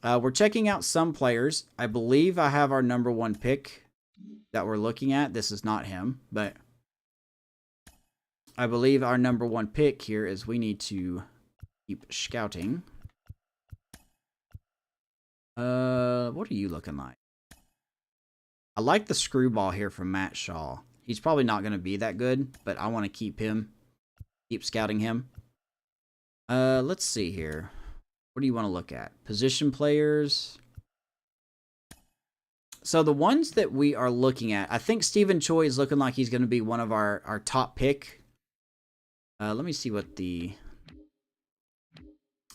We're checking out some players. I believe I have our number 1 pick that we're looking at. This is not him, but I believe our number 1 pick here is we need to keep scouting. What are you looking like? I like the screwball here from Matt Shaw. He's probably not going to be that good, but I want to keep scouting him. Let's see here. What do you want to look at? Position players. So the ones that we are looking at, I think Stephen Choi is looking like he's going to be one of our top pick. Let me see what the...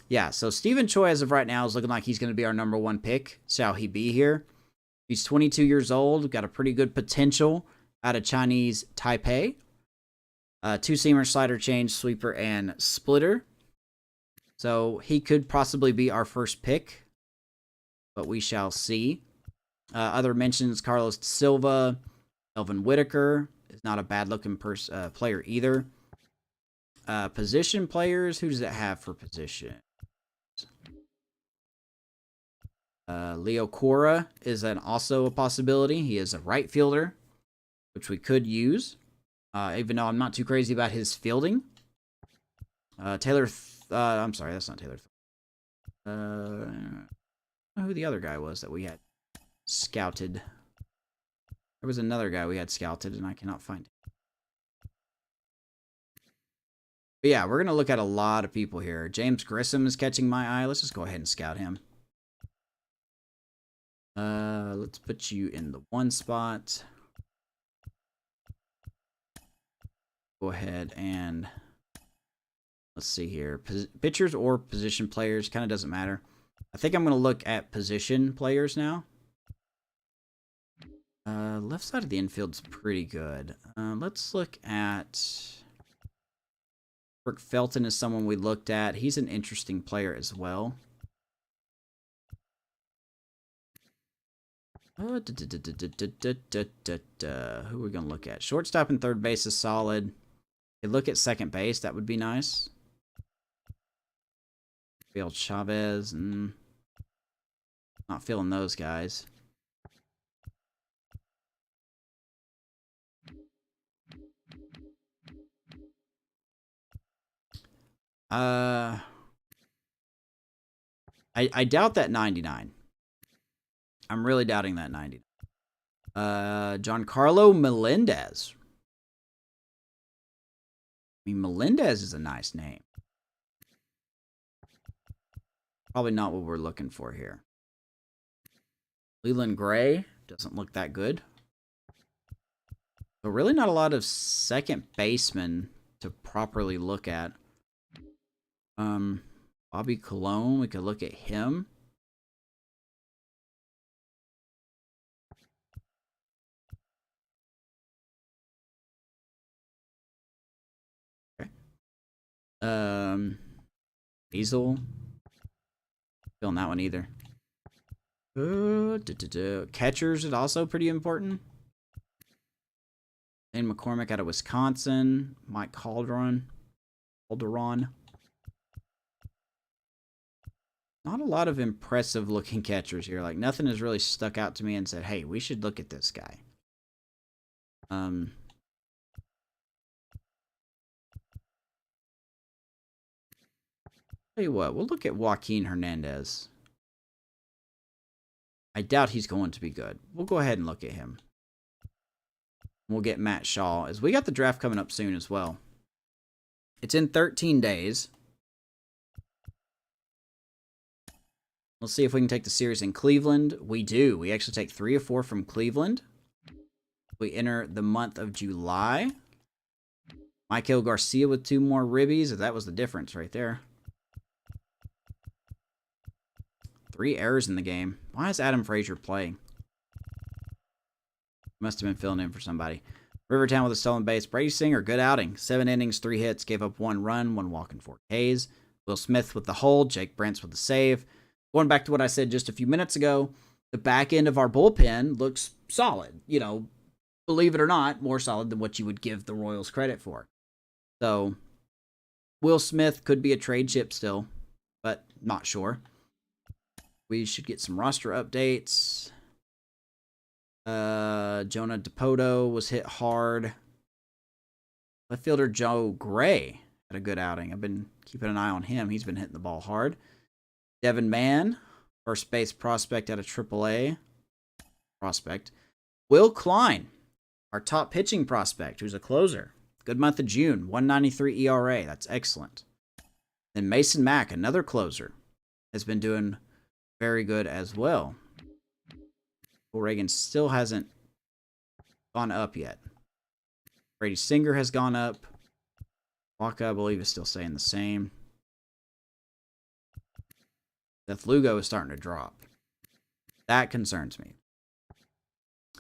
Yeah, so Stephen Choi as of right now is looking like he's going to be our number 1 pick. Shall he be here? He's 22 years old, got a pretty good potential out of Chinese Taipei. 2-seamer, slider change, sweeper, and splitter. So he could possibly be our first pick, but we shall see. Other mentions, Carlos Silva, Elvin Whitaker is not a bad-looking player either. Position players, who does it have for position? Leo Cora is also a possibility. He is a right fielder, which we could use, even though I'm not too crazy about his fielding. Taylor... I'm sorry, that's not Taylor. I don't know who the other guy was that we had scouted. There was another guy we had scouted, and I cannot find him. But yeah, we're going to look at a lot of people here. James Grissom is catching my eye. Let's just go ahead and scout him. Let's put you in the 1 spot. Go ahead and let's see here. Pitchers or position players, kind of doesn't matter. I think I'm going to look at position players now. Left side of the infield's pretty good. Let's look at... Rick Felton is someone we looked at. He's an interesting player as well. Who are we going to look at? Shortstop and third base is solid. Hey, look at second base. That would be nice. Rafael Chavez. Not feeling those guys. I doubt that 99. I'm really doubting that 90. Giancarlo Melendez. I mean, Melendez is a nice name. Probably not what we're looking for here. Leland Gray doesn't look that good. So really not a lot of second basemen to properly look at. Bobby Colon, we could look at him. Okay. Diesel. Feeling that one either. Catchers is also pretty important. Dane McCormick out of Wisconsin. Mike Calderon. Not a lot of impressive looking catchers here. Like, nothing has really stuck out to me and said, hey, we should look at this guy. Tell you what, we'll look at Joaquin Hernandez. I doubt he's going to be good. We'll go ahead and look at him. We'll get Matt Shaw, as we got the draft coming up soon as well. It's in 13 days. Let's see if we can take the series in Cleveland. We do. We actually take 3 or 4 from Cleveland. We enter the month of July. Michael Garcia with 2 more ribbies. That was the difference right there. 3 errors in the game. Why is Adam Frazier playing? Must have been filling in for somebody. Rivertown with a stolen base. Brady Singer, good outing. 7 innings, 3 hits, gave up 1 run, 1 walk, and 4 Ks. Will Smith with the hold. Jake Brentz with the save. Going back to what I said just a few minutes ago, the back end of our bullpen looks solid. You know, believe it or not, more solid than what you would give the Royals credit for. So, Will Smith could be a trade chip still, but not sure. We should get some roster updates. Jonah Dipoto was hit hard. Left fielder Joe Gray had a good outing. I've been keeping an eye on him. He's been hitting the ball hard. Devin Mann, first base prospect out of AAA. Prospect. Will Klein, our top pitching prospect, who's a closer. Good month of June, 1.93 ERA. That's excellent. Then Mason Mack, another closer, has been doing very good as well. Reagan still hasn't gone up yet. Brady Singer has gone up. Waka, I believe, is still staying the same. Seth Lugo is starting to drop. That concerns me.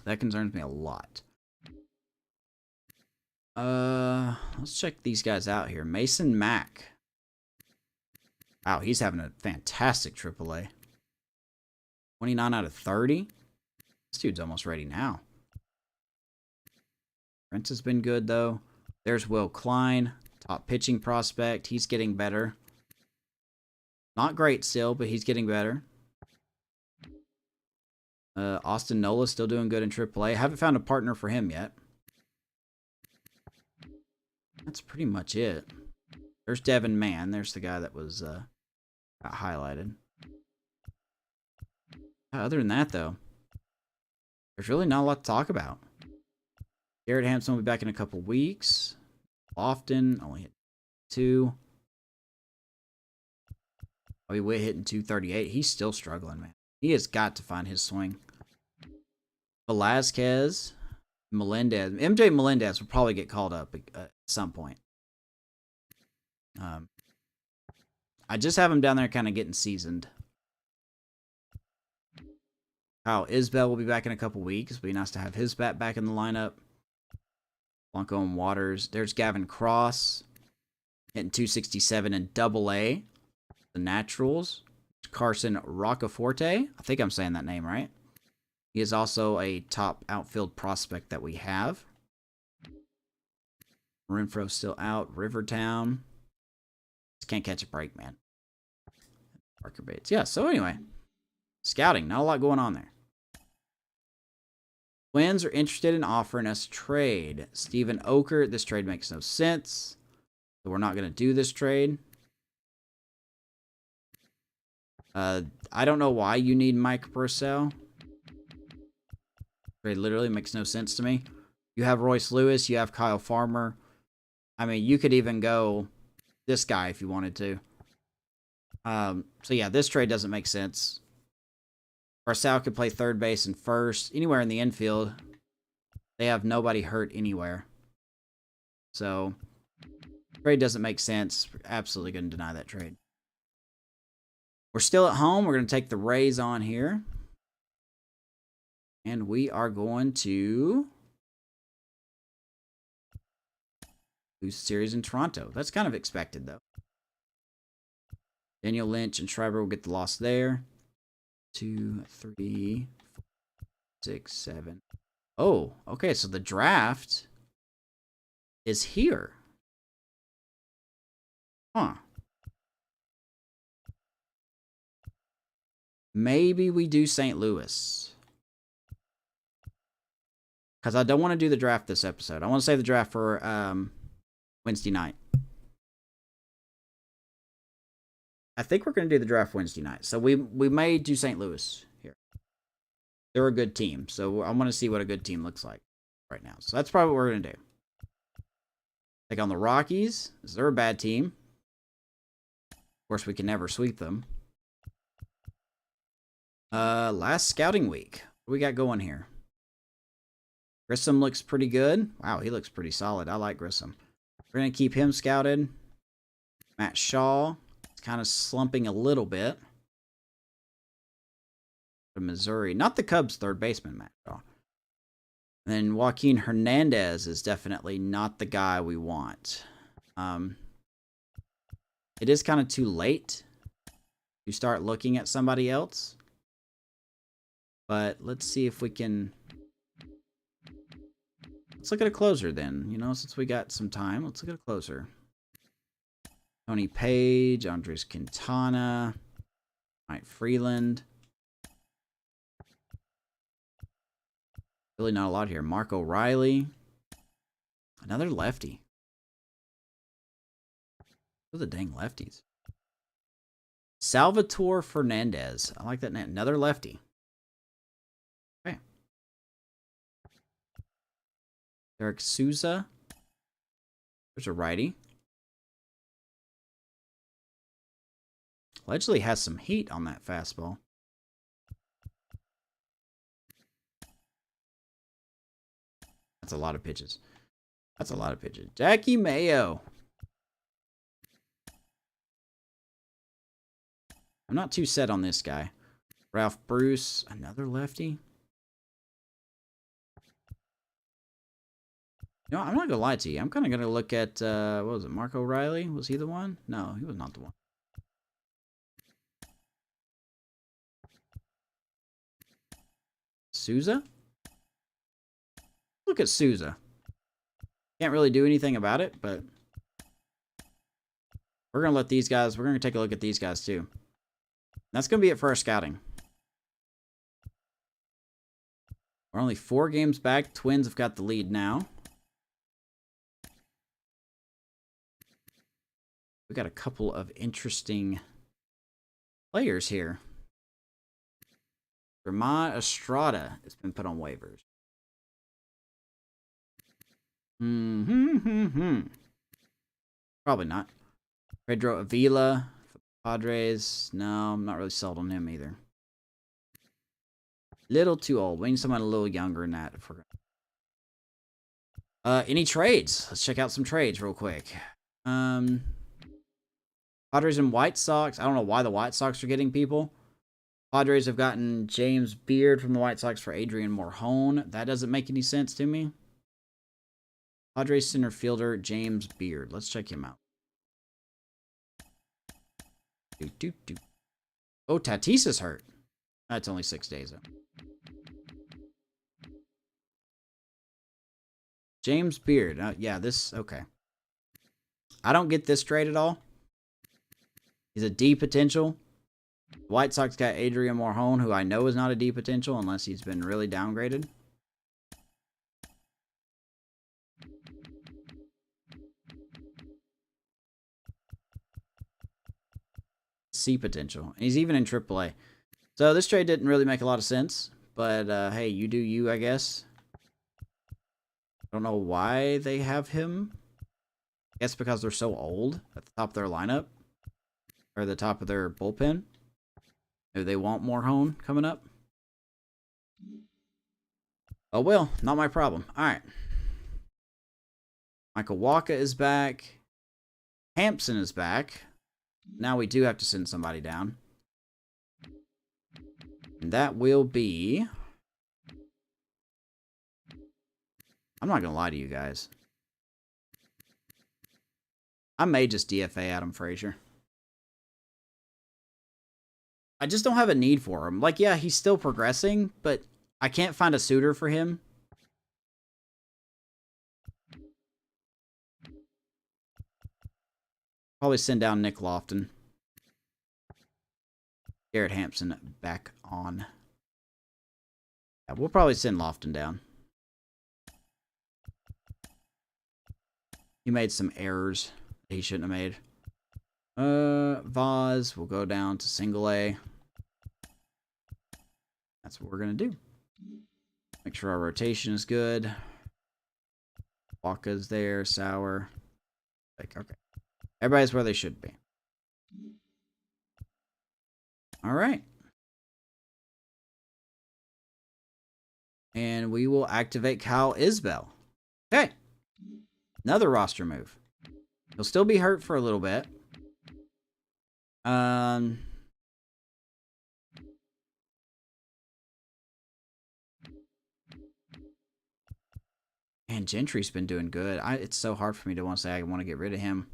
That concerns me a lot. Let's check these guys out here. Mason Mack. Wow, he's having a fantastic AAA. 29 out of 30. This dude's almost ready now. Prince has been good, though. There's Will Klein, top pitching prospect. He's getting better. Not great still, but he's getting better. Austin Nola's still doing good in AAA. Haven't found a partner for him yet. That's pretty much it. There's Devin Mann. There's the guy that was got highlighted. Other than that, though, there's really not a lot to talk about. Garrett Hampson will be back in a couple weeks. Often only hit 2. Oh, we're hitting 238. He's still struggling, man. He has got to find his swing. Velasquez, Melendez. MJ Melendez will probably get called up at some point. I just have him down there kind of getting seasoned. Kyle Isbell will be back in a couple weeks. It'll be nice to have his bat back in the lineup. Blanco and Waters. There's Gavin Cross hitting 267 in Double-A. The Naturals. Carson Roccaforte. I think I'm saying that name right. He is also a top outfield prospect that we have. Renfro still out. Rivertown. Just can't catch a break, man. Parker Bates. Yeah, so anyway. Scouting. Not a lot going on there. Twins are interested in offering us a trade. Steven Oker. This trade makes no sense. So we're not going to do this trade. I don't know why you need Mike Purcell. Trade literally makes no sense to me. You have Royce Lewis. You have Kyle Farmer. I mean, you could even go this guy if you wanted to. So yeah, this trade doesn't make sense. Purcell could play third base and first. Anywhere in the infield. They have nobody hurt anywhere. So, trade doesn't make sense. We're absolutely going to deny that trade. We're still at home. We're going to take the Rays on here. And we are going to lose the series in Toronto. That's kind of expected, though. Daniel Lynch and Schreiber will get the loss there. 2, 3, 4, 6, 7. Oh, okay. So the draft is here. Huh. Maybe we do St. Louis. Because I don't want to do the draft this episode. I want to save the draft for Wednesday night. I think we're going to do the draft Wednesday night. So we may do St. Louis here. They're a good team. So I want to see what a good team looks like right now. So that's probably what we're going to do. Take on the Rockies. They're a bad team. Of course, we can never sweep them. Last scouting week. What do we got going here? Grissom looks pretty good. Wow, he looks pretty solid. I like Grissom. We're going to keep him scouted. Matt Shaw is kind of slumping a little bit. From Missouri. Not the Cubs' third baseman, Matt Shaw. And then Joaquin Hernandez is definitely not the guy we want. It is kind of too late to start looking at somebody else. But let's see if we can... Let's look at a closer then. You know, since we got some time, let's look at a closer. Tony Page, Andres Quintana, Mike Freeland. Really not a lot here. Mark O'Reilly. Another lefty. Those are the dang lefties. Salvatore Fernandez. I like that name. Another lefty. Okay. Eric Souza. There's a righty. Allegedly has some heat on that fastball. That's a lot of pitches. That's a lot of pitches. Jackie Mayo. I'm not too set on this guy. Ralph Bruce. Another lefty. No, I'm not going to lie to you. I'm kind of going to look at, what was it, Mark O'Reilly? Was he the one? No, he was not the one. Souza? Look at Souza. Can't really do anything about it, but we're going to let these guys, we're going to take a look at these guys too. That's going to be it for our scouting. We're only 4 games back. Twins have got the lead now. We got a couple of interesting players here. Germán Estrada has been put on waivers. Probably not. Pedro Avila for the Padres. No, I'm not really sold on him either. Little too old. We need someone a little younger than that. Any trades? Let's check out some trades real quick. Padres and White Sox. I don't know why the White Sox are getting people. Padres have gotten James Beard from the White Sox for Adrian Morhone. That doesn't make any sense to me. Padres center fielder James Beard. Let's check him out. Oh, Tatis is hurt. That's only 6 days though. James Beard. Yeah, this... Okay. I don't get this trade at all. He's a D potential. White Sox got Adrian Morhone, who I know is not a D potential unless he's been really downgraded. C potential. And he's even in AAA. So this trade didn't really make a lot of sense. But, hey, you do you, I guess. I don't know why they have him. I guess because they're so old at the top of their lineup. Or the top of their bullpen. Maybe they want Morhone coming up. Oh, well, not my problem. All right. Michael Walker is back. Hampson is back. Now we do have to send somebody down. And that will be... I'm not going to lie to you guys. I may just DFA Adam Frazier. I just don't have a need for him. Like, yeah, he's still progressing, but I can't find a suitor for him. Probably send down Nick Lofton. Garrett Hampson back on. Yeah, we'll probably send Lofton down. He made some errors that he shouldn't have made. Vaz will go down to single A. That's what we're going to do. Make sure our rotation is good. Waka's there. Sauer. Like, okay. Everybody's where they should be. All right. And we will activate Kyle Isbell. Okay. Another roster move. He'll still be hurt for a little bit. And Gentry's been doing good. It's so hard for me to want to say I want to get rid of him.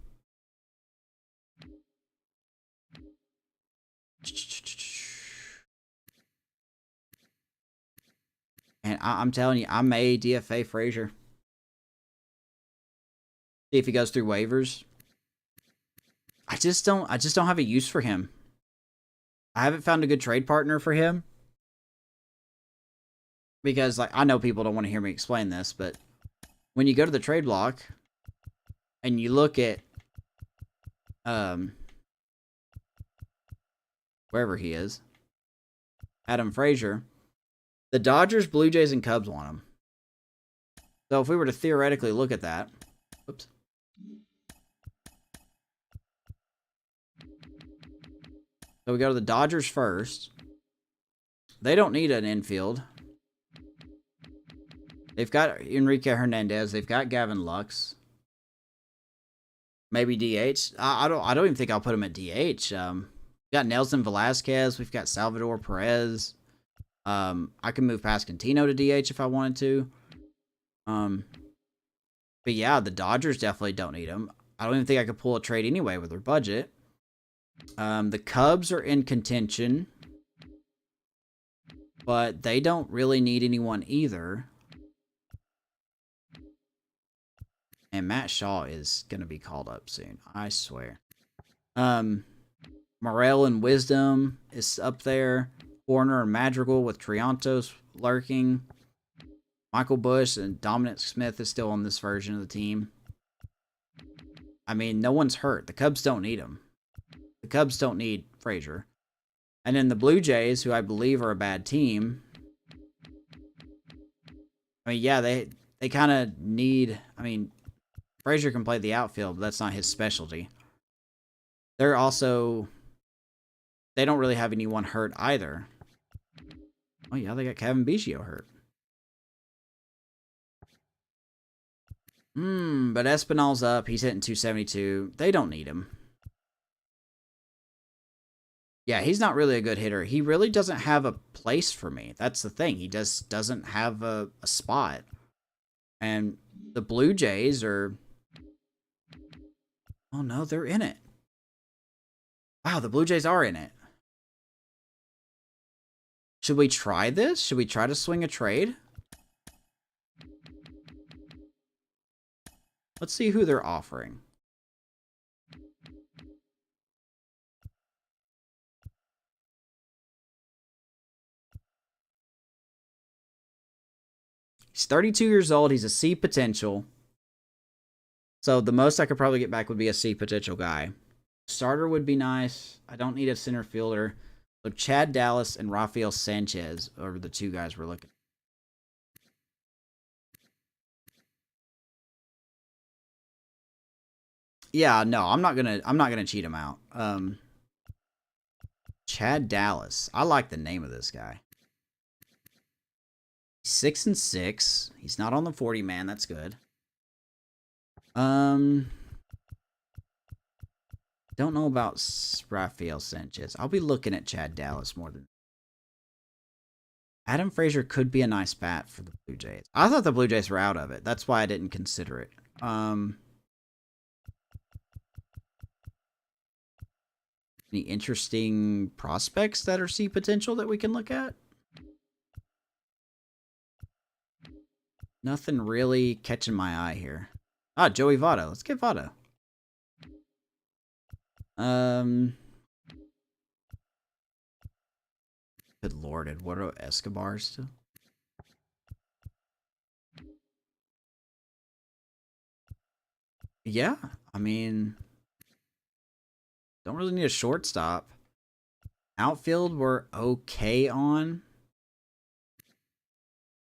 And I'm telling you, I may DFA Frazier. See if he goes through waivers. I just don't have a use for him. I haven't found a good trade partner for him. Because, like, I know people don't want to hear me explain this, but when you go to the trade block and you look at wherever he is, Adam Frazier, the Dodgers, Blue Jays, and Cubs want him. So if we were to theoretically look at that, oops. So we go to the Dodgers first. They don't need an infield. They've got Enrique Hernandez. They've got Gavin Lux. Maybe DH. I don't even think I'll put him at DH. We've got Nelson Velasquez. We've got Salvador Perez. I can move Pascantino to DH if I wanted to. But yeah, the Dodgers definitely don't need him. I don't even think I could pull a trade anyway with their budget. The Cubs are in contention. But they don't really need anyone either. And Matt Shaw is going to be called up soon. I swear. Morel and Wisdom is up there. Warner and Madrigal with Triantos lurking. Michael Bush and Dominic Smith is still on this version of the team. I mean, no one's hurt. The Cubs don't need him. The Cubs don't need Frazier. And then the Blue Jays, who I believe are a bad team. I mean, yeah, they kind of need... I mean, Frazier can play the outfield, but that's not his specialty. they're also... They don't really have anyone hurt either. Oh, yeah, they got Kevin Biggio hurt. But Espinal's up. He's hitting 272. They don't need him. Yeah, he's not really a good hitter. He really doesn't have a place for me. That's the thing. He just doesn't have a spot. And the Blue Jays are... Oh, no, they're in it. Wow, the Blue Jays are in it. Should we try this? Should we try to swing a trade? Let's see who they're offering. He's 32 years old. He's a C potential. So the most I could probably get back would be a C potential guy. Starter would be nice. I don't need a center fielder. So Chad Dallas and Rafael Sanchez are the two guys we're looking. Yeah, no, I'm not gonna cheat him out. Chad Dallas. I like the name of this guy. 6-6. He's not on the 40 man. That's good. Don't know about Rafael Sanchez. I'll be looking at Chad Dallas more than... Adam Frazier could be a nice bat for the Blue Jays. I thought the Blue Jays were out of it. That's why I didn't consider it. Any interesting prospects that are C potential that we can look at? Nothing really catching my eye here. Ah, Joey Votto. Let's get Votto. Good lord, Eduardo Escobar still? Yeah, I mean... Don't really need a shortstop. Outfield, we're okay on.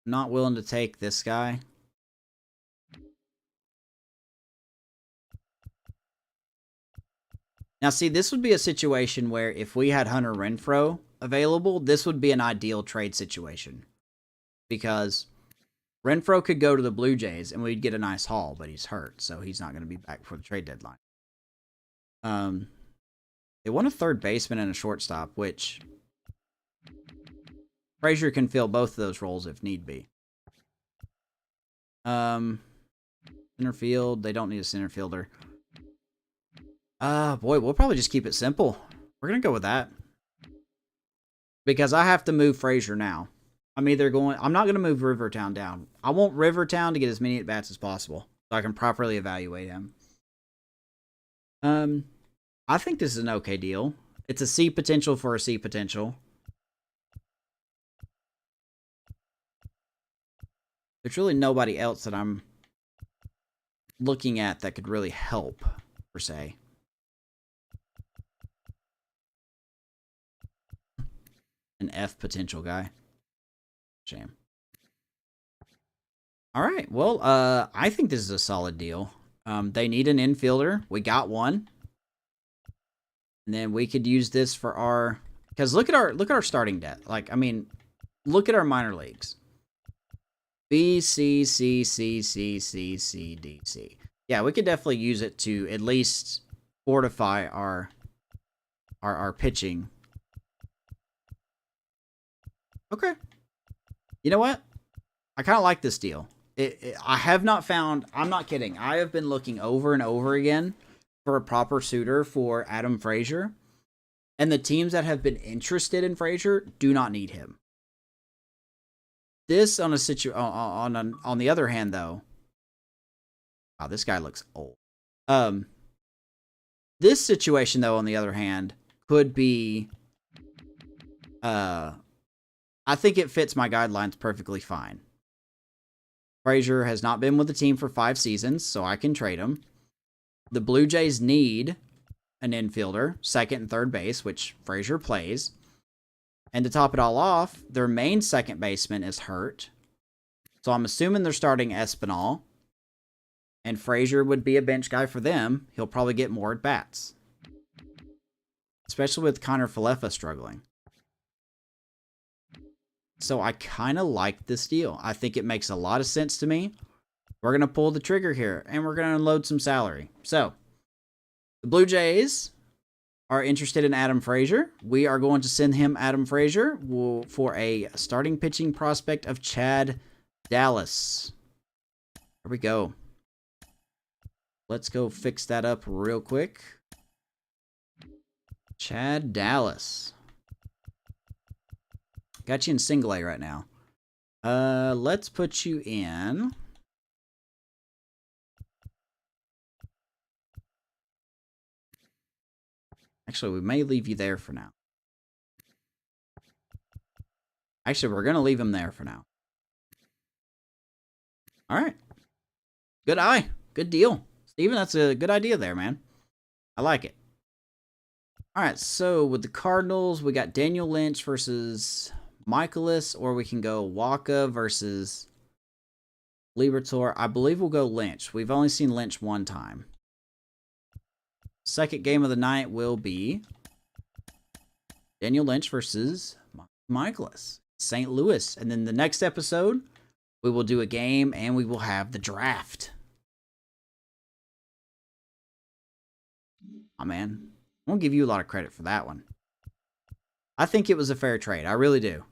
Not willing to take this guy. Now, see, this would be a situation where if we had Hunter Renfroe available, this would be an ideal trade situation. Because Renfroe could go to the Blue Jays and we'd get a nice haul, but he's hurt, so he's not going to be back for the trade deadline. They want a third baseman and a shortstop, which Frazier can fill both of those roles if need be. Center field, they don't need a center fielder. Boy, we'll probably just keep it simple. We're going to go with that. Because I have to move Frazier now. I'm not going to move Rivertown down. I want Rivertown to get as many at-bats as possible so I can properly evaluate him. I think this is an okay deal. It's a C potential for a C potential. There's really nobody else that I'm looking at that could really help, per se. An F potential guy. Shame. Alright, well, I think this is a solid deal. They need an infielder. We got one. And then we could use this for our... Because look at our starting depth. Like, I mean, look at our minor leagues. B, C, C, C, C, C, C, D, C. Yeah, we could definitely use it to at least fortify our pitching. Okay. You know what? I kind of like this deal. I have not found... I'm not kidding. I have been looking over and over again for a proper suitor for Adam Frazier. And the teams that have been interested in Frazier do not need him. This on the other hand, though... Wow, this guy looks old. This situation, though, on the other hand, could be... I think it fits my guidelines perfectly fine. Frazier has not been with the team for 5 seasons, so I can trade him. The Blue Jays need an infielder, second and third base, which Frazier plays. And to top it all off, their main second baseman is hurt. So I'm assuming they're starting Espinal. And Frazier would be a bench guy for them. He'll probably get more at-bats. especially with Connor Falefa struggling. So I kind of like this deal. I think it makes a lot of sense to me. We're going to pull the trigger here, and we're going to unload some salary. So, the Blue Jays are interested in Adam Frazier. We are going to send him Adam Frazier for a starting pitching prospect of Chad Dallas. Here we go. Let's go fix that up real quick. Chad Dallas. Got you in single A right now. Let's put you in. Actually, we may leave you there for now. Actually, we're going to leave him there for now. All right. Good eye. Good deal. Steven, that's a good idea there, man. I like it. All right, so with the Cardinals, we got Daniel Lynch versus Michaelis, or we can go Waka versus Liberatore. I believe we'll go Lynch. We've only seen Lynch one time. Second game of the night will be Daniel Lynch versus Michaelis, St. Louis. And then the next episode, we will do a game and we will have the draft. Oh, man. I won't give you a lot of credit for that one. I think it was a fair trade. I really do.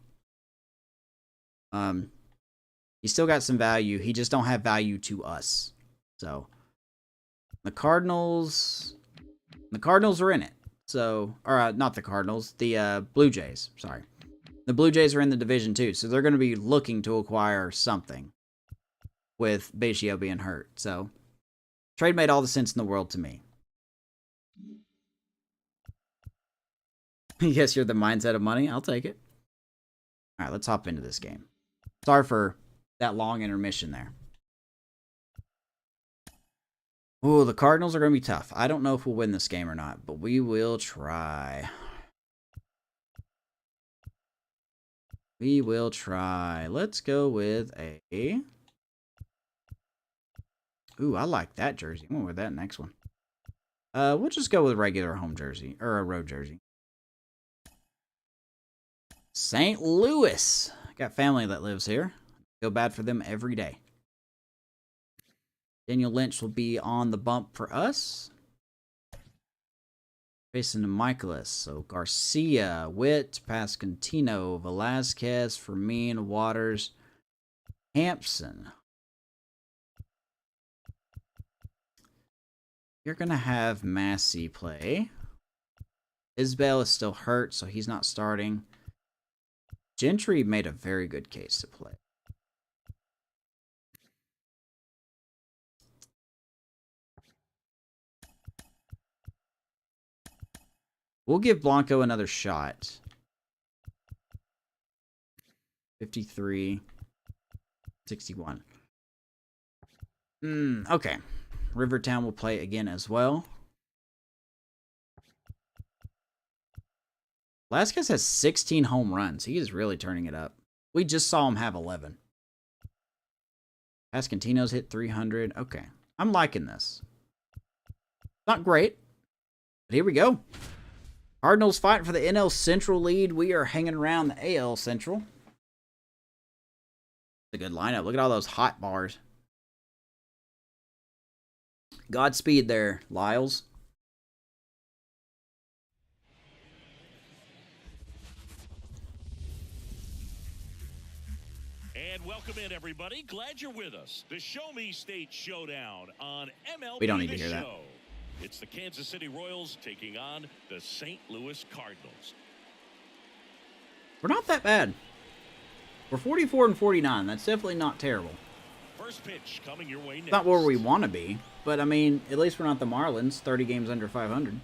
He still got some value. He just don't have value to us. So, the Cardinals are in it. So, or not the Cardinals, the Blue Jays. Sorry. The Blue Jays are in the division too, so they're going to be looking to acquire something with Biggio being hurt. So, trade made all the sense in the world to me. Yes, you're the mindset of money. I'll take it. All right, let's hop into this game. Sorry for that long intermission there. Oh, the Cardinals are going to be tough. I don't know if we'll win this game or not, but we will try. We will try. Let's go with a... Ooh, I like that jersey. I'm going to wear that next one. We'll just go with a regular home jersey, or a road jersey. St. Louis. Got family that lives here. Feel bad for them every day. Daniel Lynch will be on the bump for us. Facing to Michaelis. So Garcia, Witt, Pascantino, Velasquez, Fermin, Waters, Hampson. You're going to have Massey play. Isbell is still hurt, so he's not starting. Gentry made a very good case to play. We'll give Blanco another shot. 53. 61. Okay. Rivertown will play again as well. Velasquez has 16 home runs. He is really turning it up. We just saw him have 11. Pascantino's hit 300. Okay. I'm liking this. Not great, but here we go. Cardinals fighting for the NL Central lead. We are hanging around the AL Central. It's a good lineup. Look at all those hot bars. Godspeed there, Lyles. And welcome in, everybody. Glad you're with us. The Show Me State Showdown on MLB We don't need The to hear that. Show. It's the Kansas City Royals taking on the St. Louis Cardinals. We're not that bad. We're 44 and 49. That's definitely not terrible. First pitch coming your way next. Not where we want to be, but I mean, at least we're not the Marlins, 30 games under 500.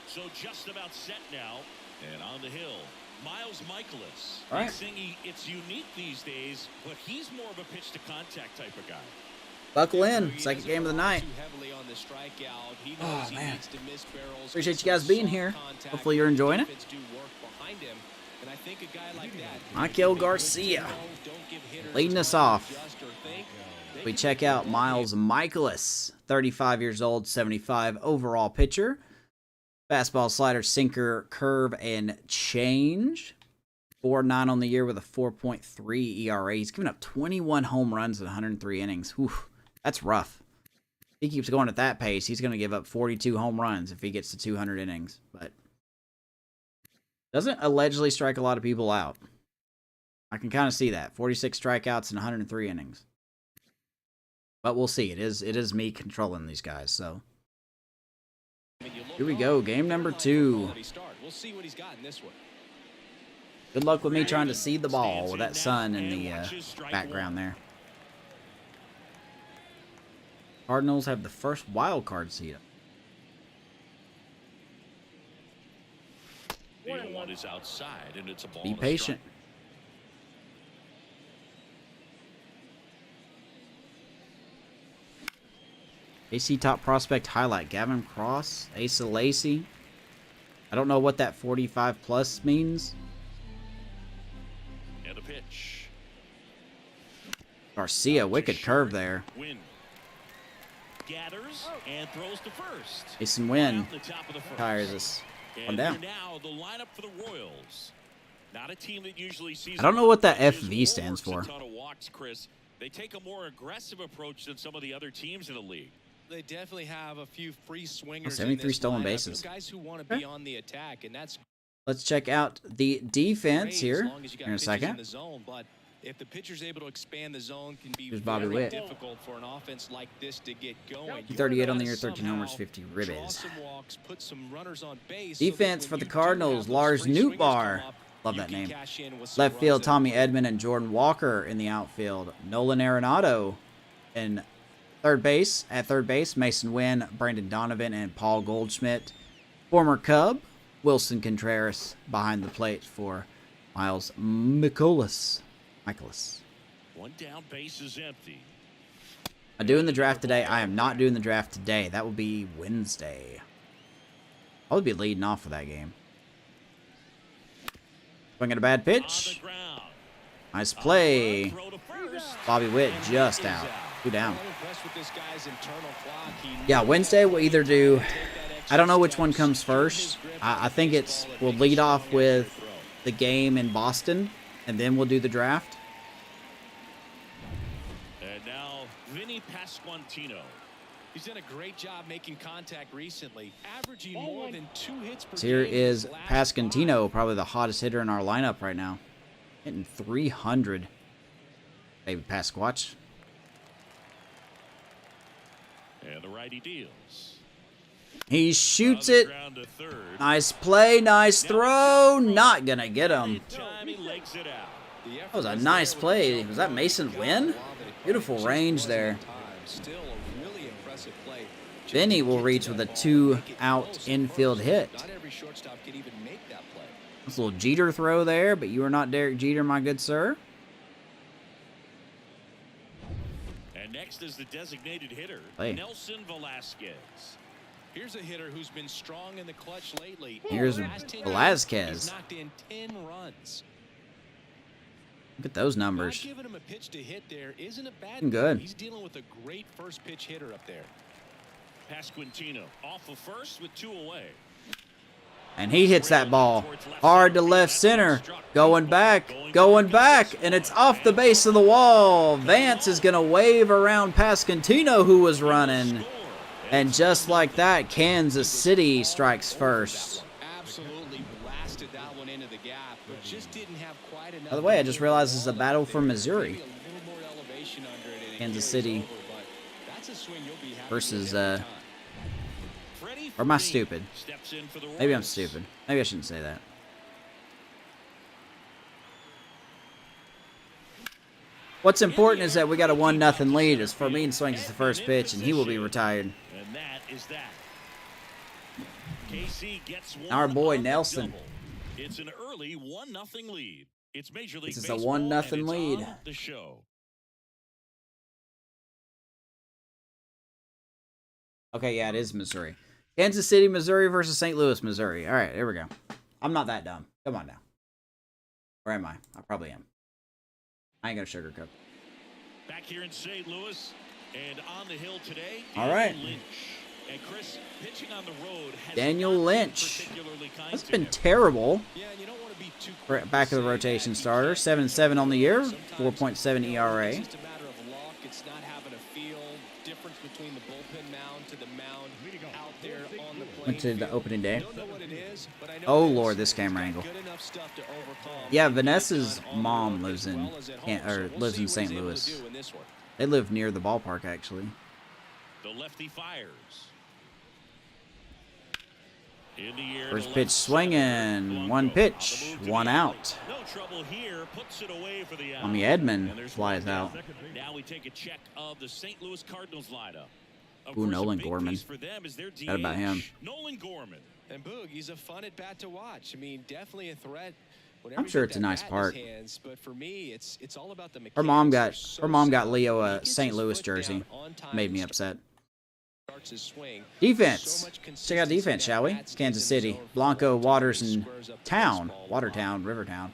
So just about set now, and on the hill, Miles Michaelis. All right. Saying it's unique these days, but he's more of a pitch to contact type of guy. Buckle in, second game of the night. Oh, man. Appreciate you guys being here. Hopefully you're enjoying it. Michael Garcia leading us off. We check out Miles Michaelis, 35 years old, 75 overall pitcher. Fastball, slider, sinker, curve, and change. 4.9 on the year with a 4.3 ERA. He's given up 21 home runs in 103 innings. Whew, that's rough. If he keeps going at that pace, he's going to give up 42 home runs if he gets to 200 innings. But doesn't allegedly strike a lot of people out. I can kind of see that. 46 strikeouts in 103 innings. But we'll see. It is me controlling these guys, so. Here we go. Game number 2. We'll see what he's got in this one. Good luck with me trying to see the ball with that sun in the background there. Cardinals have the first wild card seat. The 0-1 is outside, and it's a ball. Be patient. AC top prospect highlight. Gavin Cross, Asa Lacy. I don't know what that 45 plus means. And a pitch. Garcia, wicked curve there. Win. Gathers and throws to first. Mason Wynn The top of the first. tires us. One And down. now the lineup for the Royals. Not a team that usually sees. I don't know what that pitches FV or stands works for. a ton of walks, Chris. They take a more aggressive approach than some of the other teams in the league. They definitely have a few free swingers. 73 in this stolen lineup. bases. Guys who want to be on the attack, and that's Let's check out the defense great here as long as you got in a pitchers second. in the zone, but if the pitcher's able to expand the zone, can be Here's Bobby very Witt. difficult for an offense like this to get going. You 38 on gotta the year, 13 homers, somehow 50 draw ribbies. some walks, put some runners on base so that Defense when for the you do Cardinals, have those Lars free swingers Nootbaar. come up, Love you that can name. cash in with some Left runs field, that Tommy way. Edman and Jordan Walker in the outfield. Nolan Arenado in third base. At third base, Mason Wynn, Brandon Donovan, and Paul Goldschmidt. Former Cub, Wilson Contreras behind the plate for Miles Mikolas. One down, base is empty. I'm doing the draft today. I am not doing the draft today. That will be Wednesday. I'll be leading off for that game. Swinging a bad On pitch. the ground. Nice play. Throw to first. Bobby Witt And just he is out. 2 down. I'm impressed with this guy's internal clock. He Yeah, knows Wednesday we'll either do. take that extra I don't know which step, one comes secure his first. grip I think on the it's baseball, and we'll make a lead off strong with after throw. the game in Boston, and then we'll do the draft. And now Vinny Pasquantino. He's done a great job making contact recently, averaging more than 2 hits per So here game is his last Pasquantino, 5. probably the hottest hitter in our lineup right now, hitting 300. Baby Pasquatch. And the righty deals. He shoots On the it. ground to third. Nice play, nice throw. Not gonna get him. Time he legs it out. That was a nice play. Was that Mason Wynn? Beautiful range there. Still a really impressive play. Vinny will reach with a 2-out infield hit. Not every shortstop can even make that play. That's a little Jeter throw there, but you are not Derek Jeter, my good sir. And next is the designated hitter, Play. Nelson Velasquez. Here's a hitter who's been strong in the clutch lately. Here's The last 10 Velasquez. games, he's knocked in 10 runs. Look at those Not numbers. giving him a pitch to hit there isn't a bad Looking good. thing. He's dealing with a great first pitch hitter up there. Pasquantino off of first with 2 away. And he hits that ball hard to left center. Going back, and it's off the base of the wall. Vance is going to wave around Pasquantino, who was running. And just like that, Kansas City strikes first. Absolutely blasted that one into the gap, but just didn't have quite enough. By the way, I just realized this is a battle for Missouri. Maybe a little more elevation under it and it Kansas carries City over, but that's a swing you'll be happy versus, with every time. Freddie Or am I Freeman stupid? steps in for the Maybe I'm Royals. stupid. Maybe I shouldn't say that. What's important is that we got a 1-0 lead as Fermin swings the first pitch, and he will be retired. And that is that. KC gets one Our boy on the Nelson. double. It's an early 1-0 lead. It's Major League This is a Baseball, 1-0 and it's lead. on the show. Okay, yeah, it is Missouri. Kansas City, Missouri versus St. Louis, Missouri. All right, here we go. I'm not that dumb. Come on now. Or am I? I probably am. I ain't gonna sugarcoat. Back here in St. Louis and on the hill today, All right. Daniel Lynch. And Chris, pitching on the road has Daniel not been Lynch. particularly kind That's to been him. terrible. Yeah, you don't want to be too Back quick of to the say rotation that. You starter. can't 7.7 on the year. Sometimes, 4.7 ERA. It's just a matter of luck. It's not having a feel. Difference between the bullpen mound to the mound out there on the playing Went to the field. opening day. Don't know what it is, but I know Oh this. Lord, this He's camera got angle. good enough stuff to overcome Yeah, and get it Vanessa's done on the mom road lives as in well as at home. So we'll lives see in what St. he's able to Louis. do in this one. They live near the ballpark, actually. The lefty fires. In the air First to pitch left swinging. center. One Blanco pitch. on the move to One the alley. out. No trouble here. Puts it away for the out. Tommy Edman And there's flies one out. down. Now we take a check of the St. Louis Cardinals lineup. Of Ooh, course, a Nolan big Gorman. piece for them is their Forgot about him. DH. Nolan Gorman. And Boog, he's a fun at bat to watch. I mean, definitely a threat. I'm sure it's a nice part. Hands, but for me, it's all about the Her mom mechanics. got They're her mom so got sound. Leo He a gets St. his Louis foot jersey. down on time Made me and upset. starts his swing. Defense. So much Check out consistency defense, in that shall we? bat, stays Kansas in the City. zone for a Blanco, long time, Waters, and and squares up the Town. baseball a lot. Watertown, Rivertown.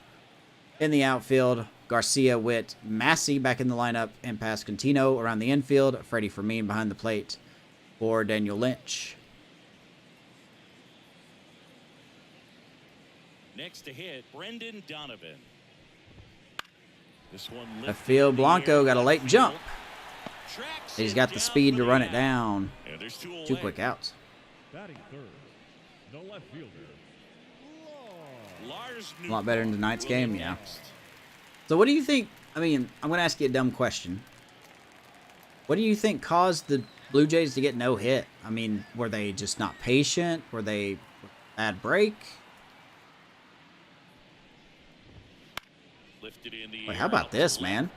In the outfield, Garcia, Witt, Massey back in the lineup, and Pascantino around the infield. Freddie Fermin behind the plate for Daniel Lynch. Next to hit, Brendan Donovan. This one Left lifted field, in the Blanco air, got a left late field. jump. Tracks He's it got the down speed for to the run it out. down. And there's two Two away. quick outs. Batting third, the left fielder, Lars A lot better in Newman tonight's will game, hit yeah. next. So what do you think? I mean, I'm going to ask you a dumb question. What do you think caused the Blue Jays to get no hit? I mean, were they just not patient? Were they bad break? Lifted in the Wait, air, how about out to this, left. man?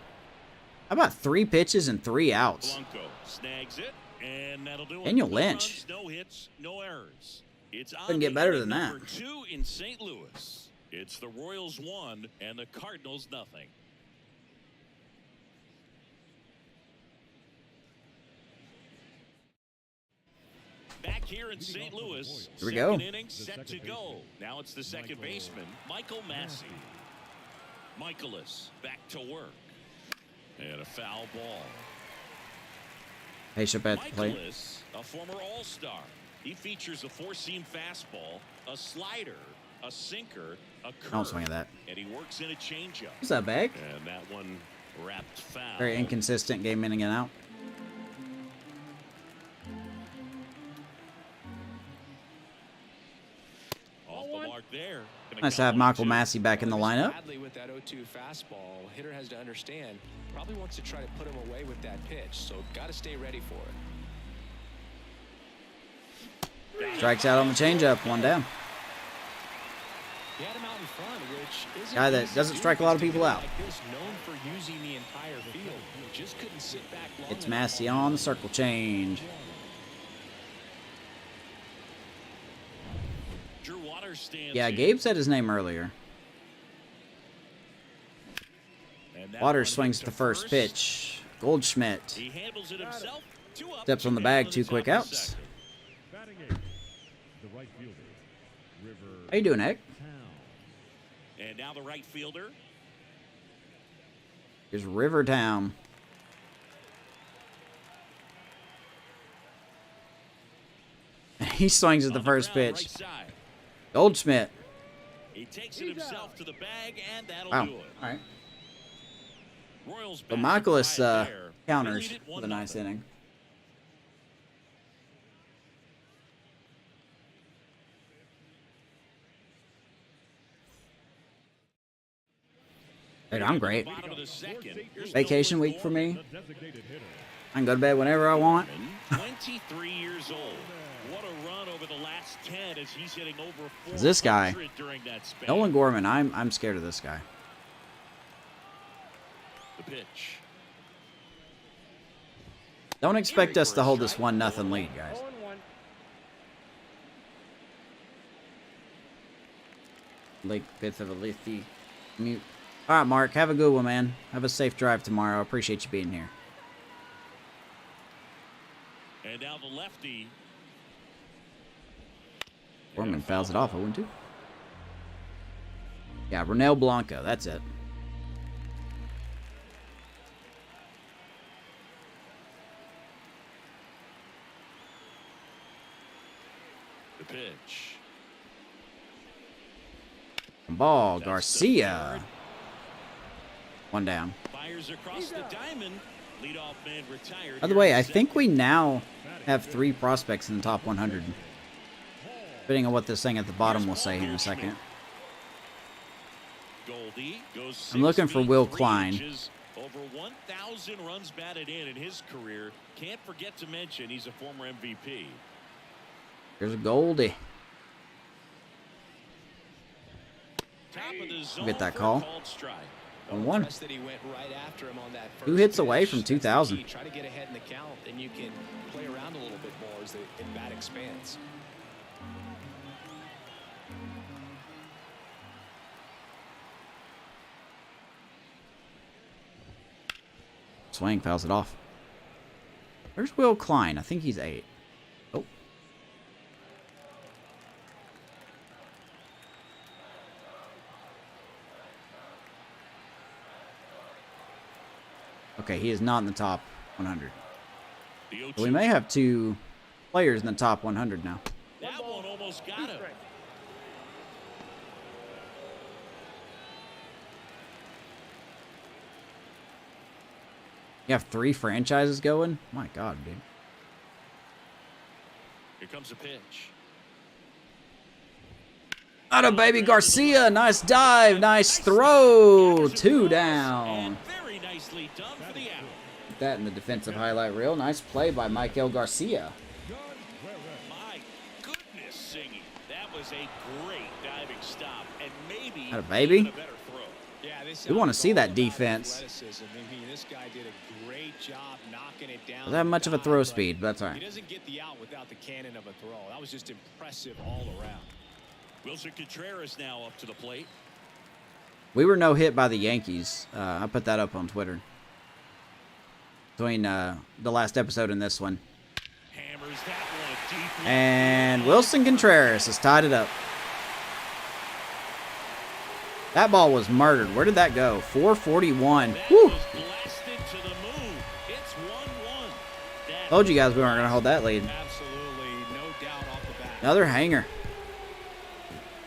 How about 3 pitches and 3 outs? Blanco snags it, and that'll do it. Daniel No Lynch. runs, no hits, no errors. It's on Couldn't get to better inning than that. number 2 in St. Louis. It's the Royals 1 and the Cardinals nothing. Back here in St. Louis, Here we go. second inning set to go. Now it's the second baseman, Michael Massey. Michaelis back to work. And a foul ball. KCHAPP at the plate. Michaelis, a former All-Star. He features a 4-seam fastball, a slider, a sinker, a curve. Don't swing at that. And he works in a changeup. What's that, bag? And that one wrapped foul. Very inconsistent game in and out. Off the mark there. Gonna Nice to count have Michael 1-2. Massey back in the lineup. Badly with that 0-2 fastball, hitter has to understand. Probably wants to try to put him away with that pitch, so got to stay ready for it. Strikes out on the changeup. 1 down. He had him out in front, which isn't Guy that easy doesn't to do strike a lot of against people a out. hitter like this, known for using the entire field. Just couldn't sit back long It's enough Massey on on the circle change. Drew Waters stands Yeah, in. Gabe said his name earlier. And that Waters one swings hit the to first pitch. Goldschmidt He handles it himself. 2 up, steps on the 2 bag. down 2 in the quick top of the outs. second. batting eighth, the right fielder, River How you doing, Nick? Town. And now the right fielder. Here's Rivertown. He swings at the On first ground, pitch. right side. Goldschmidt. He takes it himself to the bag, and that'll Wow. do it. All right. Royals But back Michaelis quiet there. They counters lead it with a nice 1-0. inning. Dude, I'm great. Bottom of the second. Here's Vacation Nolan week for me. The designated hitter, I can go to bed whenever I want. Gorman, 23 years old. What a run over the last 10 as he's hitting over 400 This guy, during that span. Nolan Gorman, I'm scared of this guy. The pitch. Don't expect us to hold this 1-0 lead, guys. Lake 5th of a lefty. Mute. All right, Mark. Have a good one, man. Have a safe drive tomorrow. I appreciate you being here. And now the lefty. Gorman fouls it off. 0-2. Yeah, Ronel Blanco. That's it. pitch. Ball, Garcia. One down. Fires across the diamond. Leadoff man retired. By the way, I think we now have 3 prospects in the top 100. Depending on what this thing at the bottom will say here in a second. Goldie goes I'm looking for Will 6 feet, 3 Klein. inches, over 1,000 runs batted in his career. Can't forget to mention he's a former MVP. There's a Goldie. Top of the zone Get that for a call. called strike. 1-1. That he went right after him on that 2 first hits away pitch. from That's the 2,000. key. Try to get ahead in the count, and you can play around a little bit more as the at-bat expands. Swing, fouls it off. Where's Will Klein? I think he's 8. Oh. Okay, he is not in the top 100. So we may have 2 players in the top 100 now. That one almost got him. You have 3 franchises going? My God, dude. Here comes a pitch. Atta baby Garcia, nice dive, nice throw. 2 down. And very nicely done for the out. Put that in the defensive highlight reel. Nice play by Michael Garcia. My goodness, singing. That was a great diving stop, and maybe Atta baby. even a better throw. Yeah, this We want to is see all that about defense. athleticism. I mean, this guy did a great job knocking it down. Doesn't have much of a throw speed, but that's all He right. doesn't get the out without the cannon of a throw. That was just impressive all around. Wilson Contreras now up to the plate. We were no hit by the Yankees. I put that up on Twitter. Between the last episode and this one. Hammers that one deep. And Wilson Contreras has tied it up. That ball was murdered. Where did that go? 441. That Whew. was blasted to the moon. It's 1-1. That Told you guys we weren't going to hold that lead. Absolutely, no doubt off the bat. Another hanger.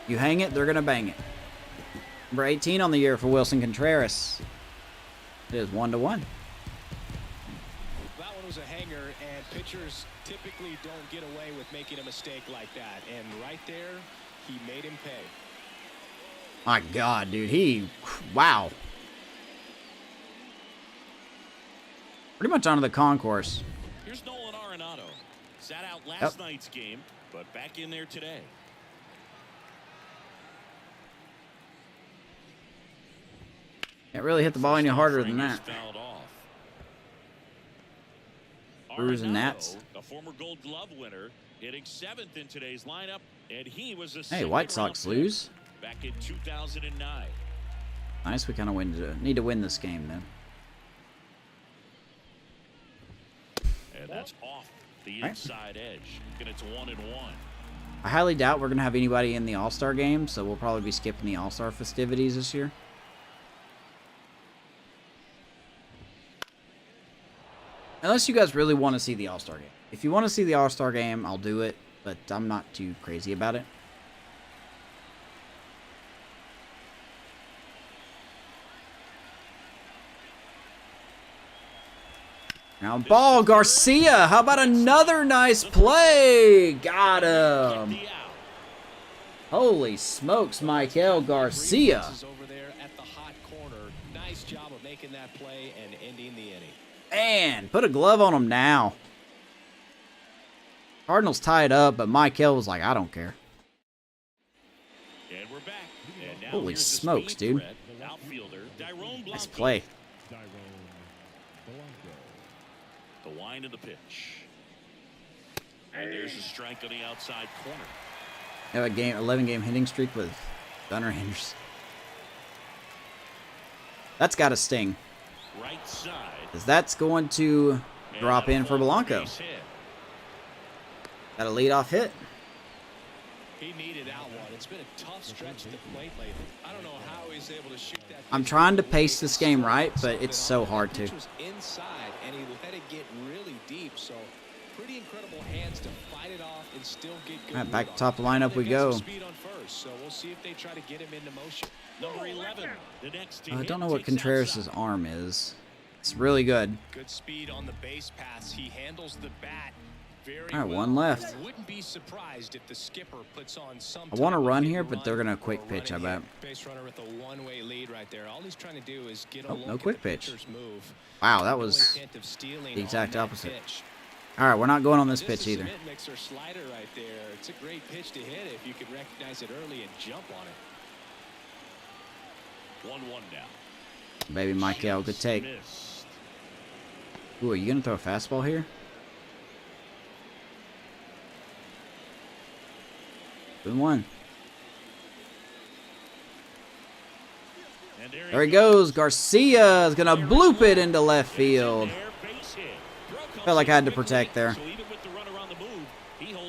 You hang it, they're going to bang it. Number 18 on the year for Wilson Contreras. It is 1-1. That one was a hanger, and pitchers typically don't get away with making a mistake like that. And right there, he made him pay. My God, dude. Wow. Pretty much onto the concourse. Here's Nolan Arenado. Sat out last night's game, but back in there today. Can't really hit the ball any harder than that. Fouled off. Brewers and Arenado, Nats. a former Gold Glove winner, hitting 7th in today's lineup, and he was a Hey, White second-round Sox pick lose. back in 2009. Nice, we kind of need to win this game then. And that's off the Right. inside edge, and it's 1-1. I highly doubt we're going to have anybody in the All-Star game, so we'll probably be skipping the All-Star festivities this year. Unless you guys really want to see the All-Star game. If you want to see the All-Star game, I'll do it, but I'm not too crazy about it. Now ball, Garcia. How about another nice play? Got him. The out. Holy smokes, Michael Garcia. Is over there at the hot corner. Nice job of making that play and ending the inning. Man, put a glove on him now. Cardinals tied up, but Michael was like, I don't care. And we're back. And now Holy here's the smokes, speed dude. threat, outfielder Dyrone Nice Blanco. play. The wind of the pitch. And there's a strike on the outside corner. Have a 11-game hitting streak with Gunnar Henderson. That's got to sting, Right side. because that's going to drop in for Blanco. Base hit. Got a leadoff hit. He needed out one. It's been a tough stretch at the plate lately. I don't know how he's able to shoot that. I'm trying to pace this game right, but it's so hard to. Pitch was inside, and he let it get really deep. So pretty incredible hands to fight it off and still get good. All right, back top lineup we go. Speed on first, so we'll see if they try to get him into motion. Number 11, the next to I hit don't know what takes Contreras' outside. arm is. It's really good. Good speed on the base pass. He handles the bat very All right, well. one left. Wouldn't be surprised if the skipper puts on some. I want to type of run hit here, and but they're run gonna or quick a pitch. I running bet. hit. Base runner with a one-way lead right there. All he's trying to do is get a Oh, look no at quick the pitch. pitcher's move. Wow, that No was intent of stealing the exact on that opposite. pitch. All right, we're not going on this Just pitch a either. cement mixer slider right there. It's a great pitch to hit if you can recognize it early and jump on it. 1-1 now. Baby Michael, good take. Missed. Ooh, are you gonna throw a fastball here? Good one. And There he goes. Garcia is gonna bloop it into left field. Felt like I had to protect there.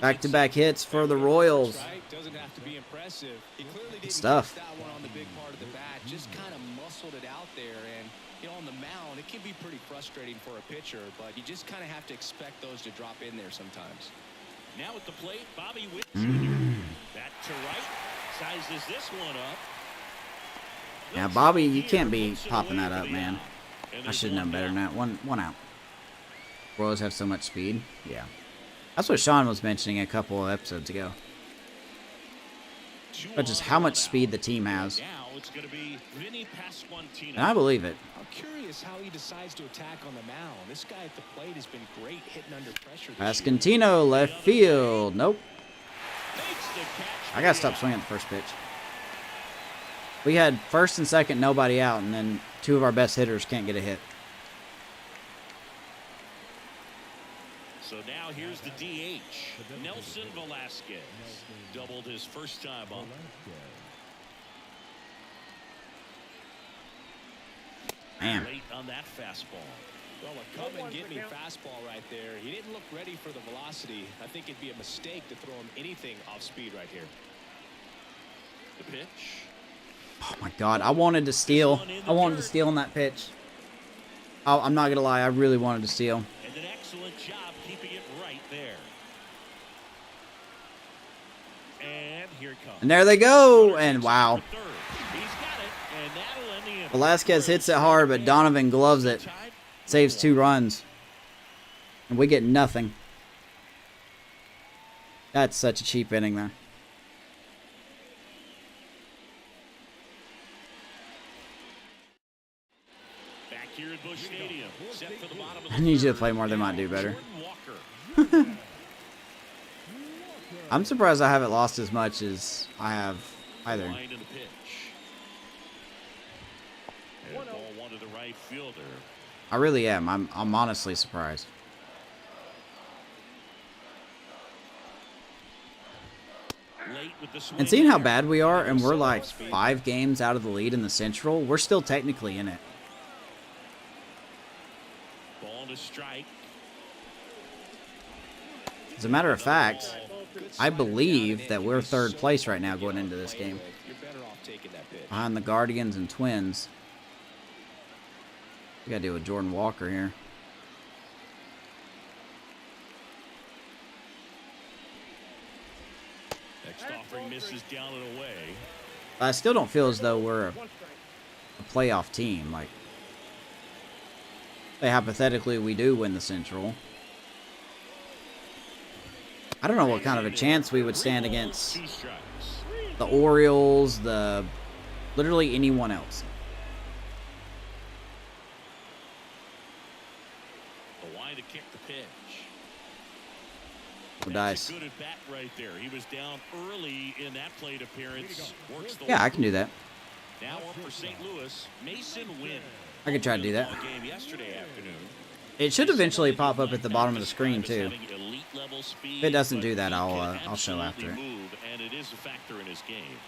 Back-to-back hits for the Royals. Doesn't have to be impressive. He clearly didn't Stuff. catch that one on the big part of the bat. Just kind of muscled it out there, and on the mound, it can be pretty frustrating for a pitcher, but you just kind of have to expect those to drop in there sometimes. Now at the plate, Bobby Witt Jr. Back to right, sizes this one up. Yeah, Bobby, you can't be popping that up, man. I should have known better than that. One out. Royals have so much speed. Yeah. That's what Sean was mentioning a couple of episodes ago. But just how much speed the team has. Now it's going to be Vinny Pasquantino. And I believe it. I'm curious how he decides to attack on the mound. This guy at the plate has been great hitting under pressure. Pasquantino, left field. Nope. Makes the catch. I got to stop swinging at the first pitch. We had first and second, nobody out, and then two of our best hitters can't get a hit. So now here's the DH, Nelson Velasquez. Doubled his first time up. Man. Late on that fastball. Well, a come and get me fastball right there. He didn't look ready for the velocity. I think it'd be a mistake to throw him anything off speed right here. The pitch. Oh my God, I wanted to steal. I wanted to steal on that pitch. Oh, I'm not going to lie, I really wanted to steal. And an excellent job keeping it right there. And here it comes. And there they go. And wow. He's got it, and that'll end the inning. Velasquez hits it hard, but Donovan gloves it. Saves 2 runs. And we get nothing. That's such a cheap inning there. Back here at Busch Stadium, set for the bottom of I the need you to third. play more, they might do better. Jordan Walker. I'm surprised I haven't lost as much as I have either. Line in the pitch. And ball one to the right fielder. I really am. I'm honestly surprised. Late with the swing And seeing how there. bad we are, and we're like 5 games out of the lead in the Central, we're still technically in it. Ball to strike. As a matter of fact, I believe that we're 3rd place right now going into this game. You're better off taking that pitch. Behind the Guardians and Twins. We gotta deal with Jordan Walker here. Next offering misses down and away. I still don't feel as though we're a playoff team. Like, say hypothetically we do win the Central. I don't know what kind of a chance we would stand against 2 strikes. the Orioles, literally anyone else. The line to kick the pitch. Or That's dice. a good at bat right there. He was down early in that plate appearance. Works the Yeah, I can do that. Now up for St. Louis, Mason Wynn. I could try to do that. Game yesterday afternoon. It should eventually pop up at the bottom of the screen too. Having elite level speed, If it doesn't but do that, he I'll can show after it. absolutely move, and it is a factor in his game.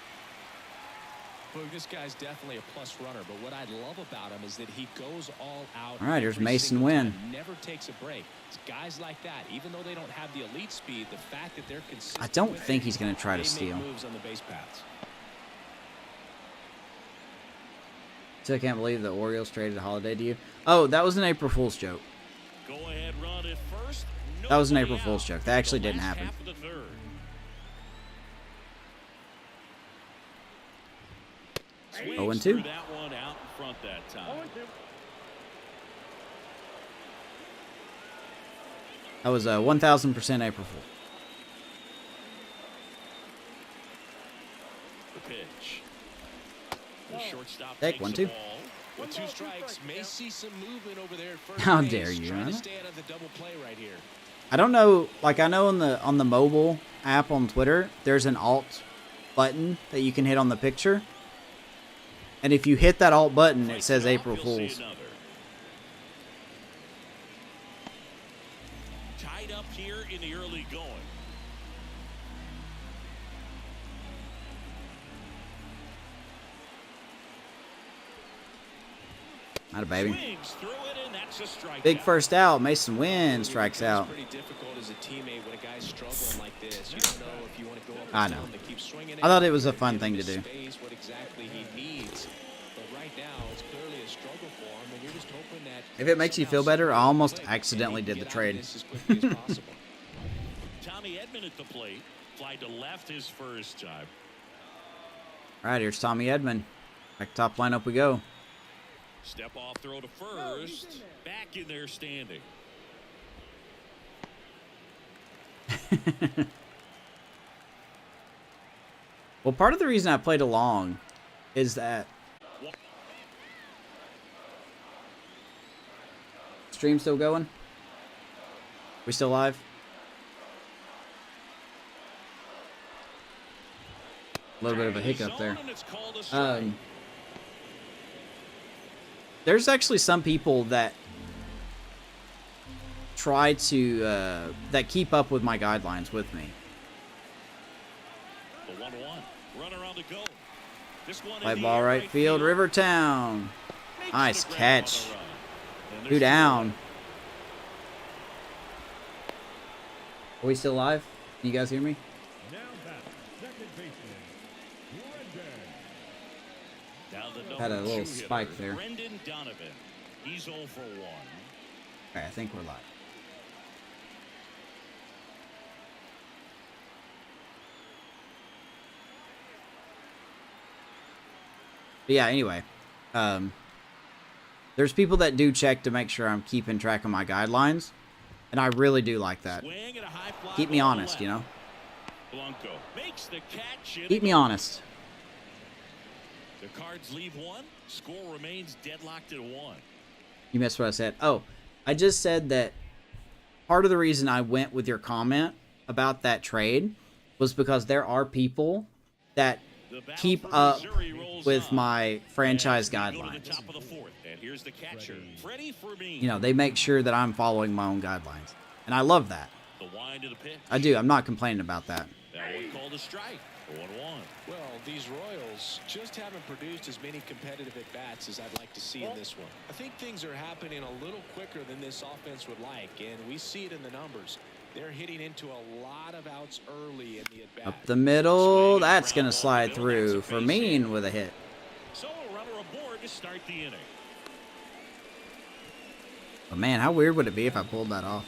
Well, this guy's definitely a plus runner, but what I love about him is that he goes all out. All right, here's every Mason single Wynn. time, never takes a break. It's guys like that, even though they don't have the elite speed, the fact that they're consistent. I don't with think it, he's going to try to they make steal. moves on the base paths. Still can't believe the Orioles traded Holiday to you. Oh, that was an April Fool's joke. Go ahead run at first, That was an April Fool's joke. That actually didn't happen. Oh, 0-2. That one out in front that time. That was a 1,000% April Fool. The pitch. The shortstop Take takes 1-2. the ball. With 2 strikes, may see some movement over there at first How base, dare you, trying to huh? stay out of the double play right here. I don't know, like I know on the mobile app on Twitter, there's an alt button that you can hit on the picture. And if you hit that alt button, it says April Fools. Tied up here in the early going. Not a baby. Swings through it, and that's a strikeout. Big first out. Mason Wynn strikes It's out. pretty difficult as a teammate when a guy's struggling like this. You don't know if you want to go up I and know. tell him to keep swinging I thought it was a fun thing to do. Space what exactly he needs. But right now, it's clearly a struggle for him, and you're just hoping that If it makes you feel better, I almost accidentally did the trade. as quickly as possible. Tommy Edman at the plate. Fly to left his first time. All right, here's Tommy Edman. Back to top lineup we go. Step off throw to first. Back in there standing. Well, part of the reason I played along is that stream still going? We still live? A little bit of a hiccup there. There's actually some people that try to that keep up with my guidelines with me. The 1-1. Runner on the go. This one Light ball right field, Rivertown. Nice catch. 2 down. Are we still live? Can you guys hear me? Now back, second baseman, Brendan. Had a little spike there. Brendan Donovan. He's 0 for 1. Okay, I think we're live. But yeah, anyway. There's people that do check to make sure I'm keeping track of my guidelines. And I really do like that. Keep me honest, you know? Blanco makes the catch. Keep me honest. The Cards leave one. Score remains deadlocked at 1. You missed what I said. Oh, I just said that part of the reason I went with your comment about that trade was because there are people that keep up with my franchise guidelines. You know, they make sure that I'm following my own guidelines. And I love that. I do. I'm not complaining about that. That one called a strike. 1-1. Well, these Royals just haven't produced as many competitive at-bats as I'd like to see in this one. I think things are happening a little quicker than this offense would like, and we see it in the numbers. They're hitting into a lot of outs early in the at-bat. Up the middle. That's going to slide through for Mean with a hit. So a runner aboard to start the inning. But man, how weird would it be if I pulled that off?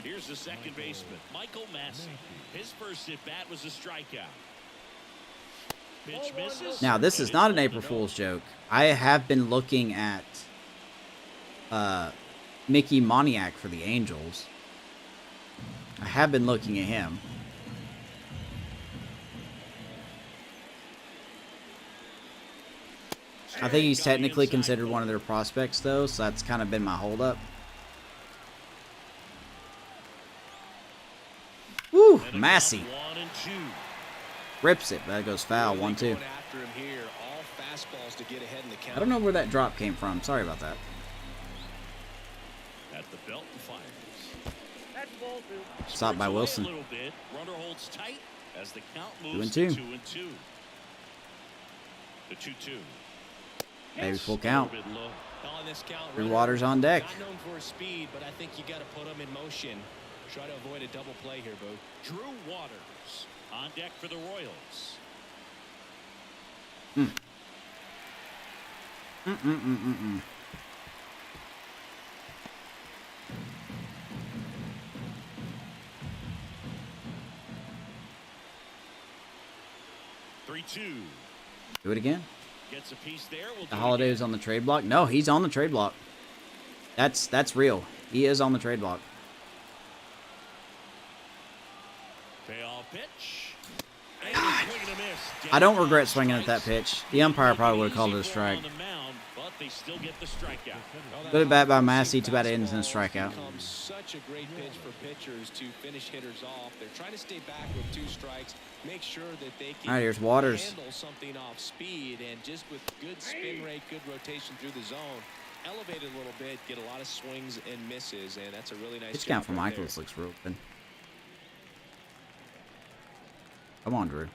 Here's the second baseman, Michael Massey. His first at-bat was a strikeout. Pitch misses. Now, this is not an April Fool's joke. I have been looking at Mickey Moniak for the Angels. I have been looking at him. I think he's technically considered one of their prospects, though, so that's kind of been my holdup. Woo, Massey. Rips it, but that goes foul. 1-2. I don't know where that drop came from. Sorry about that. At the belt and fires. Stopped by Wilson. Runner holds tight as the count 2-2. 2-2. The 2-2. Maybe full count. On this count, Drew Waters on deck. not known for his speed, but I think you got to put him in motion. Try to avoid a double play here, Boo. Drew Waters on deck for the Royals. 2. Do it again. Gets a piece there. We'll The do it Holiday again. was on the trade block. No, he's on the trade block. That's real. He is on the trade block. Payoff pitch. And a swing and a miss. I don't regret swinging at that pitch. The umpire probably would have called it a Easy strike. on the mound, but they still get the strikeout. Good at bat by Massey. Too bad it ends in a strikeout. Becomes such a great pitch for pitchers to finish hitters off. They're trying to stay back with 2 strikes, make sure that they can All right, here's Waters. handle something off speed, and just with good spin rate, good rotation through the zone, elevate it a little bit, get a lot of swings and misses, and that's a really nice Pitch job count for right Michaels there. looks real good. Come on, Drew.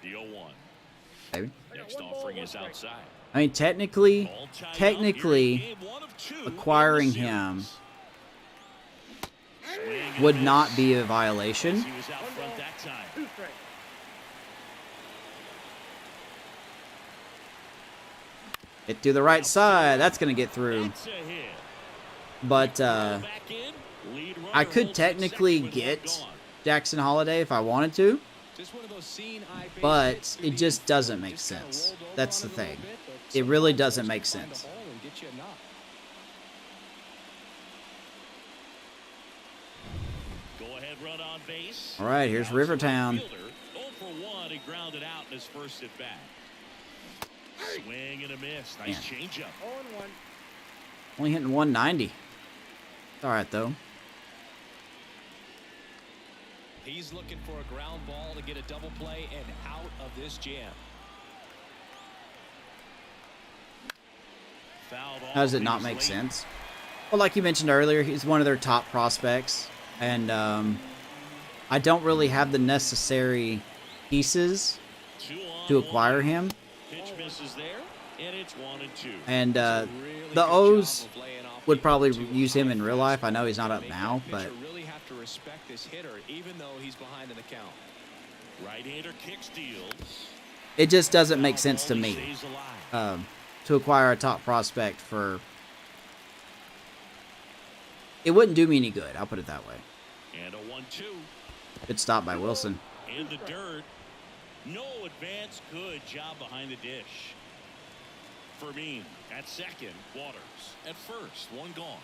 The 0-1. Baby. Next offering is outside. I mean, technically, All tied up. technically, Here in game 1 of 2 in acquiring the him series. Swing and would a not miss. be a As violation. he was out front that time. Hit to the right side. That's going to get through. That's a hit. But Back in. Lead runner I could holds at technically second with one get gone. Jackson Holiday if I wanted to. Just one of those seeing eye base But hits it through the just infield. doesn't make Just kinda sense. rolled over That's on the it a little thing. bit, but It really sometimes doesn't those make can find a sense. hole and get you a knock. Go ahead run on base. All right, here's Now it's the right Rivertown. fielder. 0 for 1. He grounded out in his first at bat. Swing and a miss. Nice Man. changeup. Only hitting 190. It's all right, though. He's looking for a ground ball to get a double play and out of this jam. Fouled off. How does it He not was make late. sense? Well, like you mentioned earlier, he's one of their top prospects. And I don't really have the necessary pieces 2 on to 1. acquire him. Pitch misses there, and it's 1 and 2. And Really the good O's job of laying off would the probably 0-2 use him in high real life. I fastball. know he's not up Make now, that but pitcher really have to respect this hitter, even though he's behind in the count. Right-hander kick steals. it just doesn't make Foul sense to ball, he me stays alive. to acquire a top prospect for. It wouldn't do me any good. I'll put it that way. And a 1-2. Good stop by Wilson. In the dirt. No advance. Good job behind the dish. Fermin at second. Waters at first. 1 gone.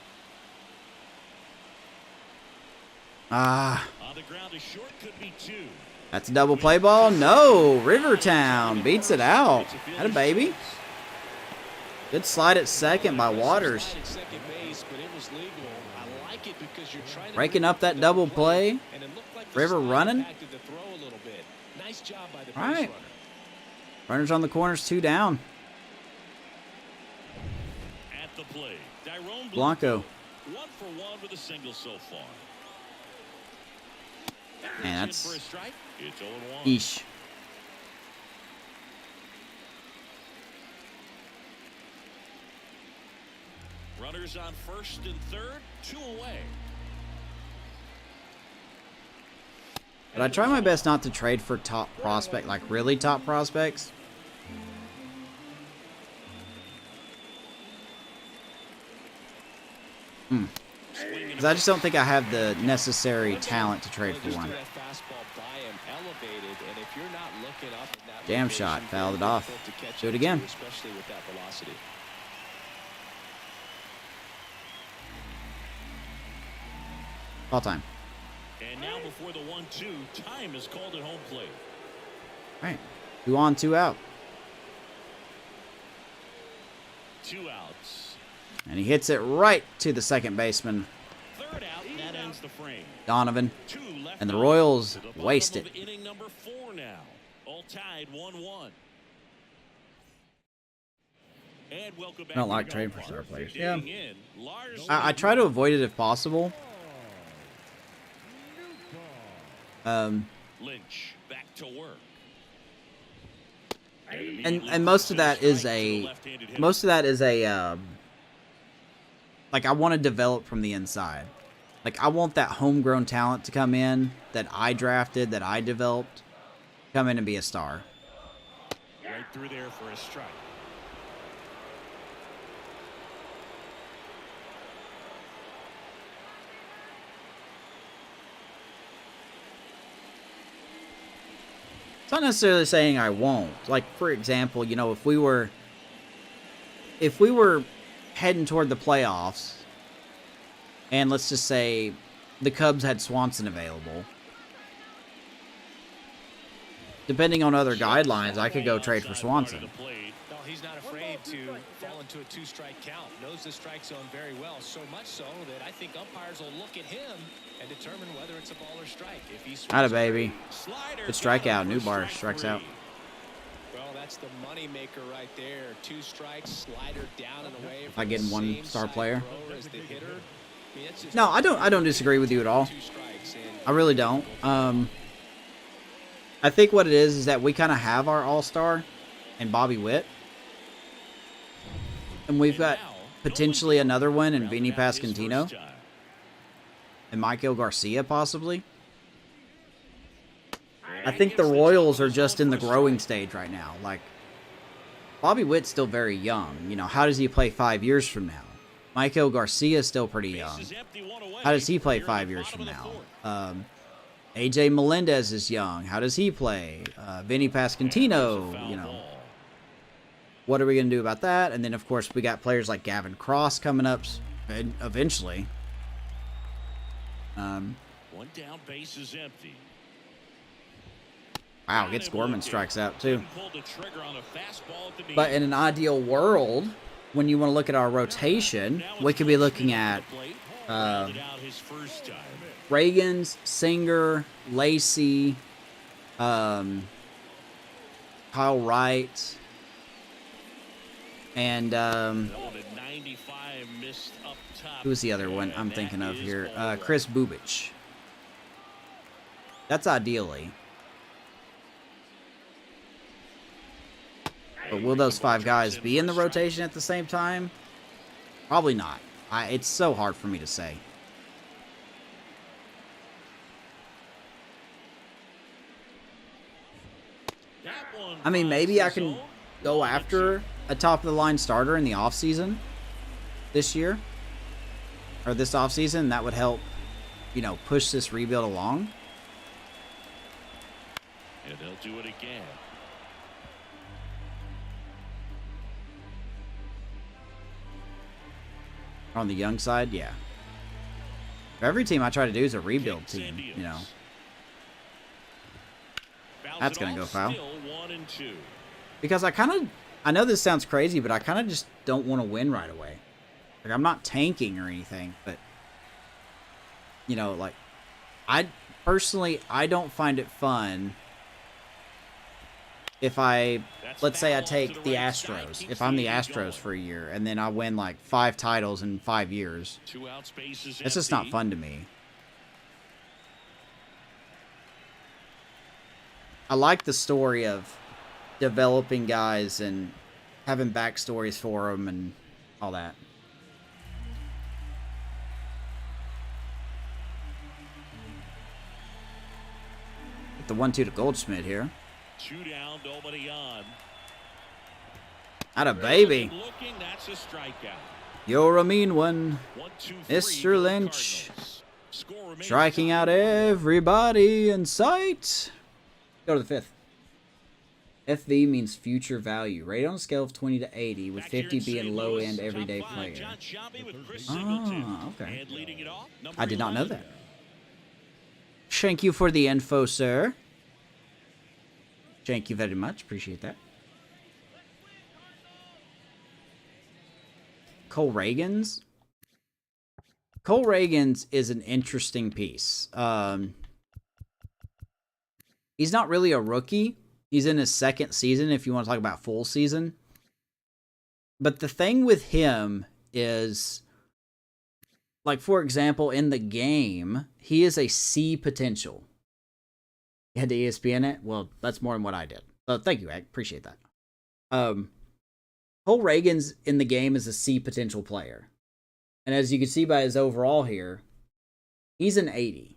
Ah, On the ground, a short could be 2. that's a double play ball. No, Rivertown beats it out. It's a Had a fielder's baby. choice. Good slide at second by Waters. Slide at second base, but it was legal. I like it because you're trying to Breaking up that double play. and it looked like the River slide running. impacted the throw a little bit. Nice job by the All right. base runner. Runners on the corners, 2 down. At the plate, Tyrone Blanco. 1 for 1 with a single so far. Man, Pitch in for a that's strike. It's 0-1. eesh. Runners on first and third, 2 away. But I try my best not to trade for top prospect, like really top prospects. Because I just don't think I have the necessary talent to trade for Just one. threw that fastball by him, elevated, and if you're not looking up in that Jam location, shot, fouled it very off. difficult to catch Do it up to, again. especially with that velocity. Ball time. And now before the 1-2, time is called at home plate. All right. 2 on, 2 out. 2 outs. And he hits it right to the second baseman, Third out, and that ends the frame. Donovan. 2 left And the on. Royals To the bottom waste of it. Inning number 4 now. All tied 1-1. And welcome back. I don't to like the trading golf for star club. players. Digging in, Lars I try to avoid it if possible. Lynch back to work. And most of that is a like I want to develop from the inside. Like I want that homegrown talent to come in that I drafted, that I developed, come in and be a star. Right through there for a strike. It's not necessarily saying I won't. Like, for example, you know, if we were heading toward the playoffs, and let's just say the Cubs had Swanson available, depending on other guidelines, I could go trade for Swanson. Well, he's not afraid to fall into a 2-strike count. Knows the strike zone very well, so much so that I think umpires will look at him and determine whether it's a ball or strike. If he Atta baby. Good strikeout. New bar strikes out. Well, that's the money maker right there. 2 strikes, slider down and away. I get 1-star player. I mean, No, I don't disagree with you at all. I really don't. I think what it is that we kind of have our all-star and Bobby Witt. And we've got potentially another one in Vinny Pasquantino. And Michael Garcia, possibly. I think the Royals are just in the growing stage right now. Like, Bobby Witt's still very young. You know, how does he play 5 years from now? Michael Garcia is still pretty young. How does he play 5 years from now? AJ Melendez is young. How does he play? Vinny Pasquantino, you know. What are we going to do about that? And then, of course, we got players like Gavin Cross coming up eventually. One down, base is empty. Wow, gets Gorman strikes out, too. But in an ideal world, when you want to look at our rotation, we could be looking at Reagans, Singer, Lacey, Kyle Wright, and who's the other one I'm thinking of here? Chris Bubich. That's ideally. But will those 5 guys be in the rotation at the same time? Probably not. It's so hard for me to say. I mean, maybe I can go after a top-of-the-line starter in the offseason this year. Or this offseason. That would help, you know, push this rebuild along. And they'll do it again. On the young side, yeah. Every team I try to do is a rebuild team, you know. That's going to go foul. Because I know this sounds crazy, but I kind of just don't want to win right away. Like, I'm not tanking or anything, but, you know, like, I don't find it fun if let's say I take the Astros, if I'm the Astros for a year, and then I win like 5 titles in 5 years. It's just not fun to me. I like the story of developing guys and having backstories for them and all that. Get the 1-2 to Goldschmidt here. 2 down, nobody on. Atta baby. Looking, that's a strikeout. You're a mean one, 1-2-3 Mr. Lynch. Cardinals. Score remains Striking out everybody in sight. Go to the 5th. FV means future value. Rated on a scale of 20 to 80, with 50 being low-end everyday player. Oh, okay. I did not know that. Thank you for the info, sir. Thank you very much. Appreciate that. Cole Reagans. Cole Reagans is an interesting piece. He's not really a rookie. He's in his 2nd season, if you want to talk about full season. But the thing with him is, like, for example, in the game, he is a C potential. You had to ESPN it? Well, that's more than what I did. So thank you, I appreciate that. Cole Reagans in the game is a C potential player. And as you can see by his overall here, he's an 80.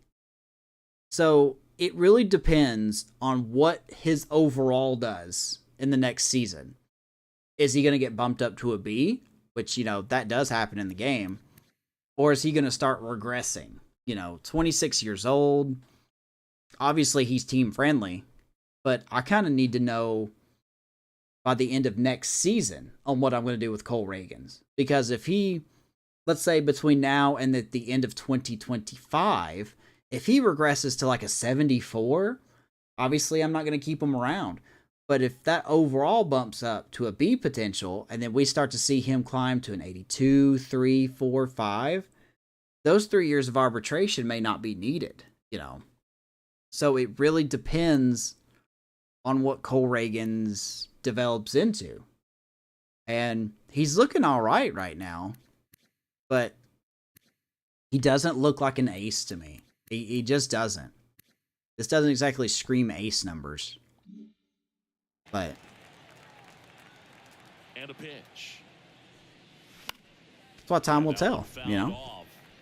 So it really depends on what his overall does in the next season. Is he going to get bumped up to a B? Which, you know, that does happen in the game. Or is he going to start regressing? You know, 26 years old. Obviously, he's team friendly. but I kind of need to know by the end of next season on what I'm going to do with Cole Reagans. Because if he, let's say between now and the end of 2025, if he regresses to like a 74, obviously I'm not going to keep him around. But if that overall bumps up to a B potential, and then we start to see him climb to an 82, 3, 4, 5, those 3 years of arbitration may not be needed, you know. So it really depends on what Cole Reagans develops into. And he's looking all right now, but he doesn't look like an ace to me. He just doesn't. This doesn't exactly scream ace numbers. But And a pitch. that's what time will tell, you know.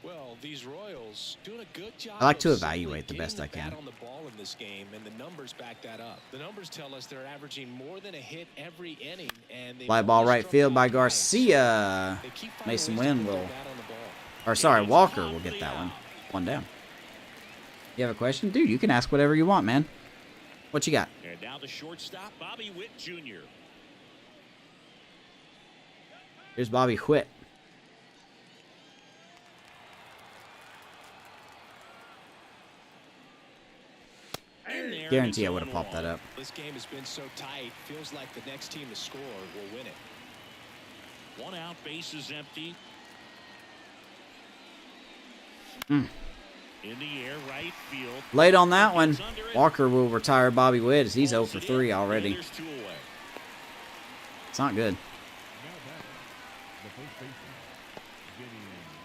Well, these Royals doing a good job. I like to of evaluate the simply best I getting can. the bat on the ball in this game, and the numbers back that up. The numbers tell us they're averaging more than a hit every inning, and they Fly ball right field by Garcia. Mason Wynn will, or sorry, Walker will get that one. One down. You have a question? Dude, you can ask whatever you want, man. What you got? And now the shortstop, Bobby Witt Jr. Here's Bobby Witt. Guarantee I would have popped that up. This game has been so tight. Feels like the next team to score will win it. One out, base is empty. Mm. In the air, right field. Late on that one. Walker will retire Bobby Witt as he's 0 for 3 already. There's 2 away. It's not good. Now batting, the first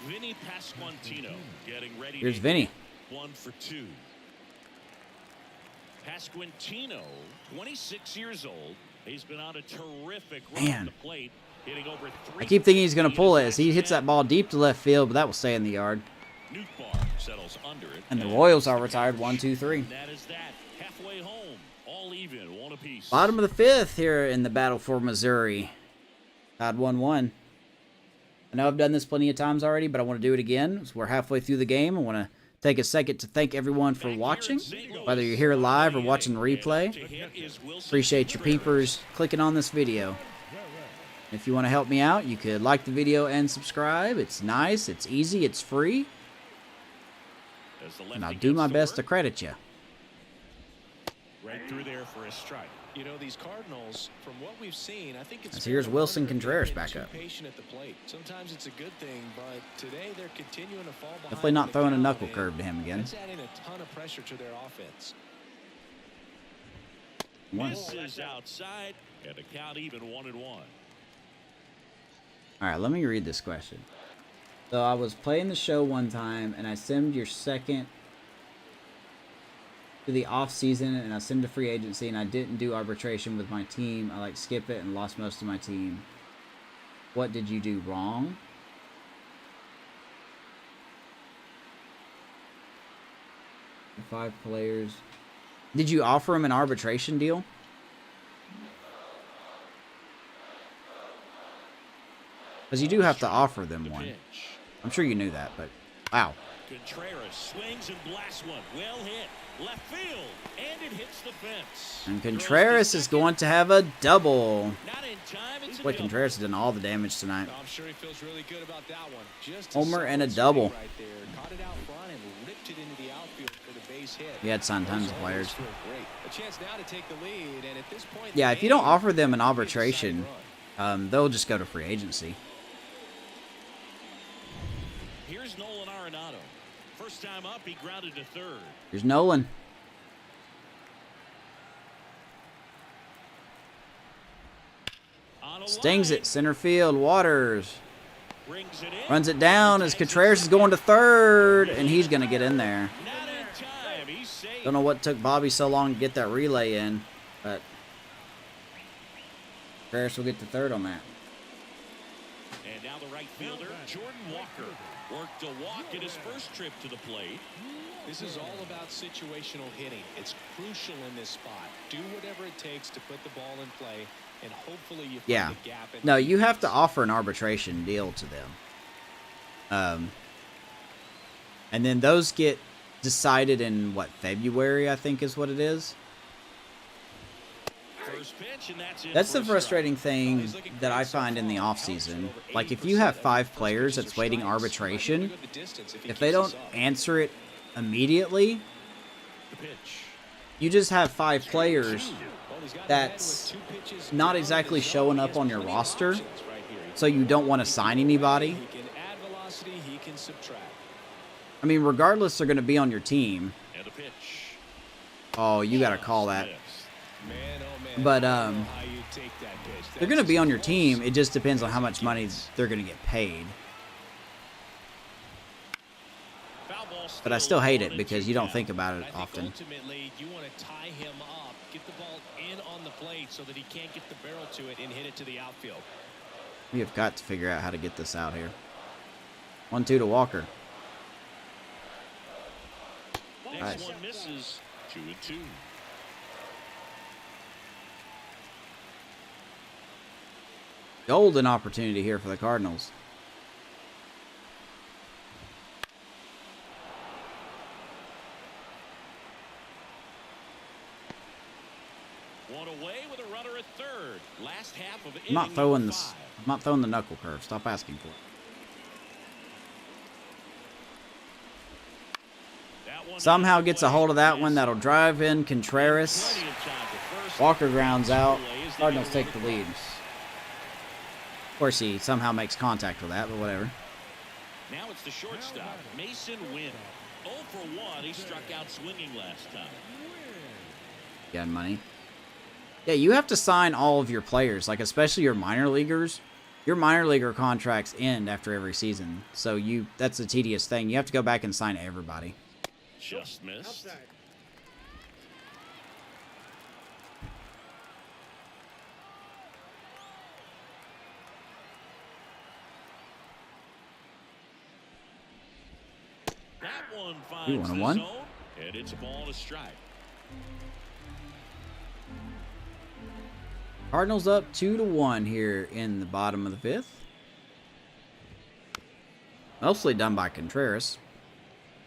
baseman, Vinny Pasquantino getting ready. Here's to Vinny. hit 1 for 2. Pasquantino, 26 years old. He's been on a terrific run Man. at the plate, hitting over 3. I keep thinking he's going to pull it as he hits that ball deep to left field, but that will stay in the yard. Nootbaar settles under it. And the Royals are retired 1, 2, 3. That is that. Halfway home. All even. 1 apiece. Bottom of the 5th here in the battle for Missouri. Tied 1-1. I know I've done this plenty of times already, but I want to do it again. So we're halfway through the game. I want to take a second to thank everyone for watching, whether you're here live or watching the replay. Appreciate your peepers clicking on this video. If you want to help me out, you could like the video and subscribe. It's nice, it's easy, it's free. And I'll do my best to credit you. Right through there for a strike. You know, these Cardinals, from what we've seen, I think it's So here's fair to Wilson wonder if they've Contreras been back too up. patient at the plate. Sometimes it's a good thing, but today they're continuing to fall behind. Definitely in not the throwing a count, knuckle and curve to him again. That's adding a ton of pressure to their offense. Misses outside, and the count even 1-1. Alright, let me read this question. So I was playing the show one time, and I simmed your second to the off season, and I simmed to free agency, and I didn't do arbitration with my team. I skip it and lost most of my team. What did you do wrong? The 5 players. Did you offer him an arbitration deal? Because you do have to offer them one. I'm sure you knew that, but wow. Contreras swings and blasts one. Well hit. Left field. And it hits the fence. And Contreras is going to have a double. Not in time. It's a Boy, double. Contreras has done all the damage tonight. I'm sure he feels really good about that one. Just Homer and a solid double. swing right there. Caught it out front and ripped it into the outfield for the base hit. He had signed tons of Those players. feel great. A chance now to take the lead, and at this point, Yeah, the if you don't game offer them an could be a arbitration, exciting run. they'll just go to free agency. Here's Nolan Arenado. First time up, he grounded to third. Here's Nolan. On a Stings line. it, center field, Waters. Brings it in. Runs it down as Contreras is going to third, and he's going to get in there. Not in time. He's safe. Don't know what took Bobby so long to get that relay in, but Contreras will get to third on that. And now the right fielder, Jordan Walker, worked a walk in his first trip to the plate. This is all about situational hitting. It's crucial in this spot. Do whatever it takes to put the ball in play, and hopefully you find Yeah. a gap. In No, you have to offer an arbitration deal to them. And then those get decided in, what, February, I think is what it is? That's the frustrating thing that I find in the offseason. Like, if you have 5 players that's waiting arbitration, if they don't answer it immediately, you just have 5 players that's not exactly showing up on your roster, so you don't want to sign anybody. I mean, regardless, they're going to be on your team. Oh, you got to call that. But they're going to be on your team. It just depends on how much money they're going to get paid. But I still hate it because you don't think about it often. Ultimately, you want to tie him up, get the ball in on the plate so that he can't get the barrel to it and hit it to the outfield. We have got to figure out how to get this out here. 1-2 to Walker. Nice. One misses. 2-2. Golden opportunity here for the Cardinals. One away with a runner at third. Last half of I'm not throwing this. I'm not throwing the knuckle curve. Stop asking for it. Somehow gets a hold of that one. That'll drive in Contreras. Walker grounds out. Cardinals take the lead. Of course, he somehow makes contact with that, but whatever. Now it's the shortstop, Mason Wynn. 0 for 1. He struck out swinging last time. Got money. Yeah, you have to sign all of your players, like especially your minor leaguers. Your minor leaguer contracts end after every season, so that's a tedious thing. You have to go back and sign everybody. Just missed. That one finds the zone, and it's a ball to strike. Cardinals up 2-1 here in the bottom of the 5th. Mostly done by Contreras.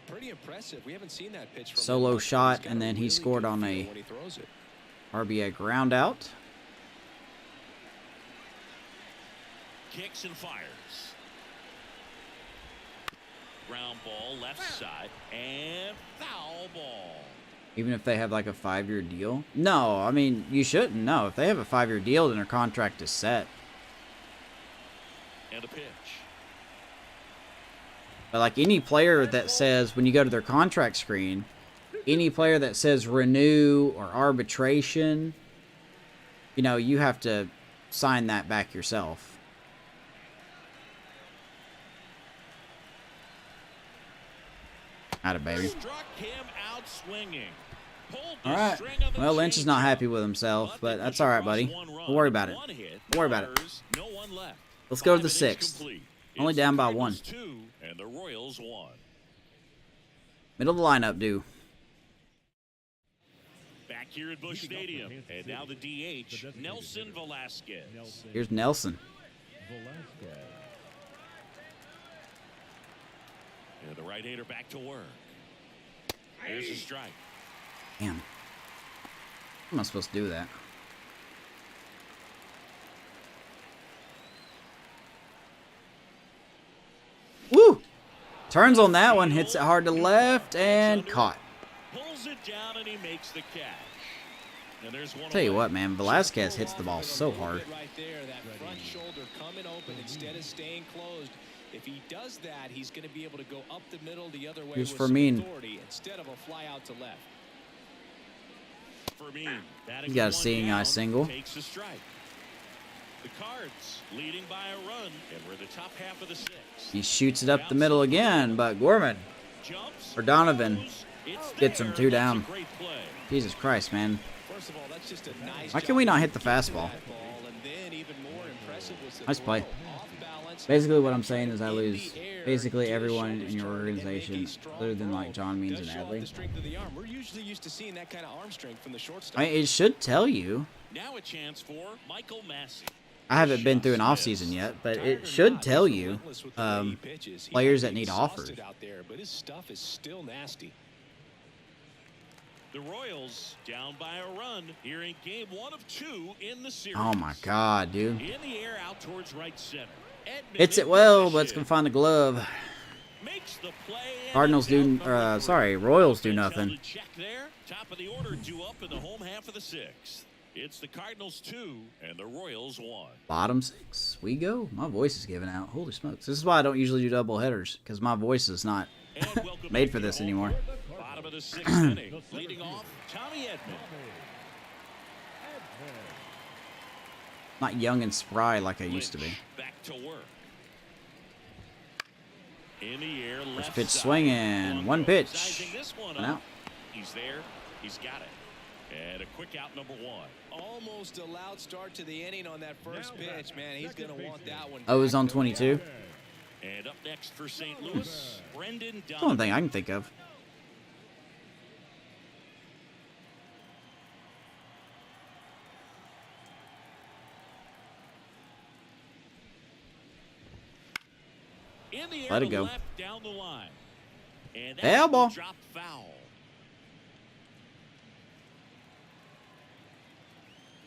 Pretty impressive. We haven't seen that pitch from Solo him. shot, and then he scored on a RBI ground out. Kicks and fires. Ground ball left side and foul ball. Even if they have like a 5-year deal? No, I mean, you shouldn't. No, if they have a 5-year deal, then their contract is set. And a pitch. But like any player that says, when you go to their contract screen, any player that says renew or arbitration, you know, you have to sign that back yourself. Atta baby. Struck him out swinging. All right. Well, Lynch is not happy with himself, but that's all right, buddy. Don't worry about it. Don't worry about it. Let's go to the 6th. Only down by 1. And the Royals won. Middle of the lineup, do. Back here at Busch Stadium, and now the DH, Nelson Velasquez. Here's Nelson. And the right-hander back to work. Here's a strike. Damn. How am I supposed to do that? Woo! Turns on that one, hits it hard to left, and caught. Pulls it down, and he makes the catch. And there's one. Tell you what, man, Velasquez hits the ball so hard. Right there, that front shoulder coming open instead of staying closed. If he does that, he's going to be able to go up the middle the other way Here's with some Fermin. authority instead of a fly out to left. Fermin, He's got a seeing eye single. Takes a strike. The Cards leading by a run, and we're the top half of the 6th. He shoots it up the middle again, but Gorman Jumps, or Donovan it's gets there. him 2 down. That's a great play. Jesus Christ, man. First of all, that's just a nice Why can we not hit the job fastball? to get that ball, and then even more impressive was the Nice play. throw off balance. Basically, what I'm saying is I lose basically everyone in your organization, other than like John Means and Does show off the Adley. strength of the arm. We're usually used to seeing that kind of arm strength from the shortstop. I mean, it should tell you. Now a chance for Michael Massey. I haven't been through an off season yet, but it should tell you players that need offers. Out there, but his stuff is still nasty. The Royals down by a run here in game 1 of 2 in the series. Oh my God, dude. In the air out towards right center. Edman Hits in it well, but it's position. gonna find the glove. Makes the play, and Cardinals it's out do, number 3. sorry, Royals do Offense held nothing. a check there. Top of the order, 2 up in the home half of the 6th. It's the Cardinals 2 and the Royals 1. Bottom 6, we go. My voice is giving out. Holy smokes! This is why I don't usually do double headers, because my voice is not And welcome made back for to this home anymore. court. Bottom of the 6th inning. Leading off, Tommy Edman. Not young and spry like I used to be. Lynch back to work. In the air, First left pitch side. swinging. One pitch. Sizing this one One up. out. He's there. He's got it. And a quick out, number 1. Almost a loud start to the inning on that first pitch, man. He's going to want that one. Oh, it was back. on 22. And up next for St. Louis, Brendan That's the only Donovan. thing I can think of. In the air Let it to go. left down the line. And Foul that ball. dropped foul.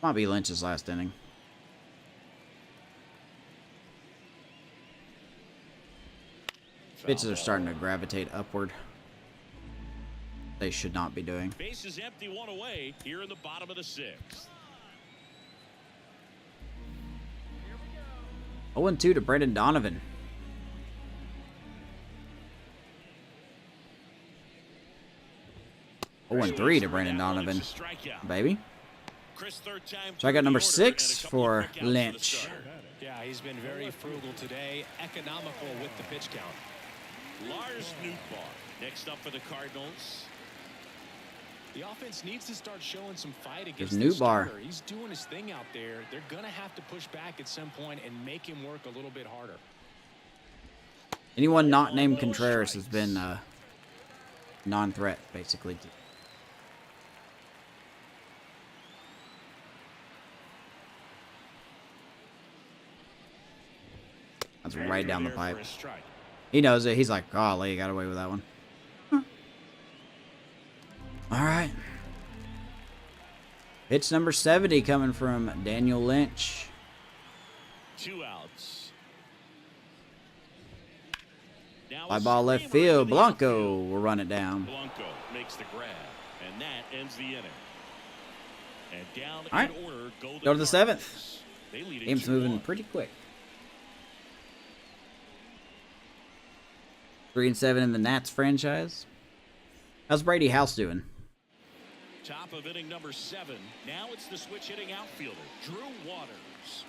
Might be Lynch's last inning. Pitches are starting to gravitate upward. They should not be doing. Base is empty, 1 away here in the bottom of the 6th. 0-2 to Brendan Donovan. Oh, 0-3 to Brendan Donovan. Baby. Strikeout number 6 for Lynch. Yeah, he's been very frugal today, economical with the pitch count. Lars Nootbaar next up for the Cardinals. The offense needs to start showing some fight There's against the Nootbaar. starter. He's doing his thing out there. They're going to have to push back at some point and make him work a little bit harder. Anyone not named Contreras has been non-threat, basically. That's right down the pipe. He knows it. He's like, golly, he got away with that one. All right. Pitch number 70 coming from Daniel Lynch. 2 outs. Now Fly a ball left screamer field. into the Blanco outfield. will run it down. Blanco makes the grab, and that ends the inning. And down All right. in order Go to the 7th. They lead it Game's moving 2-1. pretty quick. 3-7 in the Nats franchise. How's Brady House doing? Top of inning number 7. Now it's the switch hitting outfielder, Drew Waters.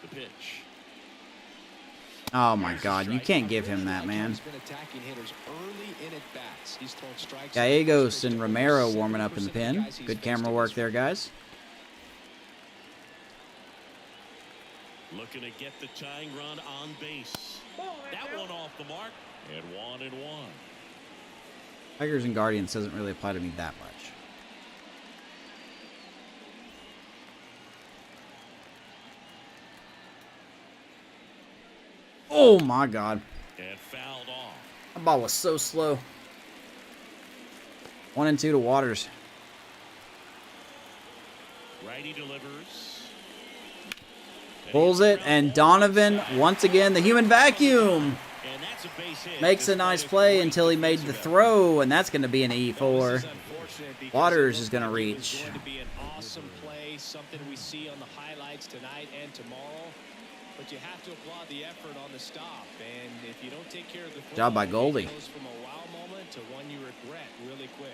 The pitch. Oh my God, you can't give him that, man. He's been attacking hitters early in at bats. He's thrown strikes. Gallegos and Romero warming up in the pen. Good camera work there, guys. Looking to get the tying run on base. That one off the mark. And 1-1. Tigers and Guardians doesn't really apply to me that much. Oh my God. And fouled off. That ball was so slow. 1-2 to Waters. Righty delivers. Pulls it, and Donovan, once again, the human vacuum. And that's a base hit. Makes a nice play until he made the throw, and that's going to be an E4. Waters is going to reach. It's going to be an awesome play, something we see on the highlights tonight and tomorrow. But you have to applaud the effort on the stop. And if you don't take care of the throw, Job by Goldie. it goes from a wow moment to one you regret really quick.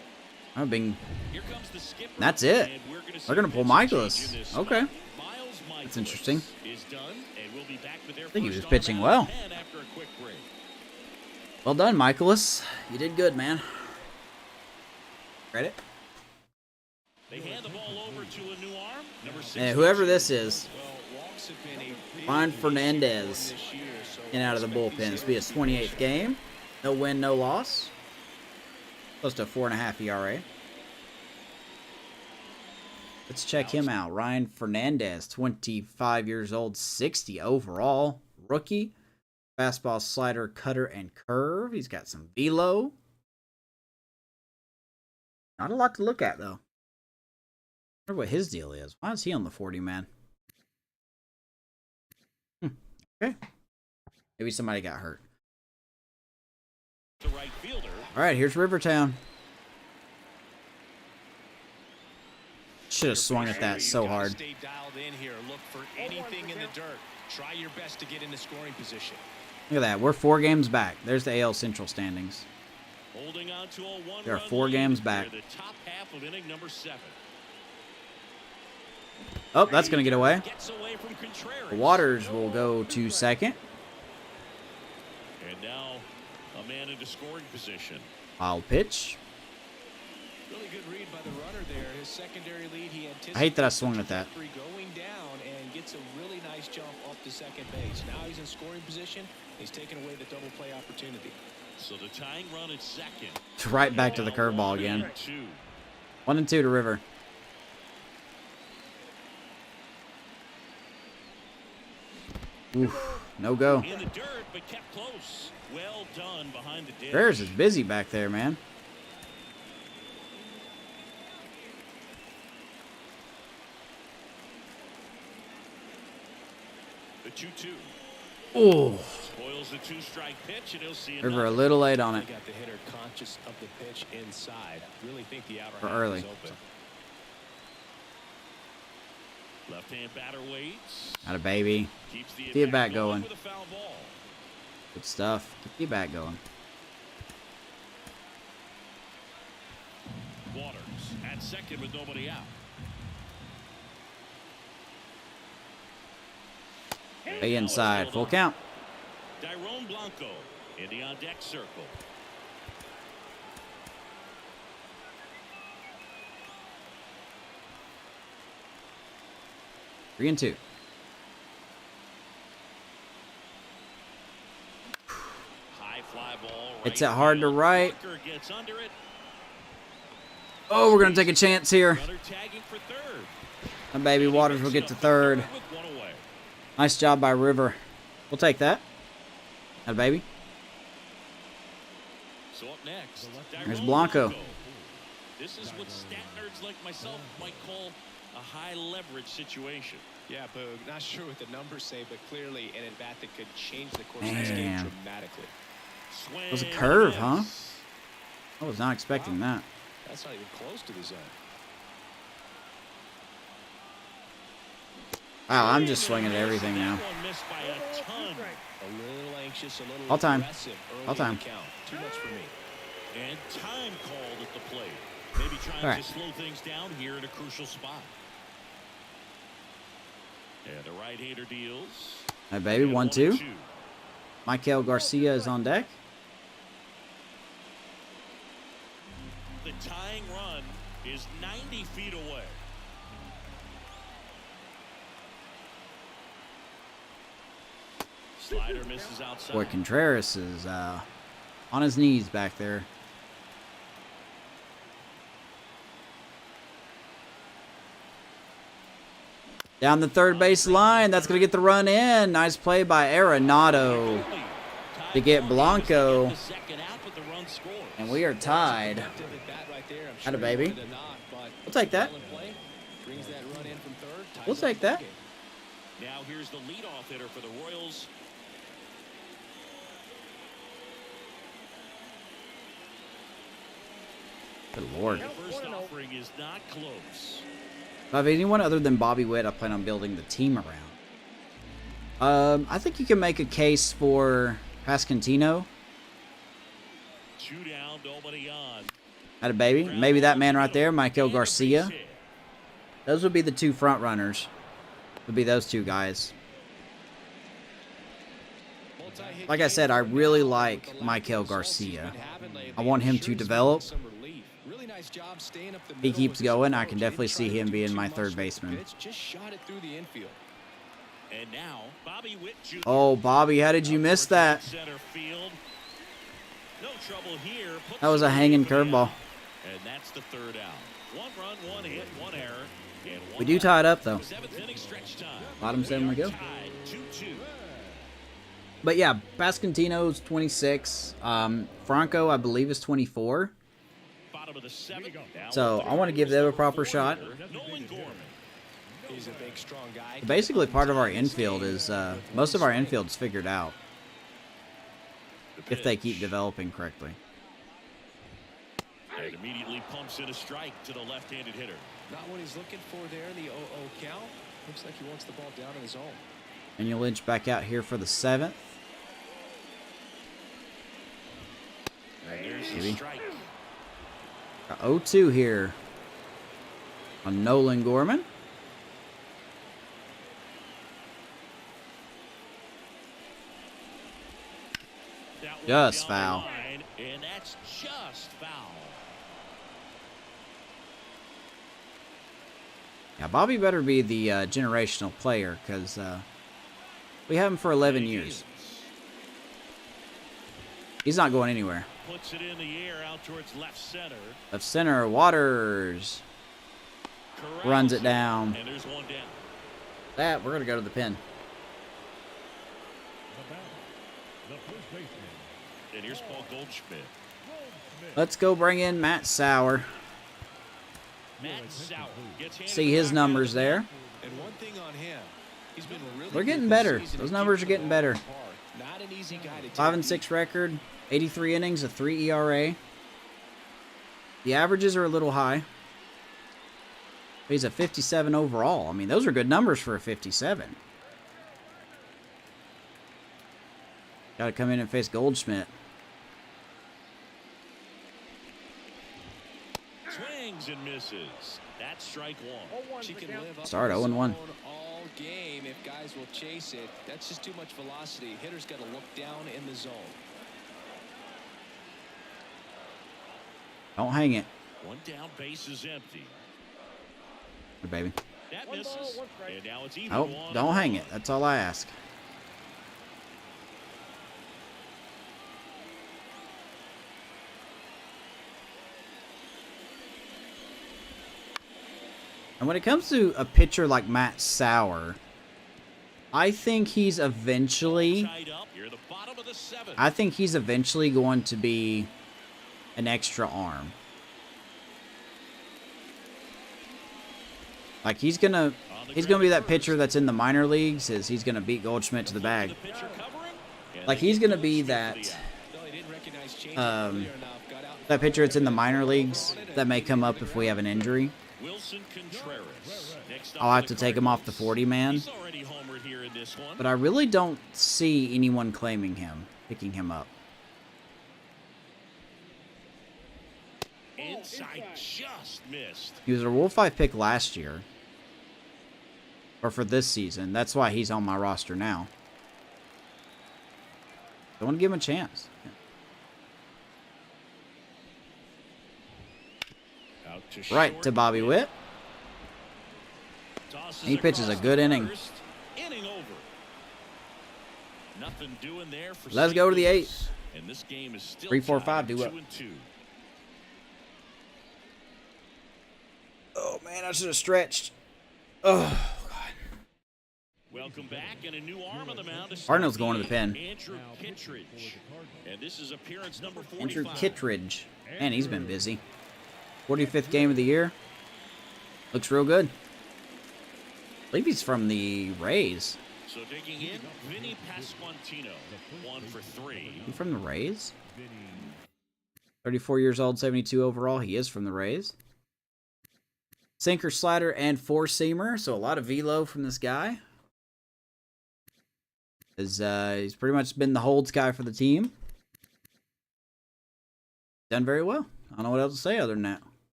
I'm being. Here comes the skipper, That's it. and we're gonna see They're going to pull a pitch Michaelis. change in this Okay. spot. Miles That's interesting. is done, and we'll be back with their I think he first was pitching on well. and after a quick break. Well done, Michaelis. You did good, man. Credit. They hand the ball over to a new arm, number 6. And whoever this is, Well, walks have been a Ryan big Fernandez issue this year, so in out of the expect these bullpen. This will be his hitters to be 28th game. No win, no loss. Close to a 4.5 ERA. Let's check him out. Ryan Fernandez, 25 years old, 60 overall. Rookie. Fastball, slider, cutter, and curve. He's got some velo. Not a lot to look at, though. I wonder what his deal is. Why is he on the 40 man? Okay. Maybe somebody got hurt. The right fielder. All right, here's Rivertown. Should have swung at that so hard. Stay dialed in here. Look for anything in the dirt. Try your best to get into scoring position. Look at that. We're 4 games back. There's the AL Central standings. Holding on to a one They're 4 games back. The top half of inning number 7. Oh, that's going to get away. Gets away from Contreras. Waters will go to second. And now a man into scoring position. Wild pitch. Really good read by the runner there. His secondary lead, he anticipated I hate that I swung at that. going down and gets a really nice jump off the second base. Now he's in scoring position. He's taking away the double play opportunity. So the tying run at second. It's right back to the curveball again. 1 and 2 to River. Oof, no go. In the dirt, but kept close. Well done behind the dish. Bears is busy back there, man. The 2-2. Oh, Spoils the 2-strike pitch, and he'll see River a another. little late on it. They got the hitter conscious of the pitch inside. Really think the outer For half early. is open. Left-hand batter waits. Not a baby. Keeps the Get it back going. with a foul ball. Good stuff. Get the bat going. Waters at second with nobody out. Way inside. Full count. Dyrone Blanco in the on-deck circle. Three and 2. High fly ball. It's it hard to right. Walker gets under it. Oh, we're going to take a chance here. Runner tagging for third. And baby Waters will get to third. With one away. Nice job by River. We'll take that. That baby. So up next, There's Dyrone Blanco. This is what stat nerds like myself might call a high leverage situation. Yeah, Boog. Not sure what the numbers say, but clearly an at-bat that could change the course of this game Man. dramatically. It was a curve, huh? I was not expecting that. That's not even close to the zone. Wow, I'm just swinging at everything now. That one missed by a ton. A little anxious, a little All time. aggressive early All in time. the count. Too much for me. And time called at the plate. Maybe trying All right. to slow things down here in a crucial spot. And the right-hander deals. Hey, baby, And 1-2. 1-2. Michael Garcia is on deck. The tying run is 90 feet away. Slider misses outside. Boy, Contreras is on his knees back there. Down the third base line. That's going to get the run in. Nice play by Arenado to get Blanco. And we are tied. Atta baby. We'll take that. We'll take that. Now here's the leadoff hitter for the Royals. Good Lord. The first offering is not close. If I have anyone other than Bobby Witt, I plan on building the team around. I think you can make a case for Pascantino. 2 down, nobody on. Had a baby. Maybe that man right there, Michael Garcia. Those would be the 2 front runners. Would be those 2 guys. Like I said, I really like Michael Garcia. I want him to develop. If he keeps going, I can definitely see him being my third baseman. And now, Bobby Witt Jr. Oh, Bobby, how did you miss that? Center field. No trouble here. Puts That was a it hanging over the curveball. out. And that's the third out. 1 run, 1 hit, 1 error. And 1 We do tie it up, though. 7th inning stretch time. Bottom 7 we go. Tied 2-2. But yeah, Pascantino's 26. Franco, I believe, is 24. Bottom of the 7th. So I want to give them a proper shot. Nolan Gorman. He's a big, strong guy. Basically, part of our infield is most of our infield's figured out if they keep developing correctly. And immediately pumps in a strike to the left-handed hitter. Not what he's looking for there in the 0-0 count. Looks like he wants the ball down in his zone. And you'll inch back out here for the 7th. And there's the Maybe. strike. Got 0-2 here on Nolan Gorman. That one Just down the foul. line, and that's just foul. Yeah, Bobby better be the generational player because we have him for 11 years. He's not going anywhere. Puts it in the air out towards left center. Left center, Waters Corrals runs it down. And there's one down. We're going to go to the pin. The batter, the first baseman, And here's Paul Goldschmidt. Let's go bring in Matt Sauer. Matt Sauer gets handed See his back numbers out of the there. And one thing on him, he's been really They're getting good better. this season Those at numbers keeping are getting the ball better. in the park. Not an easy guy to 5-6 record, 83 innings, a 3 ERA. The averages are a little high. He's a 57 overall. I mean, those are good numbers for a 57. Got to come in and face Goldschmidt. Swings and misses. That's strike one. She can live up Start in the 0-1. zone all game if guys will chase it. That's just too much velocity. Hitter's got to look down in the zone. Don't hang it, One down, base is empty. baby. That misses. And now it's even Oh, one. don't hang it. That's all I ask. And when it comes to a pitcher like Matt Sauer, I think he's eventually Tied up. You're the bottom of the 7th. I think he's eventually going to be an extra arm. Like he's gonna be that pitcher that's in the minor leagues. He's gonna beat Goldschmidt to the bag. The pitcher covering. And Like they he's get gonna be straight to that the out. No, he didn't recognize changeup earlier enough. Got out that pitcher that's in the minor leagues that may come up if we have an injury. Wilson Contreras. Next up I'll have for to the take him off the Cardinals. 40 man. He's already homered here in this one. But I really don't see anyone claiming him, picking him up. Inside just missed. He was a Rule 5 pick last year. Or for this season. That's why he's on my roster now. I want to give him a chance. Out to Right short. to Bobby Witt. Tosses He pitches a across good the inning. first. Inning over. Nothing doing there for Let's St. go to the Louis. 8th. And this game is still 3-4-5, tied do up. 2-2. Oh man, I should have stretched. Oh. Welcome back, and a new arm on the mound. to start Cardinals going to the pen. Andrew Kittredge. And this is appearance number 45. Andrew Kittredge. Man, he's been busy. 45th game of the year. Looks real good. I believe he's from the Rays. So digging in, Vinny Pasquantino, 1 for 3. He from the Rays? 34 years old, 72 overall. He is from the Rays. Sinker, slider, and four-seamer. So a lot of velo from this guy. He's pretty much been the holds guy for the team. Done very well. I don't know what else to say other than that.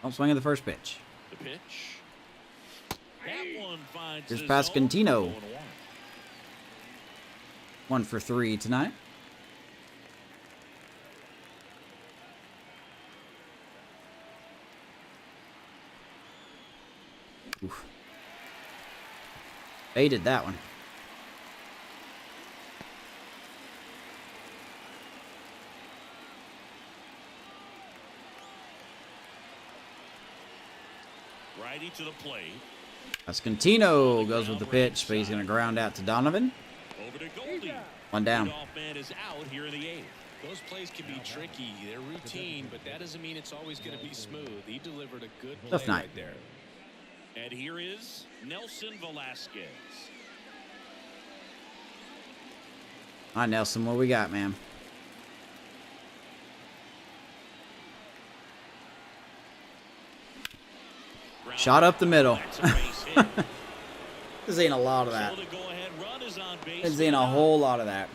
I'm swinging the first pitch. The pitch. That one finds Here's the zone. Pasquantino. 0-1. 1 for 3 tonight. Oof. Baited that one. Righty to the plate. Pasquantino goes with the pitch, but he's going to ground out to Donovan. Over over to Goldie. One down. Leadoff man is out here in the 8th. Those plays can be tricky. They're routine, but that doesn't mean it's always going to be smooth. He delivered a good play Tough night. right there. And here is Nelson Velasquez. All right, Nelson, what we got, man? Shot up the middle. That's a base hit. This ain't a lot of that. So the go-ahead run is on base. This ain't a whole lot of that.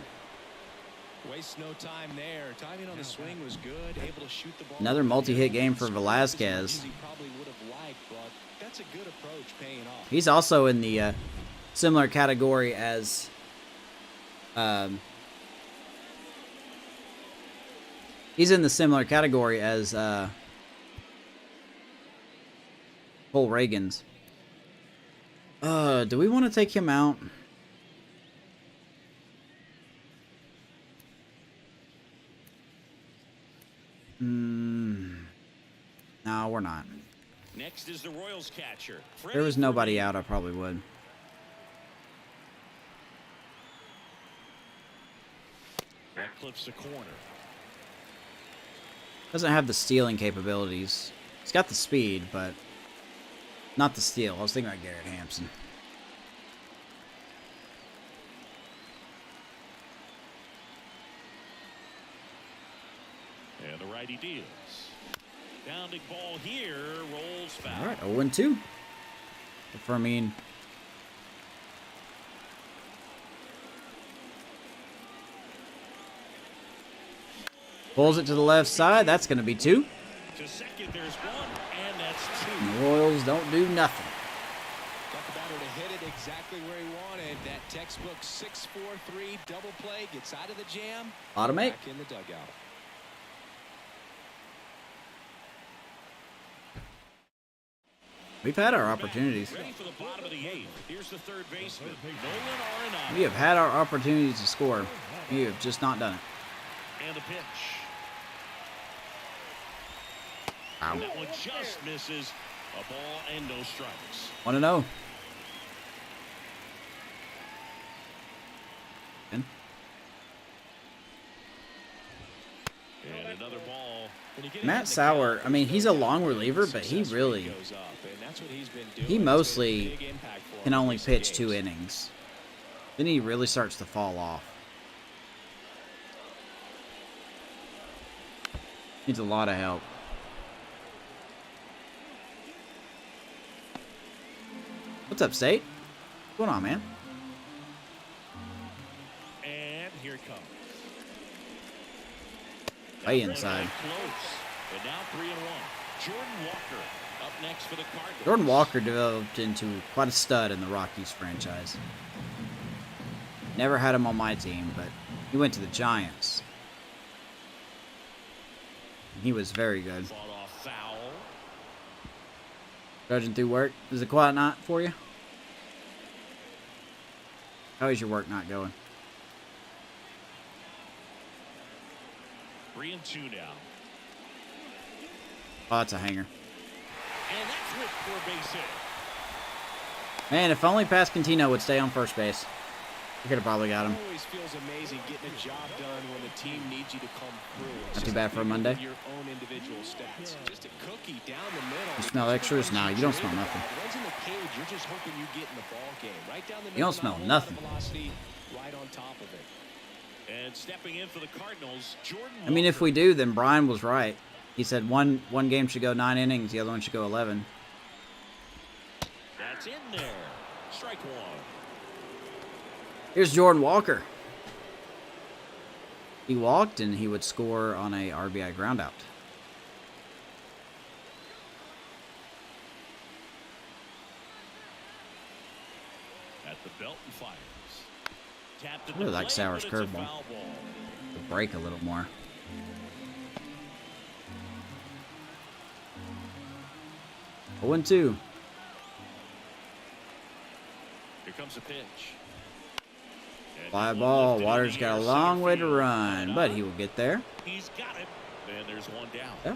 Waste no time there. Timing on the swing was good. Able to shoot the ball. Another multi-hit game for Velasquez. He probably would have liked, but that's a good approach paying off. He's also in the similar category as Cole Reagans. Do we want to take him out? No, we're not. Next is the Royals catcher. If there was nobody out, I probably would. That clips the corner. Doesn't have the stealing capabilities. He's got the speed, but not the steal. I was thinking about Garrett Hampson. And the righty deals. Pounding ball here, rolls foul. All right, 0-2. For Fermin. Pulls it to the left side. That's going to be 2. To second, there's 1, and that's 2. And the Royals don't do nothing. Got the batter to hit it exactly where he wanted. That textbook 6-4-3 double play gets out of the jam. Automate. Back in the dugout. We've had our opportunities. Ready for the bottom of the 8th. Here's the third baseman, Nolan Arenado. We have had our opportunities to score. We have just not done it. And the pitch. Ow. That one just misses. A ball and no strikes. 1-0. And another ball. Matt Sauer, I mean, he's a long reliever, but he mostly can only pitch 2 innings. Then he really starts to fall off. Needs a lot of help. What's up, State? What's going on, man? And here it comes. Way inside. Close. And now 3-1. Jordan Walker up next for the Cardinals. Jordan Walker developed into quite a stud in the Rockies franchise. Never had him on my team, but he went to the Giants. He was very good. Fought off foul. Trudging through work. Is it a quiet night for you? How is your work not going? 3-2 now. Oh, that's a hanger. And that's with for a base hit. Man, if only Pasquantino would stay on first base. We could have probably got him. Always feels amazing getting a job done when the team needs you to come through. Not too bad for a Monday. Your own individual stats. Just a cookie down the middle. You smell extras? No, you don't smell nothing. Runs in the cage, you're just hoping you get in the ball game. Right down the middle. You don't smell not a whole nothing. lot of velocity, right on top of it. And stepping in for the Cardinals, Jordan I mean, if Walker. we do, then Brian was right. He said one game should go 9 innings, the other one should go 11. That's in there. Strike 1. Here's Jordan Walker. He walked, and he would score on a RBI groundout. At the belt and fires. Tapped at I really the like plate, Sauer's but it's a curveball. foul ball. To break a little more. A 1-2. Here comes the pitch. And Fly one ball. lifted in Waters the got a air, long center way to field. run, but he will get there. He's got it. And there's one down. Yeah.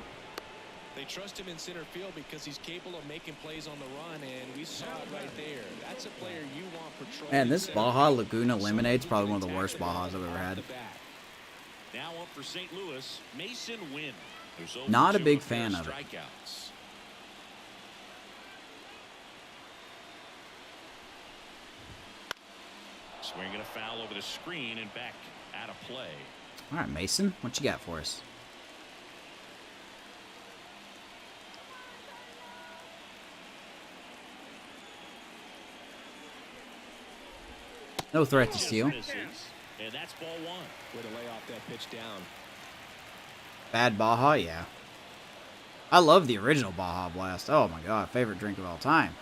They trust him in center field because he's capable of making plays on the run, and we saw it right there. That's a player you want patrolling. Man, this Baja Laguna Lemonade's probably one of the worst Bajas I've ever had. Now up for St. Louis, Mason Wynn. Not a big fan of it. Strikeouts. Swinging a foul over the screen and back out of play. All right, Mason, what you got for us? No threat to steal. And that's ball one. Way to lay off that pitch down. Bad Baja, yeah. I love the original Baja Blast. Oh my god, favorite drink of all time.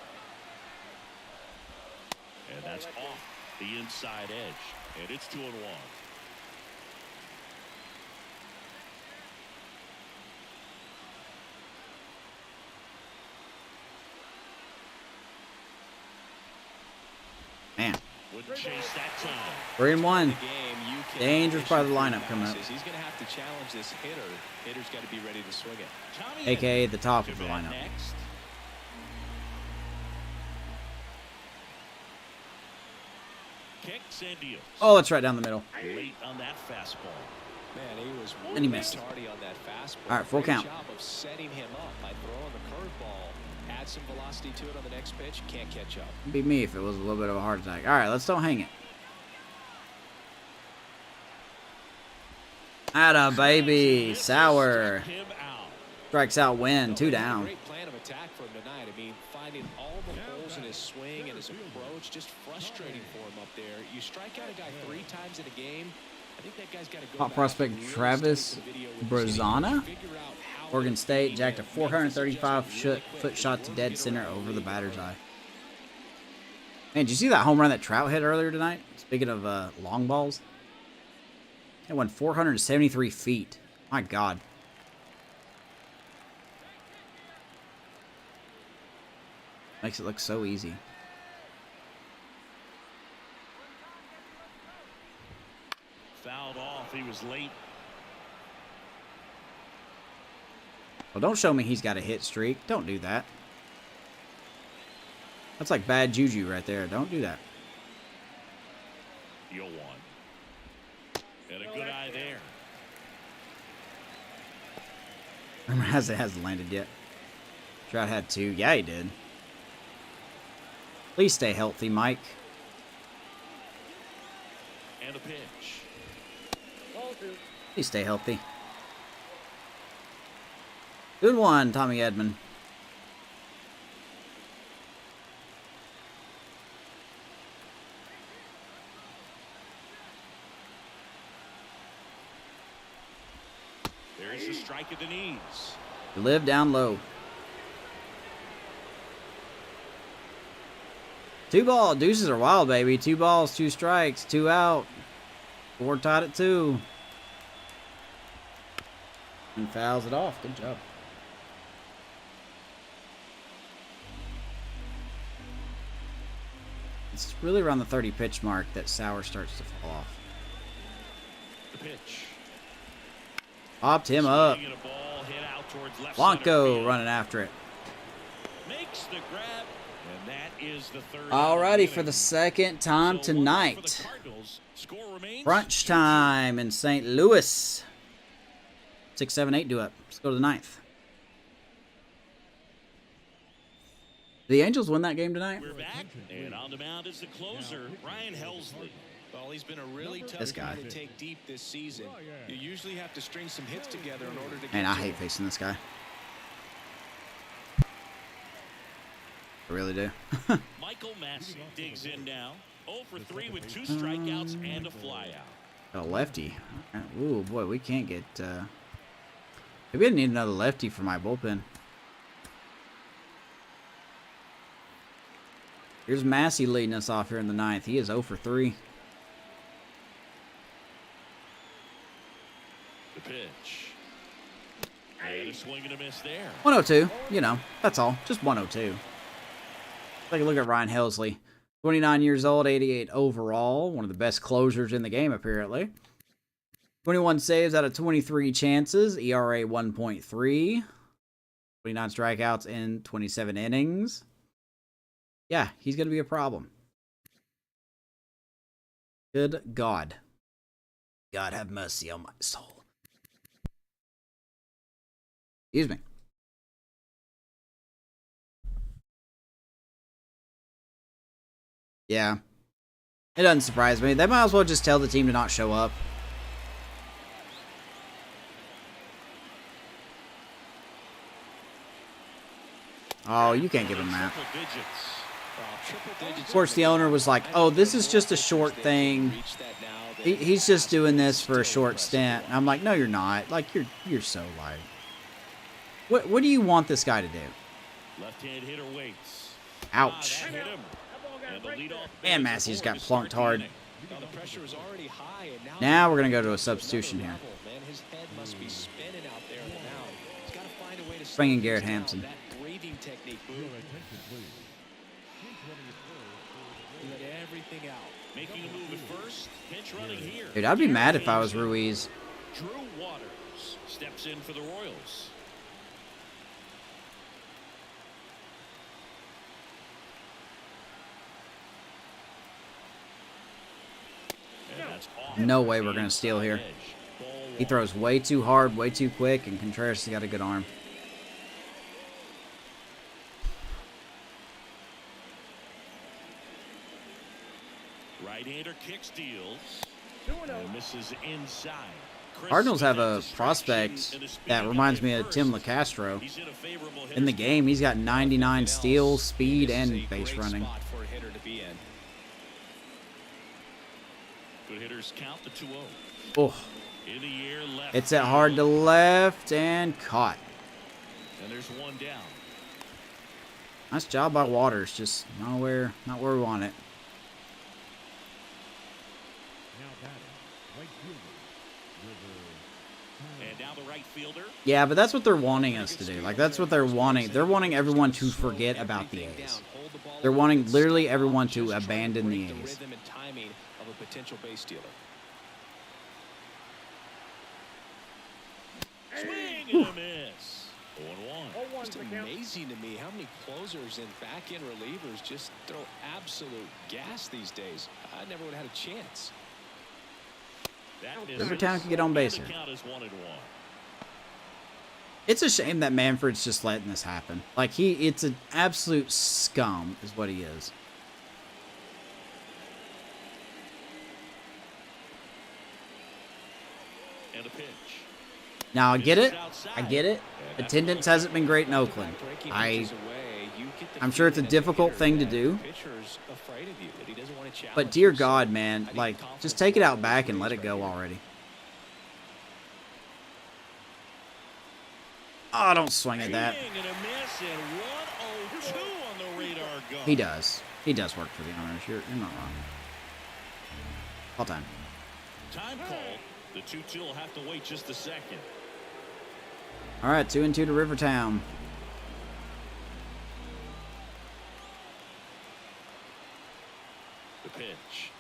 And that's off the inside edge. And it's 2-1. Man. Wouldn't chase that time. 3-1. Dangerous part of the lineup coming up. He's going to have to challenge this hitter. Hitter's got to be ready to swing it. Tommy AKA the top of the lineup. Next. Kicks and deals. Oh, it's right down the middle. Late on that fastball. Man, he was And he missed. tardy on that fastball. All right, full count. Great job of setting him up by throwing the curveball. Add some velocity to it on the next pitch. Can't catch up. It'd be me if it was a little bit of a heart attack. All right, let's don't hang it. Atta baby, Sour. Him out. Strikes out Win, 2 down. Great plan of attack for him tonight. I mean, finding all the holes in his swing and his approach, just frustrating for him up there. You strike out a guy 3 times in a game. I think that guy's got to go Hot back prospect and really Travis study the video with his Brazana. team, figure out how Oregon to State game jacked a it, 435 make this foot shot to work dead it center around, over the work it batter's around. eye. Man, did you see that home run that Trout hit earlier tonight? Speaking of long balls. It went 473 feet. My God. Makes it look so easy. Fouled off. He was late. Well, don't show me he's got a hit streak. Don't do that. That's like bad juju right there. Don't do that. 0-1. And a good eye there. Remember, hasn't landed yet. Trout had 2. Yeah, he did. Please stay healthy, Mike. And a pitch. Please stay healthy. Good one, Tommy Edman. There's a strike at the knees. You live down low. 2 ball. Deuces are wild, baby. 2 balls, 2 strikes, 2 out. 4 tied at 2. And fouls it off. Good job. It's really around the 30 pitch mark that Sour starts to fall off. The pitch. Popped him up. Swinging a ball hit out towards left center Blanco field. running after it. Makes the grab, and that is the third. Alrighty, for the second time So 1-0 for the tonight. Cardinals. Score remains Crunch time in St. Louis. 6, 7, 8 due up. Let's go to the 9th. Did the Angels win that game tonight? We're back, and on the mound is the closer, Ryan Helsley. Well, he's been a really tough This guy. guy to take deep this season. You usually have to string some hits together in order to get Man, I to hate him. facing this guy. I really do. Michael Massey digs in now. 0 for 3 with 2 strikeouts and a flyout. Got a lefty. Ooh, boy, we can't get... Maybe I need another lefty for my bullpen. Here's Massey leading us off here in the 9th. He is 0 for 3. The pitch. And a swing and a miss there. 102. You know, that's all. Just 102. Take a look at Ryan Helsley. 29 years old, 88 overall. One of the best closers in the game, apparently. 21 saves out of 23 chances. ERA 1.3. 29 strikeouts in 27 innings. Yeah, he's going to be a problem. Good God. God have mercy on my soul. Excuse me. Yeah. It doesn't surprise me. They might as well just tell the team to not show up. Oh, you can't give him that. Of course, the owner was like, oh, this is just a short thing. He's just doing this for a short stint. And I'm like, no, you're not. Like, you're so light. What do you want this guy to do? Left-hand hitter waits. Ouch. Man, Massey's got plunked hard. Now we're going to go to a substitution here. Bring in Garrett Hampson. Dude, I'd be mad if I was Ruiz. Drew Waters steps in for the Royals. No way we're going to steal here. He throws way too hard, way too quick, and Contreras has got a good arm. Right-hander kick steals. And misses inside. Cardinals have a prospect that reminds me of Tim LeCastro. In the game, he's got 99 steals, speed, and base running. Good hitters count the 2-0. Oh, it's at hard to left and caught. And there's one down. Nice job by Waters, just not where we want it. And now the right fielder. Yeah, but that's what they're wanting us to do. Like, that's what they're wanting. They're wanting everyone to forget about the A's. They're wanting literally everyone to abandon the A's. Potential base stealer. Swing and a miss. 0-1. It's amazing to me how many closers and back-end relievers just throw absolute gas these days. I never would have had a chance. Rivertown can get on base here. It's a shame that Manfred's just letting this happen. Like, it's an absolute scum is what he is. Now, I get it. I get it. Attendance hasn't been great in Oakland. I'm sure it's a difficult thing to do. But dear God, man, like, just take it out back and let it go already. Oh, don't swing at that. He does. He does work for the owners. You're not wrong. All time. Time call. The 2-2 will have to wait just a second. All right, 2-2 to Rivertown. The pitch.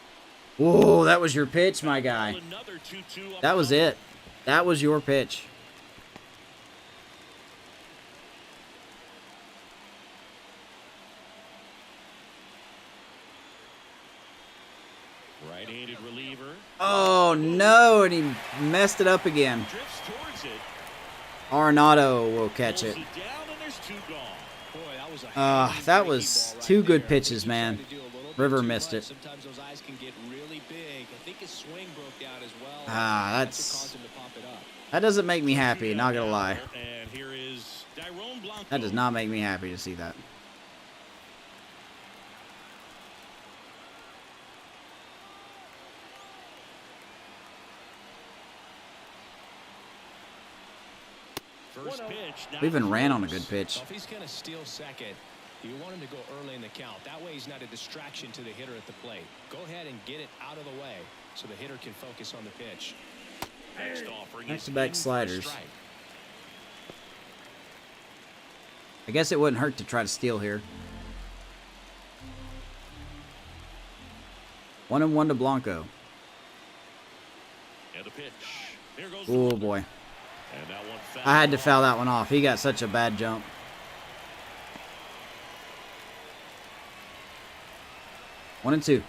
Whoa, that was your pitch, my guy. That was it. That was your pitch. Right-handed reliever. Oh, no, and he messed it up again. Arenado will catch it. That was two good pitches, man. River missed it. That doesn't make me happy, not gonna lie. That does not make me happy to see that. We even ran on a good pitch. If he's going to steal second, you want him to go early in the count. That way he's not a distraction to the hitter at the plate. Go ahead and get it out of the way so the hitter can focus on the pitch. Back-to-back sliders. I guess it wouldn't hurt to try to steal here. 1-1 to Blanco. And the pitch. Oh boy. And that one fouled I had to off. foul that one off. He got such a bad jump. One and two.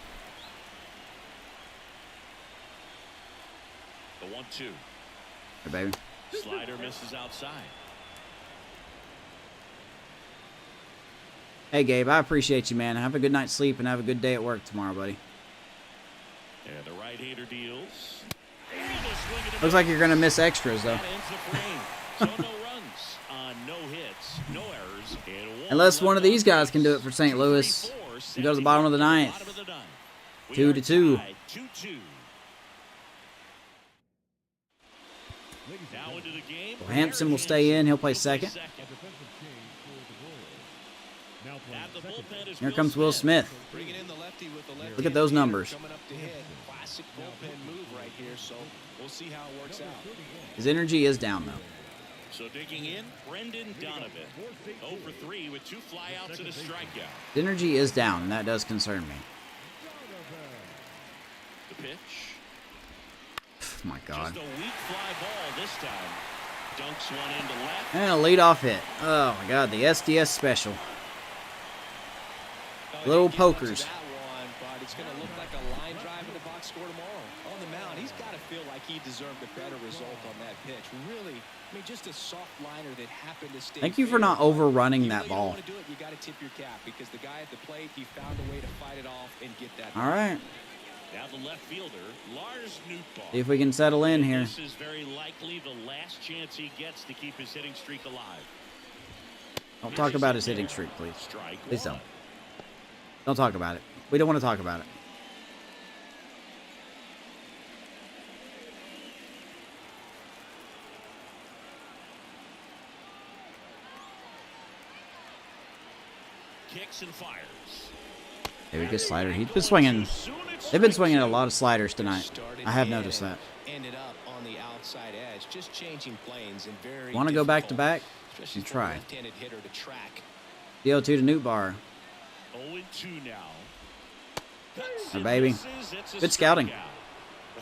The 1-2. Hey, baby. Slider misses outside. Hey, Gabe, I appreciate you, man. Have a good night's sleep and have a good day at work tomorrow, buddy. And the right-hander deals. Able to swing it. Looks like you're going to miss extras, though. That ends the frame. So no runs on no hits, no errors, and Unless one of these guys can do it for St. Louis. We go to the bottom of the ninth. 2-2. 2-2. Now into the game. Well, Hampson will stay in. He'll play second. A defensive change for the Royals. Now At the playing second. bullpen is Here comes Will Smith. Bringing in the lefty with the left. Look at those numbers. Coming up to hit. Classic bullpen move right here. So we'll see how it works out. His energy is down, though. So digging in, Brendan Donovan. 0 for 3 with 2 flyouts and a strikeout. His energy is down, and that does concern me. The pitch. Oh, my God. Just a weak fly ball this time. Dunks one into left. And a leadoff hit. Oh, my God. The SDS special. Little pokers. That one, but it's going to look like a line drive in the box score tomorrow. On the mound, he's got to feel like he deserved a better result on that pitch. Really, I mean, just a soft liner that happened to stay. Thank you for not overrunning that You ball. want to do it, you got to tip your cap because the guy at the plate, he found a way to fight it off and get that. All right. Now the left fielder, Lars Nootbaar. See if we can settle in here. This is very likely the last chance he gets to keep his hitting streak alive. Don't talk about his hitting streak, please. Strike Please one. don't. Don't talk about it. We don't want to talk about it. Kicks and fires. Maybe a good slider. He's been swinging. They've been swinging a lot of sliders tonight. I have noticed that. Ended up on the outside edge, just changing planes and very. Want to go back to back? Especially You for a try. left-handed hitter to track. The 0-2 to Nootbaar. 0-2 now. Our baby. Good scouting.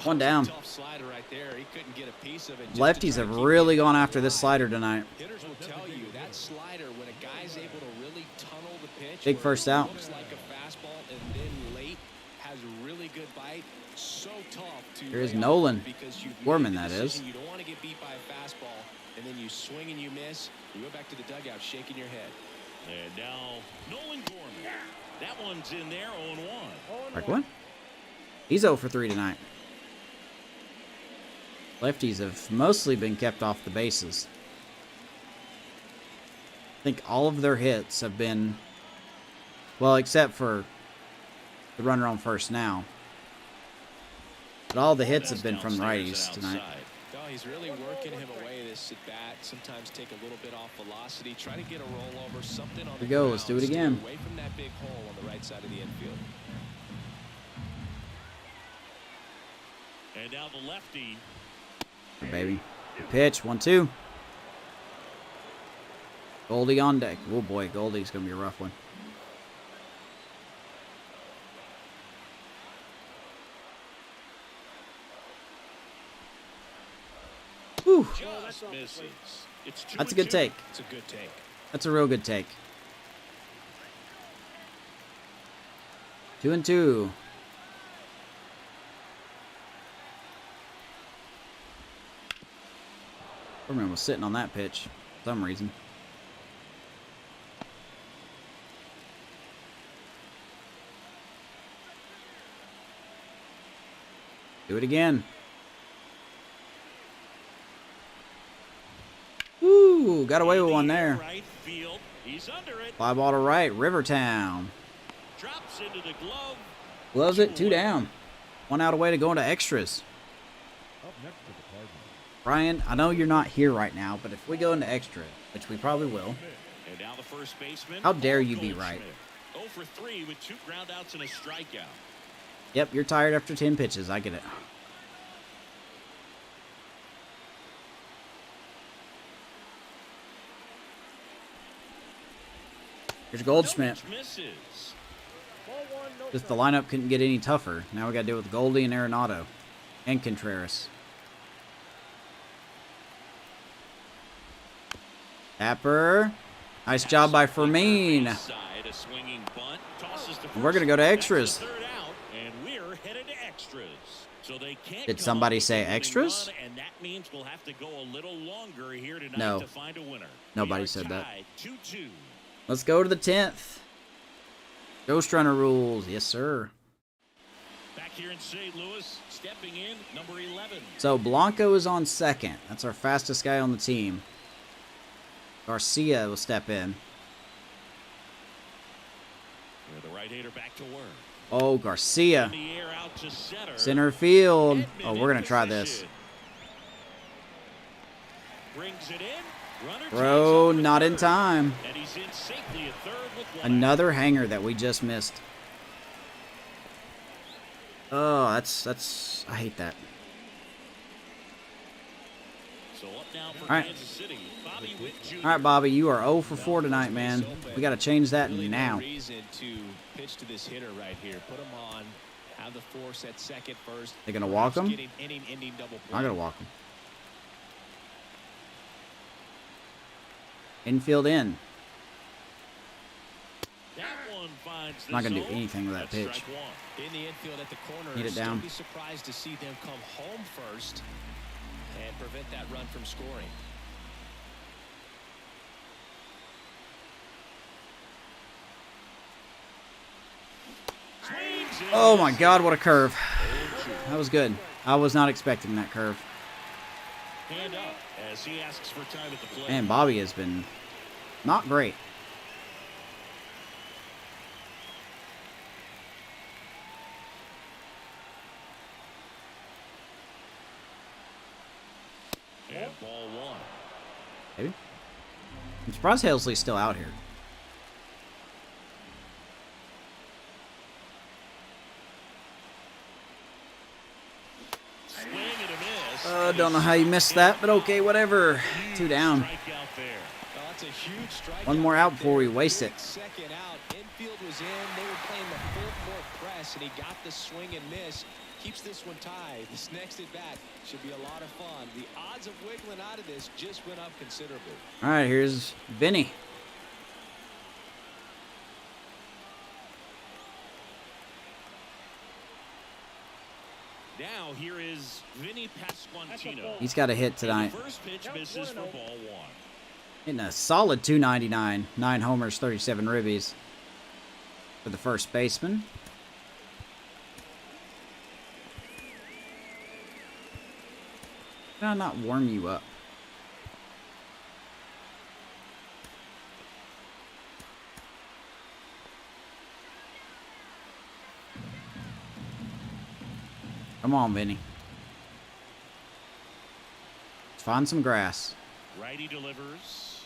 One down. Tough slider right there. He couldn't get a piece of it. Lefties have really gone after this slider tonight. Hitters will tell you that slider, when a guy's able to really tunnel the pitch. Big where first it out. Looks like a fastball and then late has a really good bite. So tough to. Here's lay off Nolan. because you've made Gorman, the that decision. is. You don't want to get beat by a fastball, and then you swing and you miss. You go back to the dugout shaking your head. And now Nolan Gorman. That one's in there, 0-1. Like what? He's 0 for 3 tonight. Lefties have mostly been kept off the bases. I think all of their hits have been, well, except for the runner on first now. But all the hits have been from righties tonight. No, he's really working him away this at bat. Sometimes take a little bit off velocity, try to get a rollover, something on the Here we go. ground. Let's do it Stay again. Away from that big hole on the right side of the infield. And now the lefty. Baby. Pitch. 1-2. Goldie on deck. Oh boy, Goldie's going to be a rough one. Whew. Just misses. It's 2-2. That's a good take. It's a good take. That's a real good take. 2-2. Gorman was sitting on that pitch for some reason. Do it again. Ooh, got away with one there. Right field. He's under it. Fly ball to right, Rivertown. Drops into the glove. Gloves it, 2 down. 1 out away to go into extras. Up next to the Cardinals. Brian, I know you're not here right now, but if we go into extra, which we probably will, And now the first baseman. How dare you be Goldschmidt. right? 0 for 3 with 2 groundouts and a strikeout. yep, you're tired after 10 pitches. I get it. Here's Goldschmidt. Goldschmidt misses. Just the lineup couldn't get any tougher. Now we got to deal with Goldie and Arenado. And Contreras. Tapper. Nice job by Fermin. We're going to go to extras. Did somebody say extras? No. Nobody said that. Let's go to the 10th. Ghost Runner rules. Yes, sir. Back here in St. Louis, stepping in, number 11. So Blanco is on second. That's our fastest guy on the team. Garcia will step in. The right-hander back to work. Oh, Garcia. Center field. Oh, we're going to try this. Brings it in. Bro, not in time. Another hanger that we just missed. Oh, that's I hate that. All right. All right, Bobby, you are 0 for 4 tonight, man. We got to change that now. Pitch to this hitter right here. Put him on. Have the force at second first. They're going to walk him? I'm going to walk him. Infield in. I'm not going to do anything with that pitch. In the infield at the corner. Need it down. Be surprised to see them come home first and prevent that run from scoring. Oh my God, what a curve. That was good. I was not expecting that curve. And Bobby has been not great. And ball one. Maybe. I'm surprised Halesley's still out here. Don't know how you missed that, but okay, whatever. 2 down. One more out before we waste it. Second out, infield was in. They were playing the full court press, and he got the swing and miss. Keeps this one tied. This next at bat should be a lot of fun. The odds of wiggling out of this just went up considerably. All right, here's Vinny. Now here is Vinny Pasquantino. He's got a hit tonight. First pitch misses for ball one. Hitting a solid 299. 9 homers, 37 ribbies for the first baseman. Did I not warm you up? Come on, Vinny. Let's find some grass. Righty delivers.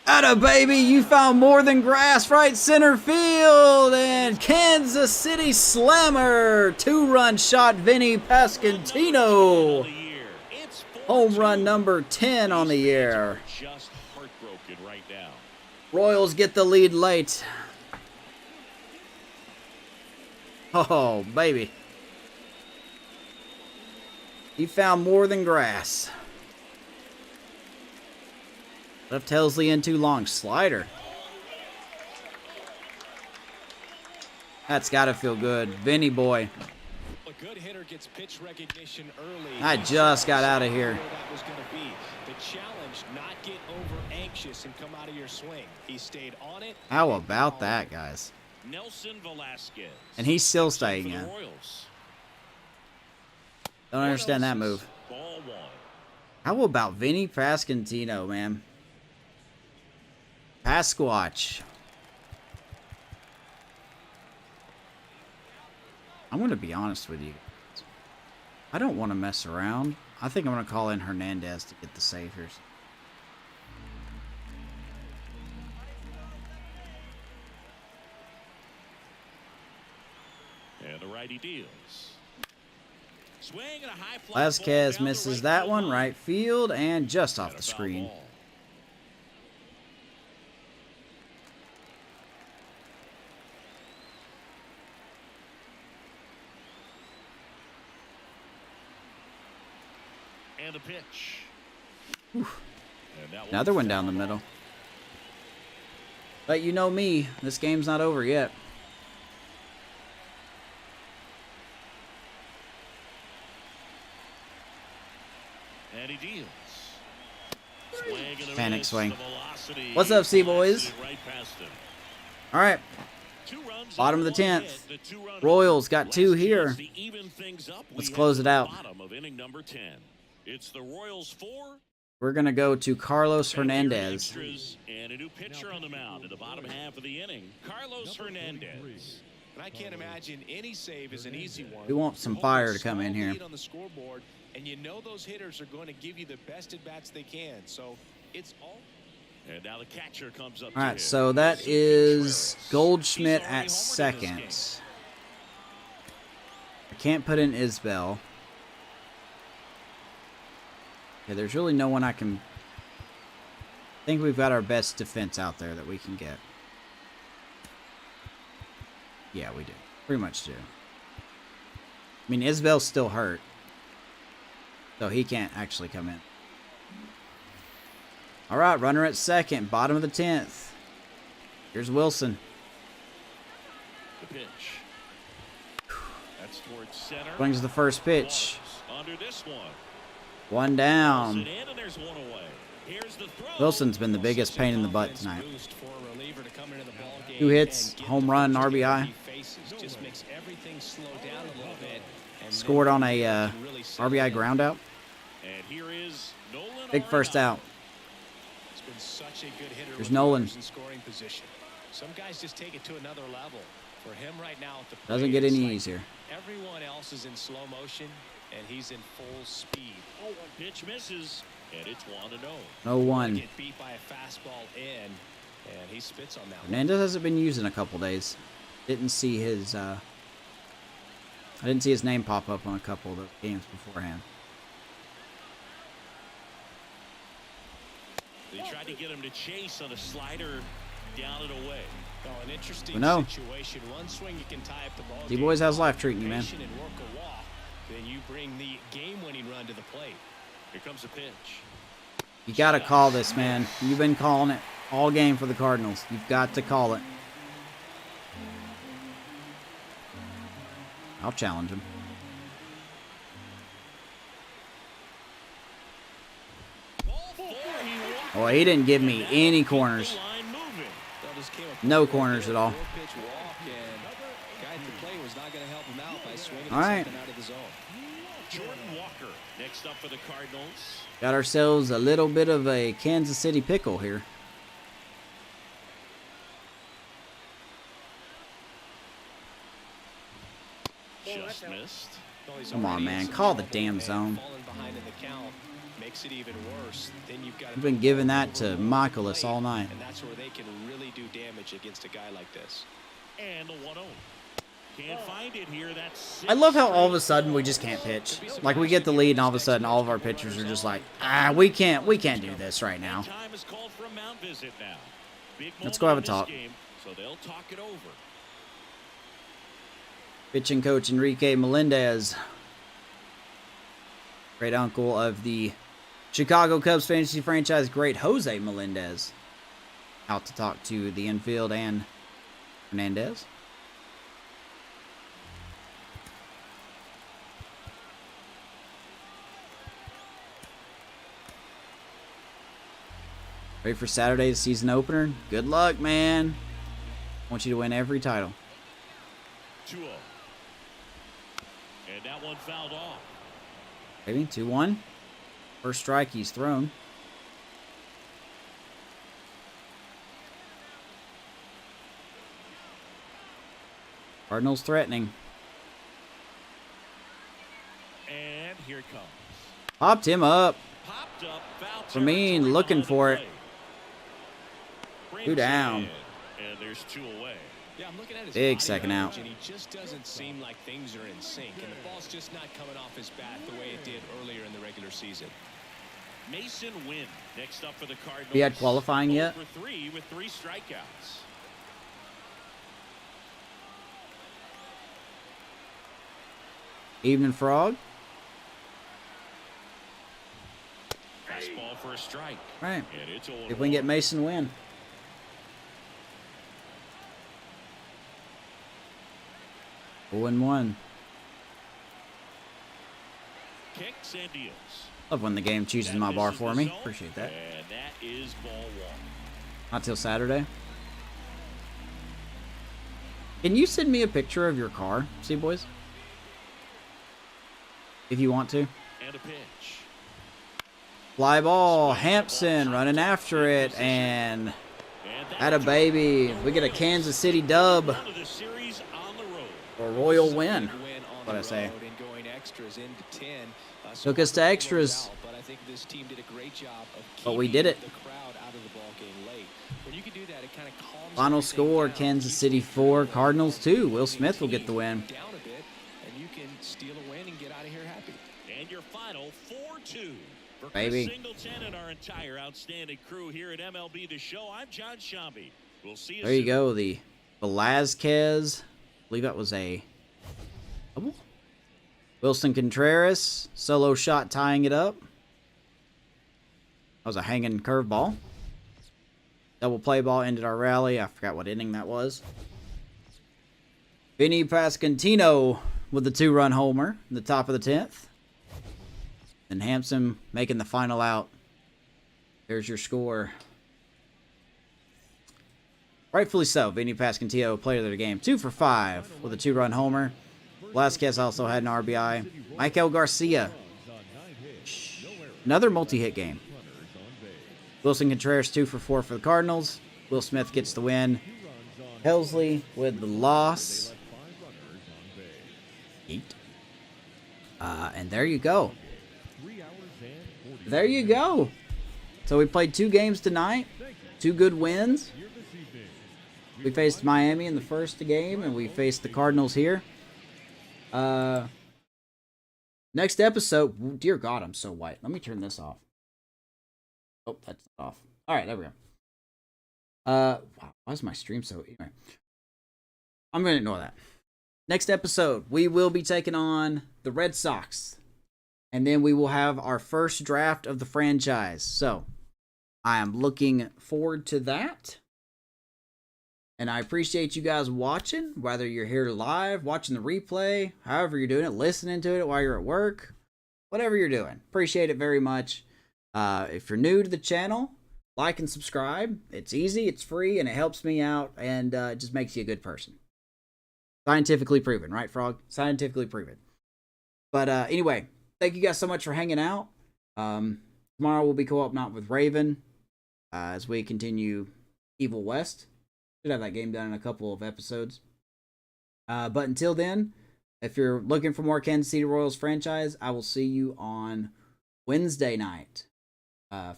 Atta baby, you found more than grass, right center field, and Kansas City Slammer, 2-run shot, Vinny Pasquantino. Home run number 10 on the year. Just heartbroken right now. Royals get the lead late. Oh, baby. You found more than grass. Left Helsley in too long. Slider. That's got to feel good. Vinny boy. A good hitter gets pitch recognition early. I just got out of here. That was going to be the challenge. Not get over anxious and come out of your swing. He stayed on it. How about that, guys? Nelson Velasquez. And he's still staying in. Don't understand that move. Ball one. How about Vinny Pasquantino, man? Pasquatch. I'm going to be honest with you. I don't want to mess around. I think I'm going to call in Hernandez to get the Saviors. And the righty deals. Swing and a high fly Vasquez ball down misses the that right one, field right field, and just off line. the screen. Ball. And a pitch. And that Another one fouled down the middle. off. But you know me, this game's not over yet. And he deals. Swing and a Panic miss. swing. The velocity What's up, C boys? blasted right past him. All right, 2 runs bottom of the on 1 10th. hit, the 2-run Royals homer. got 2 Last here. chance to even things up. Let's We close have it the out. Bottom of inning number 10. It's the Royals 4. We're gonna go to Carlos And here are Hernandez. extras and a new pitcher on the mound in the bottom half of the inning. Carlos Hernandez. And I can't imagine any save is an easy one. We want some You hold fire a to come in small here. lead on the scoreboard, and you know those hitters are going to give you the best at bats they can. So it's all. And now the catcher comes up. All right, to so hit. that Wilson is Contreras. Goldschmidt He's already at homered in this second. game. I can't put in Isbell. Yeah, there's really no one I can. I think we've got our best defense out there that we can get. Yeah, we do. Pretty much do. I mean, Isbell's still hurt, so he can't actually come in. All right, runner at second, bottom of the 10th. Here's Wilson. The pitch. That's towards center. Swings the first pitch. Under this one. One down. Wilson in, and there's one away. Here's the throw. Wilson's been the biggest pain in the butt tonight. Boost for a reliever to come into the ball game 2 hits, and get home the run, pitch RBI. he faces. Just makes everything slow down a little bit. And Scored then on he a can really settle RBI in. ground out. And here is Nolan. Big first out. He's been such a good hitter. There's with Nolan. runners in scoring position. Some guys just take it to another level. For him right now at the plate, Doesn't get it's any like easier. Everyone else is in slow motion, and he's in full speed. Pitch misses, and it's 1-0. No one. Get beat by a fastball in, and he spits on that one. Hernandez hasn't been used in a couple days. Didn't see his. I didn't see his name pop up on a couple of the games beforehand. They tried to get him to chase on a slider down and away. Oh, an interesting No. situation. One swing you can tie up the ball. D-Boys, how's life treating you, man? And work a walk. Then you bring the game-winning run to the plate. Here comes the pitch. You got to call this, man. You've been calling it all game for the Cardinals. You've got to call it. I'll challenge him. Oh, he didn't give me any corners. Line moving. That just came up No with a corners at all. four-pitch walk, and guy at the plate was not going to help him out by swinging All right. something out of the zone. Jordan Walker next up for the Cardinals. Got ourselves a little bit of a Kansas City pickle here. Just missed. Well, he's Come on, already in man. some Call the trouble, damn and zone. falling behind in the count makes it even worse. Then you've got We've been giving that to Michaelis all night. and that's where they can really do damage against a guy like this. And the 1-0. Can't find it here. That's I love how all of a sudden we just can't pitch. Like we get the lead and all of a sudden all of our pitchers are just like, we can't do this right now. Time is called for a mound visit now. Big Let's go have a moment in this talk. game, so they'll talk it over. Pitching coach Enrique Melendez, great uncle of the Chicago Cubs fantasy franchise great Jose Melendez, out to talk to the infield and Hernandez. Ready for Saturday's season opener? Good luck, man. I want you to win every title. 2-0. And that one fouled off. Maybe 2-1. First strike he's thrown. Cardinals threatening. And here it comes. Popped him up. Popped up, foul For me, territory looking behind the for it. plate. Brings Two it down. in, and there's 2 away. Yeah, I'm looking at his Big body second language, out. and he just doesn't seem like things are in sync, and the ball's just not coming off his bat the way it did earlier in the regular season. Mason Wynn next up for the Cardinals. He had qualifying yet? 0 for 3 with 3 strikeouts. Evening Frog. Fastball for a strike. Right. And it's 0 If we can get Mason win. 0-1. Kicks and deals. Love when the game chooses my bar for me. Appreciate that. And that is ball one. Not till Saturday. Can you send me a picture of your car, boys? If you want to. And a pitch. Fly ball. Hampson running after it. And at a baby. We get a Kansas City dub. Or royal win. What I say. Took us to extras. But we did it. Final score, Kansas City 4, Cardinals 2. Will Smith will get the win. And your final 4-2. Baby. Singleton and our entire outstanding crew here at MLB The Show. I'm John Shambi. We'll see you There you soon. go, the Velazquez. I believe that was a double. Wilson Contreras, solo shot tying it up. That was a hanging curveball. Double play ball ended our rally. I forgot what inning that was. Vinny Pasquantino with the 2-run homer in the top of the 10th. And Hampson making the final out. There's your score. Rightfully so. Vinny Pasquantino, player of the game. 2 for 5 with a 2-run homer. Velazquez also had an RBI. Michael Garcia. Another multi-hit game. Wilson Contreras 2 for 4 for the Cardinals. Will Smith gets the win. Helsley with the loss. 8. And there you go. There you go. So we played 2 games tonight. 2 good wins. We faced Miami in the first game, and we faced the Cardinals here. Next episode. Dear God, I'm so white. Let me turn this off. Oh, that's not off. All right, there we go. Wow, why is my stream so... Anyway, I'm going to ignore that. Next episode, we will be taking on the Red Sox. And then we will have our first draft of the franchise. So, I am looking forward to that. And I appreciate you guys watching, whether you're here live, watching the replay, however you're doing it, listening to it while you're at work, whatever you're doing. Appreciate it very much. If you're new to the channel, like and subscribe. It's easy, it's free, and it helps me out, and it just makes you a good person. Scientifically proven, right, Frog? Scientifically proven. But anyway, thank you guys so much for hanging out. Tomorrow we'll be co-oping out with Raven as we continue Evil West. Should have that game done in a couple of episodes. But until then, if you're looking for more Kansas City Royals franchise, I will see you on Wednesday night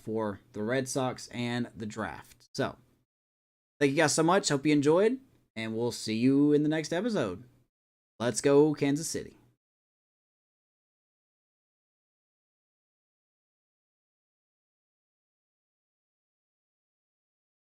for the Red Sox and the draft. So, thank you guys so much. Hope you enjoyed, and we'll see you in the next episode. Let's go, Kansas City.